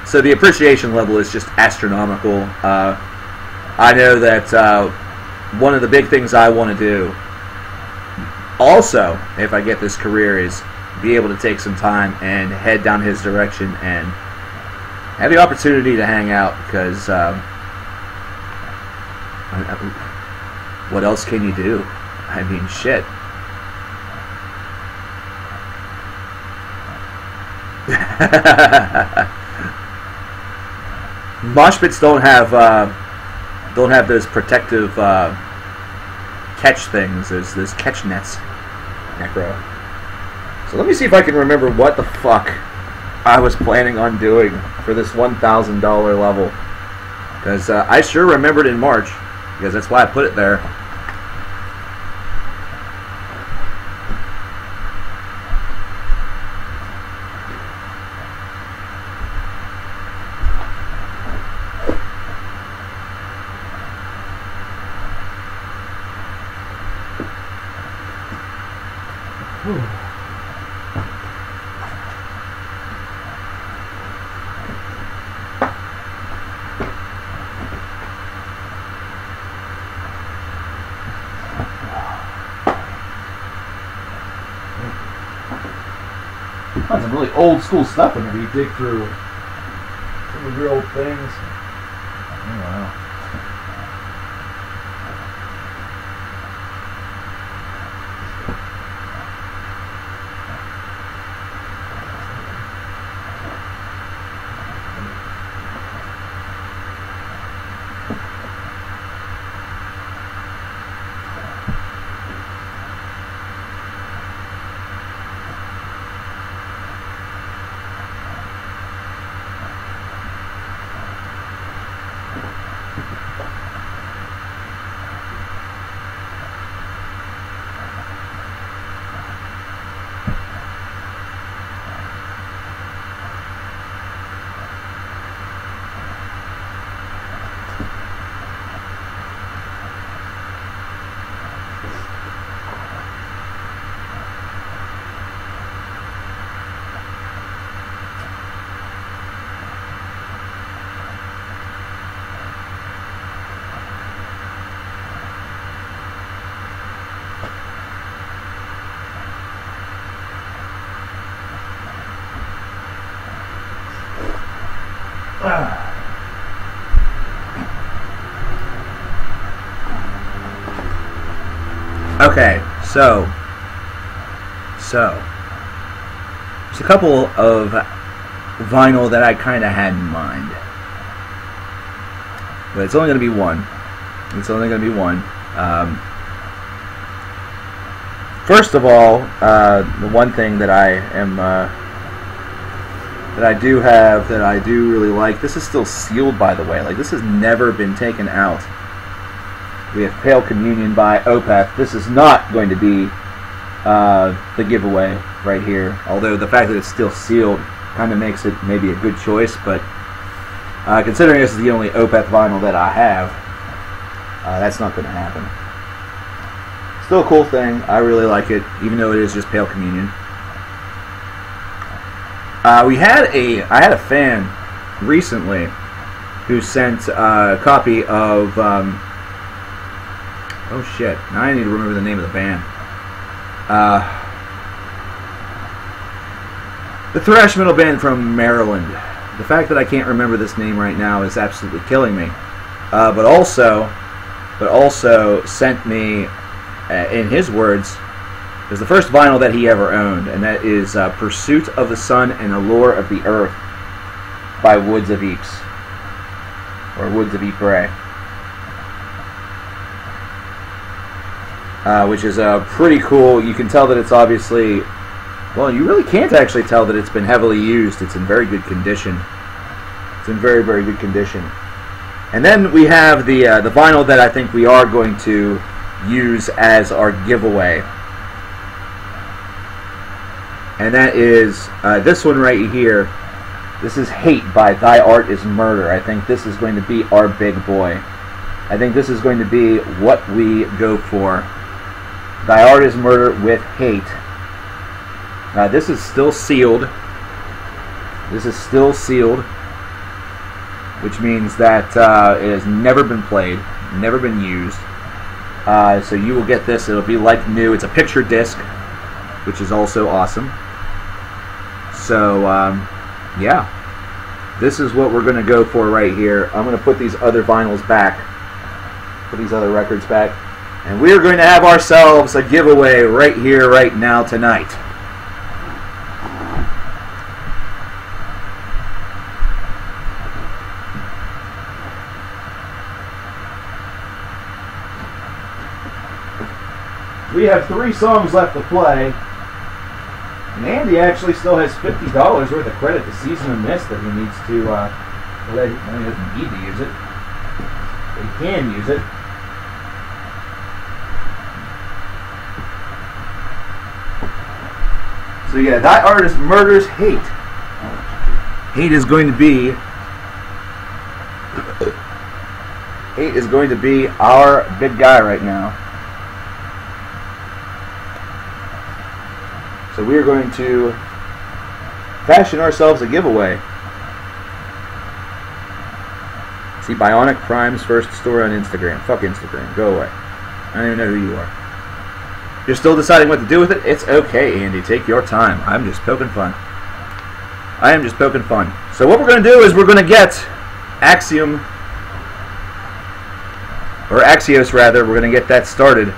So the appreciation level is just astronomical. I know that one of the big things I want to do also, if I get this career, is be able to take some time and head down his direction and have the opportunity to hang out, because what else can you do? I mean, shit. Mosh pits don't have those protective catch things. There's catch nets. Necro. So let me see if I can remember what the fuck I was planning on doing for this $1,000 level, because I sure remembered in March, because that's why I put it there. Find some really old school stuff whenever you dig through some of your old things. Oh, wow. Okay, so there's a couple of vinyl that I kind of had in mind, but it's only going to be one. It's only going to be one. First of all, the one thing that I am that I do have that I do really like. This is still sealed, by the way. Like, this has never been taken out. We have Pale Communion by Opeth. This is not going to be the giveaway right here, although the fact that it's still sealed kind of makes it maybe a good choice, but considering this is the only Opeth vinyl that I have, that's not going to happen. Still a cool thing. I really like it, even though it is just Pale Communion. I had a fan recently who sent a copy of oh shit, now I need to remember the name of the band. The thrash metal band from Maryland. The fact that I can't remember this name right now is absolutely killing me. But also sent me, in his words, is the first vinyl that he ever owned, and that is Pursuit of the Sun and Allure of the Earth by Woods of Ypres, or Woods of Ypres. Which is pretty cool. You can tell that it's obviously, well, you really can't actually tell that it's been heavily used. It's in very good condition. It's in very, very good condition. And then we have the vinyl that I think we are going to use as our giveaway. And that is this one right here. This is Hate by Thy Art is Murder. I think this is going to be our big boy. I think this is going to be what we go for. Thy Art is Murder with Hate. This is still sealed. This is still sealed, which means that it has never been played, never been used. So you will get this. It'll be like new. It's a picture disc, which is also awesome. So, yeah. This is what we're going to go for right here. I'm going to put these other vinyls back. Put these other records back. And we are going to have ourselves a giveaway right here, right now, tonight. We have 3 songs left to play. And Andy actually still has $50 worth of credit to Season of Mist that he needs to, well, he doesn't need to use it. But he can use it. So yeah, that artist murders hate. Hate is going to be our big guy right now. So we are going to fashion ourselves a giveaway. See, Bionic Prime's first story on Instagram. Fuck Instagram. Go away. I don't even know who you are. You're still deciding what to do with it? It's okay, Andy. Take your time. I'm just poking fun. I am just poking fun. So what we're going to do is we're going to get Axiom, or Axios rather, we're going to get that started.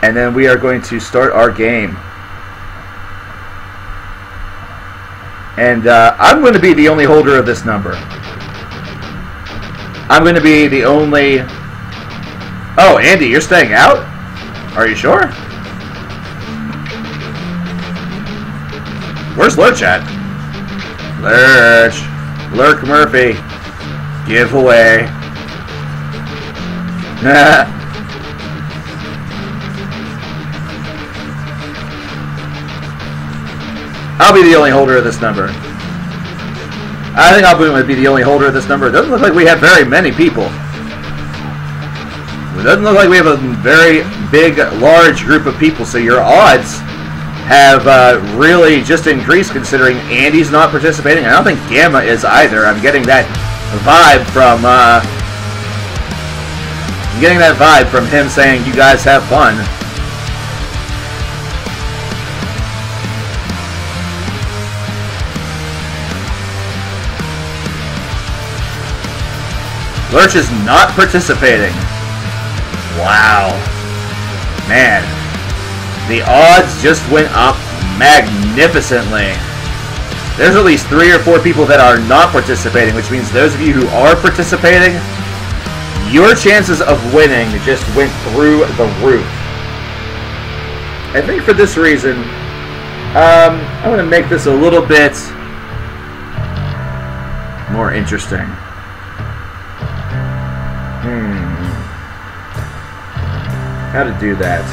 And then we are going to start our game. And I'm going to be the only holder of this number. I'm going to be the only... Oh, Andy, you're staying out? Are you sure? Where's Lurch at? Lurk Murphy. Giveaway. I'll be the only holder of this number. I think I'll be the only holder of this number. It doesn't look like we have very many people. It doesn't look like we have a very big, large group of people, so your odds have really just increased considering Andy's not participating. I don't think Gamma is either. I'm getting that vibe from him saying you guys have fun. Lurch is not participating. Wow. Man. The odds just went up magnificently. There's at least 3 or 4 people that are not participating, which means those of you who are participating, your chances of winning just went through the roof. I think for this reason, I'm going to make this a little bit more interesting. How to do that?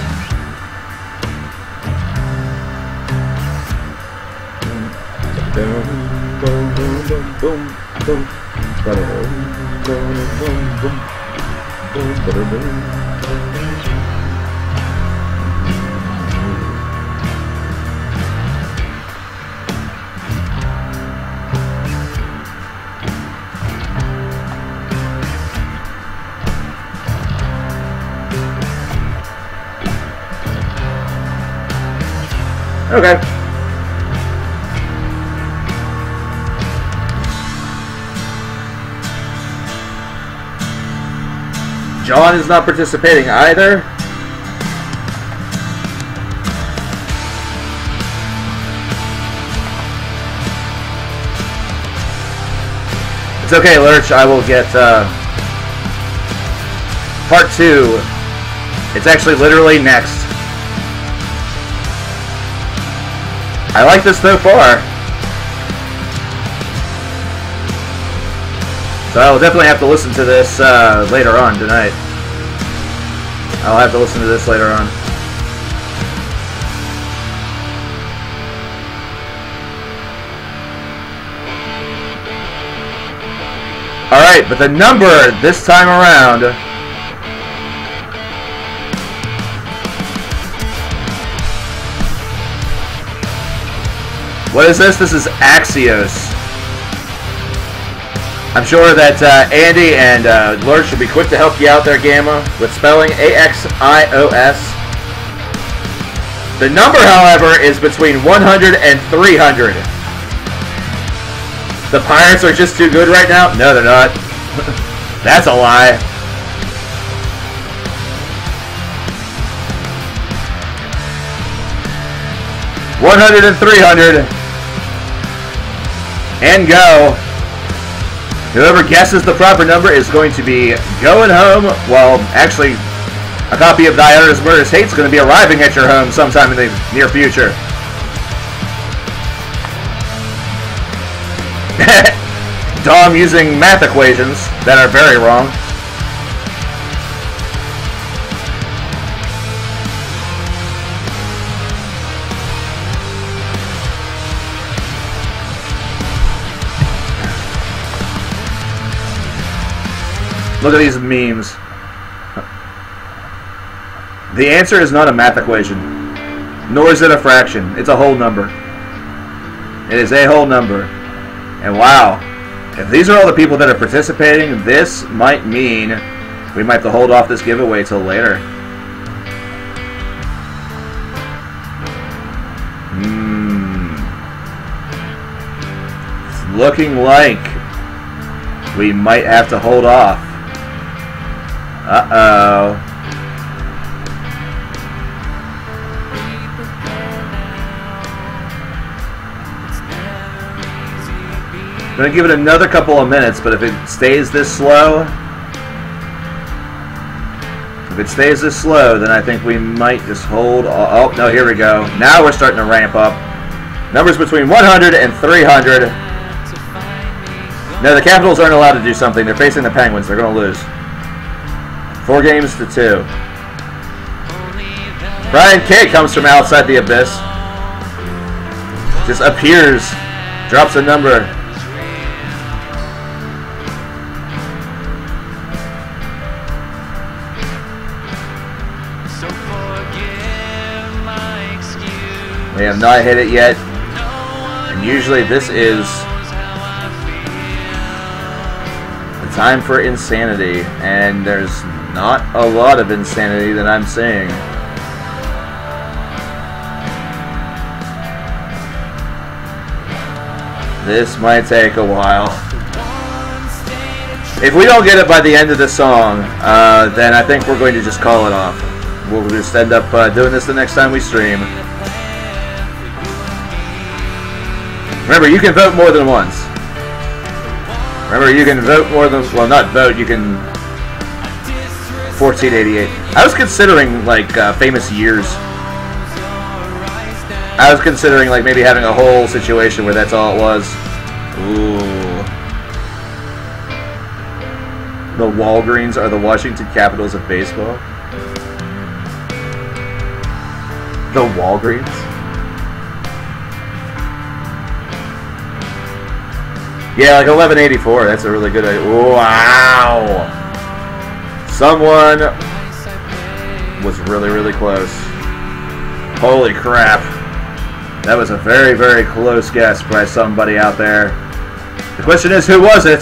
Okay. John is not participating either. It's okay, Lurch. I will get part 2. It's actually literally next. I like this so far. So I will definitely have to listen to this later on tonight. I'll have to listen to this later on. Alright, but the number this time around... What is this? This is Axios. I'm sure that Andy and Lurch should be quick to help you out there, Gamma, with spelling A-X-I-O-S. The number, however, is between 100 and 300. The Pirates are just too good right now? No, they're not. That's a lie. $100 and $300. And go. Whoever guesses the proper number is going to be going home. Well, actually, a copy of Thy Utters Murders Hate is going to be arriving at your home sometime in the near future. Dom using math equations that are very wrong. Look at these memes. The answer is not a math equation, nor is it a fraction. It's a whole number. It is a whole number. And wow, if these are all the people that are participating, this might mean we might have to hold off this giveaway till later. It's looking like we might have to hold off. Uh-oh. I'm going to give it another couple of minutes, but if it stays this slow, then I think we might just hold. Oh, no, here we go. Now we're starting to ramp up. Numbers between 100 and 300. No, the Capitals aren't allowed to do something. They're facing the Penguins. They're going to lose. 4 games to 2. Brian K comes from outside the abyss. Just appears. Drops a number. We have not hit it yet. And usually this is the time for insanity. And there's not a lot of insanity that I'm seeing. This might take a while. If we don't get it by the end of the song, then I think we're going to just call it off. We'll just end up doing this the next time we stream. Remember, you can vote more than once. Remember, you can vote more than... Well, not vote, you can... 1488. I was considering, like, famous years. I was considering, like, maybe having a whole situation where that's all it was. Ooh. The Walgreens are the Washington Capitals of baseball. The Walgreens? Yeah, like 1184. That's a really good idea. Wow. Someone was really, really close. Holy crap. That was a very, very close guess by somebody out there. The question is, who was it?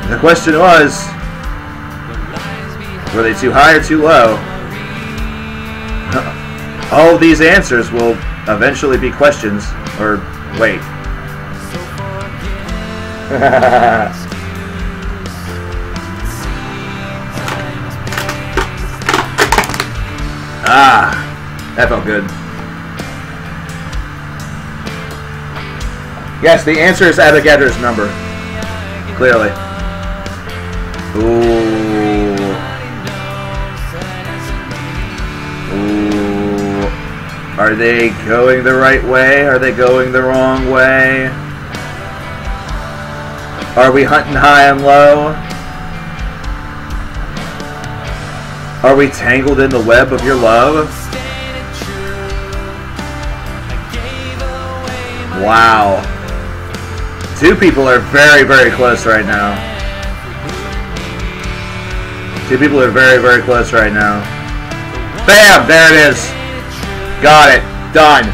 The question was, were they too high or too low? All of these answers will eventually be questions. Or, wait. Ah, that felt good. Yes, the answer is Avogadro's number. Clearly. Ooh. Ooh. Are they going the right way? Are they going the wrong way? Are we hunting high and low? Are we tangled in the web of your love? Wow. 2 people are very, very close right now. 2 people are very, very close right now. Bam! There it is. Got it. Done.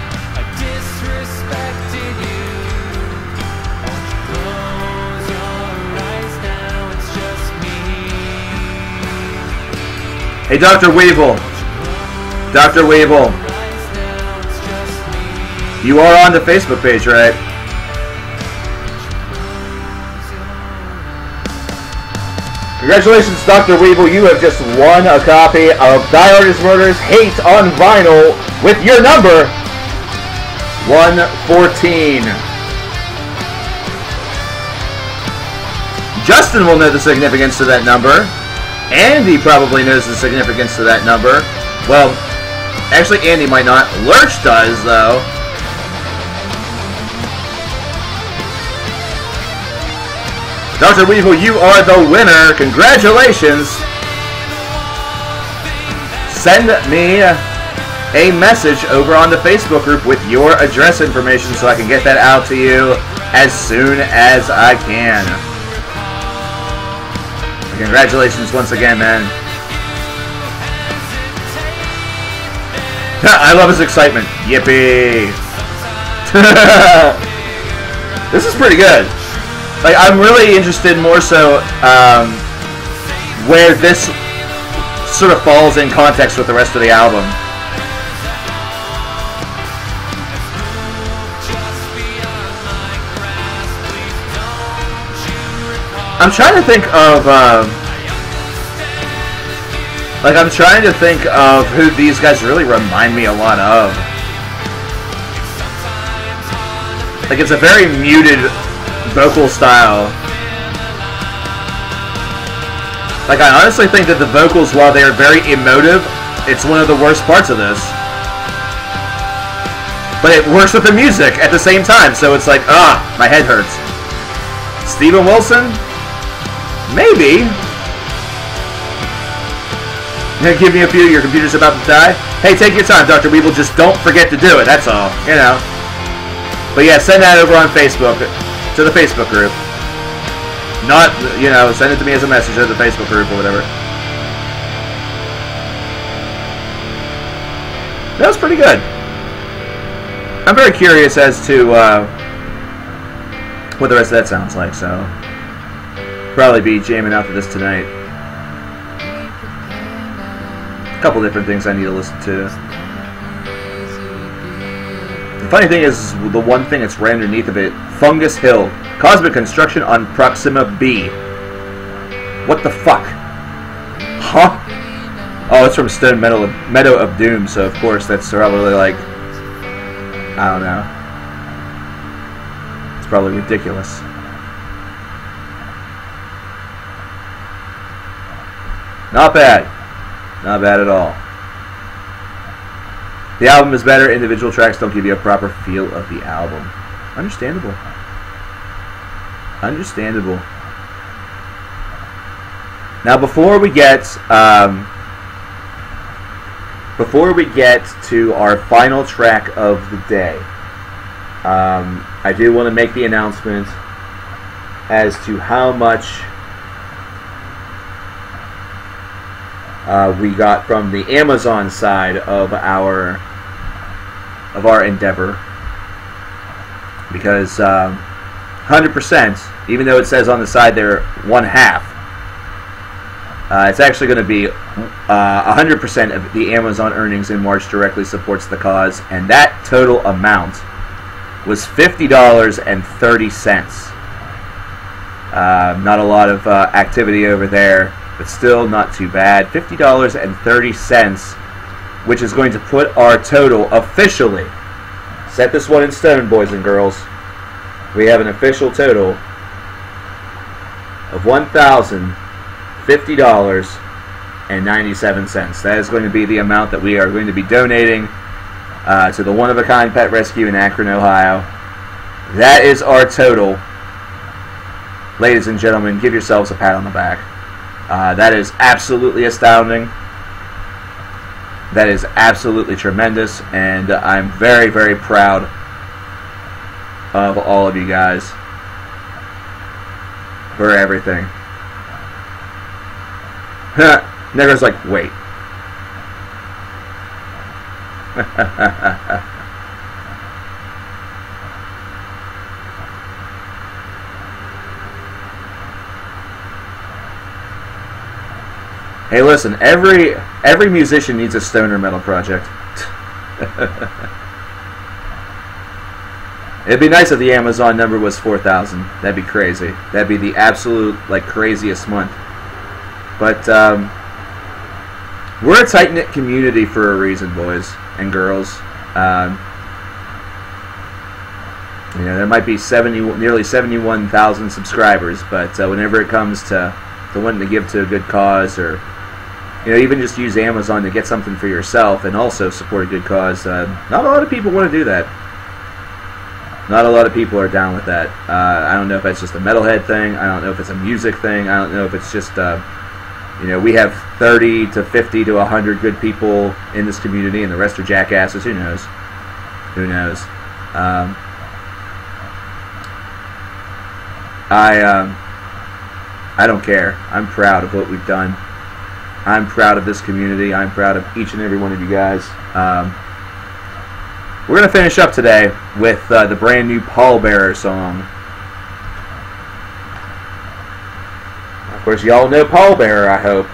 Hey, Dr. Weevil. Dr. Weevil. You are on the Facebook page, right? Congratulations, Dr. Weevil. You have just won a copy of Die Artist Murder's Hate on vinyl with your number 114. Justin will know the significance to that number. Andy probably knows the significance to that number. Well, actually Andy might not. Lurch does, though. Dr. Weevil, you are the winner. Congratulations. Send me a message over on the Facebook group with your address information so I can get that out to you as soon as I can. Congratulations once again, man. I love his excitement. Yippee. This is pretty good. Like, I'm really interested more so where this sort of falls in context with the rest of the album. I'm trying to think of, I'm trying to think of who these guys really remind me a lot of. Like, it's a very muted vocal style. Like, I honestly think that the vocals, while they are very emotive, it's one of the worst parts of this. But it works with the music at the same time, so it's like, my head hurts. Steven Wilson? Maybe. Give me a few. Your computer's about to die. Hey, take your time, Dr. Weevil. Just don't forget to do it. That's all. You know. But yeah, send that over on Facebook to the Facebook group. Not, you know, send it to me as a message to the Facebook group or whatever. That was pretty good. I'm very curious as to what the rest of that sounds like. So. Probably be jamming out to this tonight. A couple different things I need to listen to. The funny thing is, the one thing that's right underneath of it, Fungus Hill, Cosmic Construction on Proxima B. What the fuck? Huh? Oh, it's from Stone Meadow of Doom, so of course that's probably like, I don't know. It's probably ridiculous. Not bad. Not bad at all. The album is better. Individual tracks don't give you a proper feel of the album. Understandable. Understandable. Now, before we get to our final track of the day, I do want to make the announcement as to how much we got from the Amazon side of our endeavor, because 100%, even though it says on the side there 1/2, it's actually going to be 100% of the Amazon earnings in March directly supports the cause, and that total amount was $50.30. Not a lot of activity over there, but still not too bad. $50.30, which is going to put our total officially, set this one in stone, boys and girls, we have an official total of $1,050.97. That is going to be the amount that we are going to be donating to the One of a Kind Pet Rescue in Akron, Ohio. That is our total. Ladies and gentlemen, give yourselves a pat on the back. That is absolutely astounding. That is absolutely tremendous, and I'm very, very proud of all of you guys for everything. Negro's like, wait. Hey, listen, every musician needs a stoner metal project. It'd be nice if the Amazon number was 4,000. That'd be crazy. That'd be the absolute, like, craziest month. But we're a tight-knit community for a reason, boys and girls. You know, there might be nearly 71,000 subscribers, but whenever it comes to wanting to give to a good cause, or you know, even just use Amazon to get something for yourself and also support a good cause, not a lot of people want to do that. Not a lot of people are down with that. I don't know if that's just a metalhead thing. I don't know if it's a music thing. I don't know if it's just, you know, we have 30 to 50 to 100 good people in this community, and the rest are jackasses. Who knows? Who knows? I don't care. I'm proud of what we've done. I'm proud of this community. I'm proud of each and every one of you guys. We're going to finish up today with the brand new Pallbearer song. Of course, y'all know Pallbearer, I hope.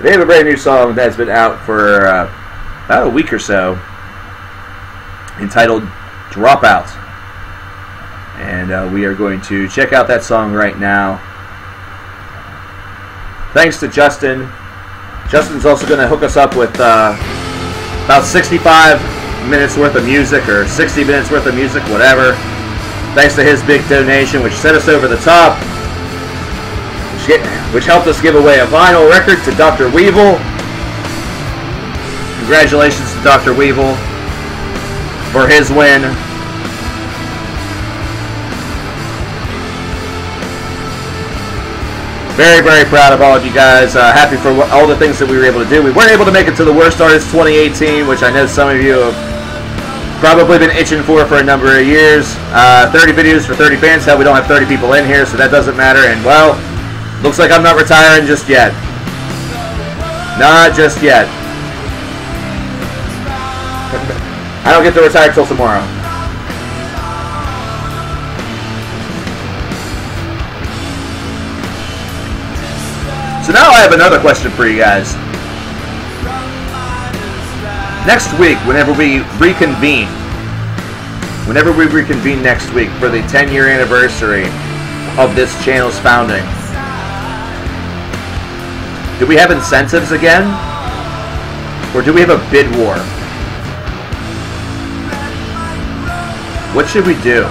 They have a brand new song that's been out for about a week or so, entitled Dropout. And we are going to check out that song right now. Thanks to Justin. Justin's also going to hook us up with about 65 minutes worth of music, or 60 minutes worth of music, whatever. Thanks to his big donation, which set us over the top, which helped us give away a vinyl record to Dr. Weevil. Congratulations to Dr. Weevil for his win. Very, very proud of all of you guys. Happy for all the things that we were able to do. We weren't able to make it to the Worst Artist 2018, which I know some of you have probably been itching for a number of years. 30 videos for 30 fans. Hell, we don't have 30 people in here, so that doesn't matter. And, well, looks like I'm not retiring just yet. Not just yet. I don't get to retire till tomorrow. So now I have another question for you guys. Next week, whenever we reconvene next week for the 10-year anniversary of this channel's founding, do we have incentives again? Or do we have a bid war? What should we do?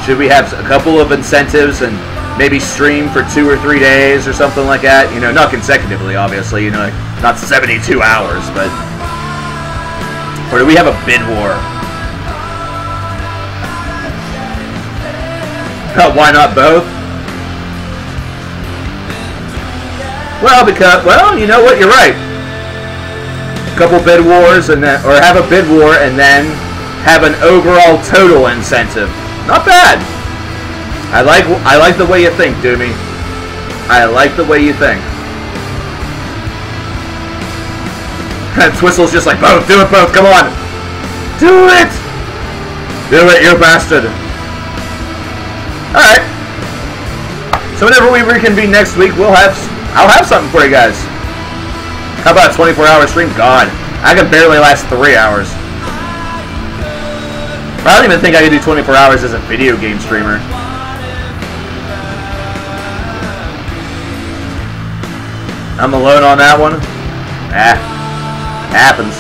Should we have a couple of incentives and maybe stream for 2 or 3 days or something like that? You know, not consecutively, obviously, you know, not 72 hours, but... Or do we have a bid war? Why not both? Well, you know what? You're right. A couple bid wars, and then, or have a bid war, and then have an overall total incentive. Not bad. I like the way you think, Doomy. I like the way you think. Twistle's just like, both. Do it, both. Come on. Do it. Do it, you bastard. All right. So whenever we reconvene next week, I'll have something for you guys. How about a 24-hour stream? God, I can barely last 3 hours. I don't even think I can do 24 hours as a video game streamer. I'm alone on that one. Happens.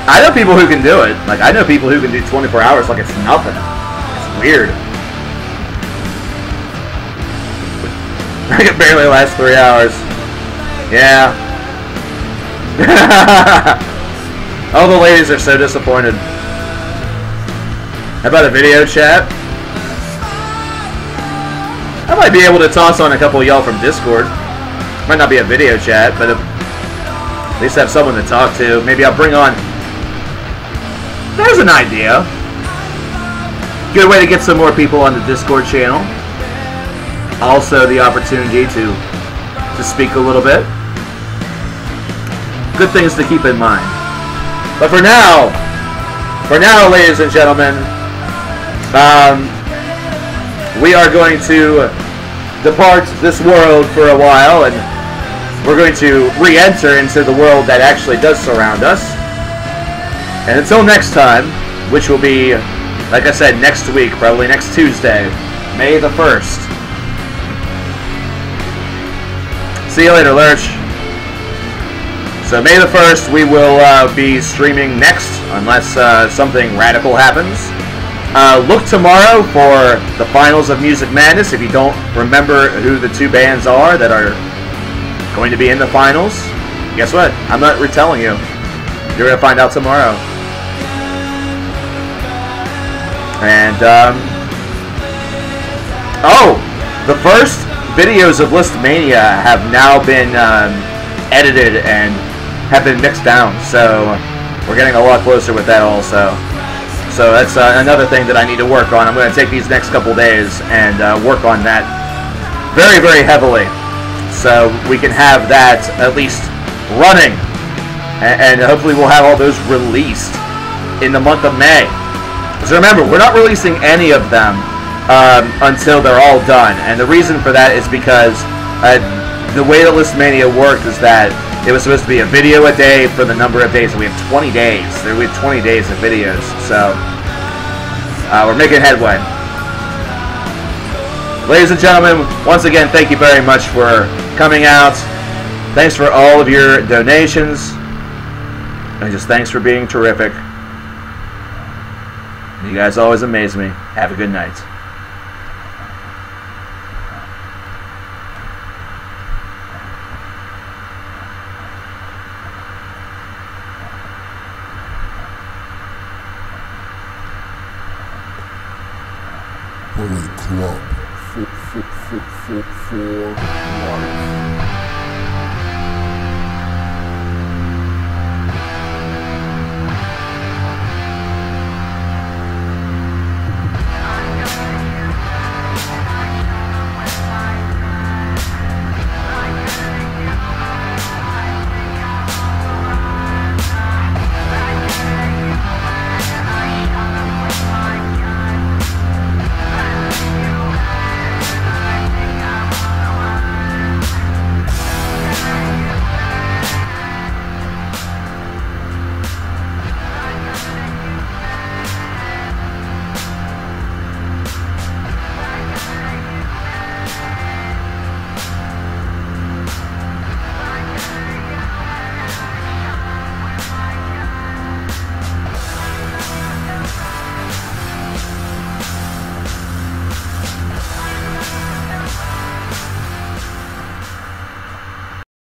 I know people who can do it. Like, I know people who can do 24 hours like it's nothing. It's weird. I can barely last 3 hours. Yeah. All the ladies are so disappointed. How about a video chat? I might be able to toss on a couple of y'all from Discord. Might not be a video chat, but at least have someone to talk to. Maybe I'll bring on... There's an idea. Good way to get some more people on the Discord channel. Also the opportunity to speak a little bit. Good things to keep in mind. But for now, ladies and gentlemen, we are going to depart this world for a while, and we're going to re-enter into the world that actually does surround us. And until next time, which will be, like I said, next week, probably next Tuesday, May the 1st. See you later, Lurch. So May the 1st, we will be streaming next, unless something radical happens. Look tomorrow for the finals of Music Madness. If you don't remember who the two bands are that are going to be in the finals, guess what? I'm not retelling you. You're going to find out tomorrow. And, oh! The first videos of Listmania have now been edited and have been mixed down, so we're getting a lot closer with that also. So that's another thing that I need to work on. I'm going to take these next couple days and work on that very, very heavily, so we can have that at least running, and hopefully we'll have all those released in the month of May. So remember, we're not releasing any of them until they're all done, and the reason for that is because the way that Listmania worked is that it was supposed to be a video a day for the number of days, and we have 20 days. We have 20 days of videos, so we're making headway. Ladies and gentlemen, once again, thank you very much for coming out. Thanks for all of your donations, and just thanks for being terrific. You guys always amaze me. Have a good night. Bullet Club for life.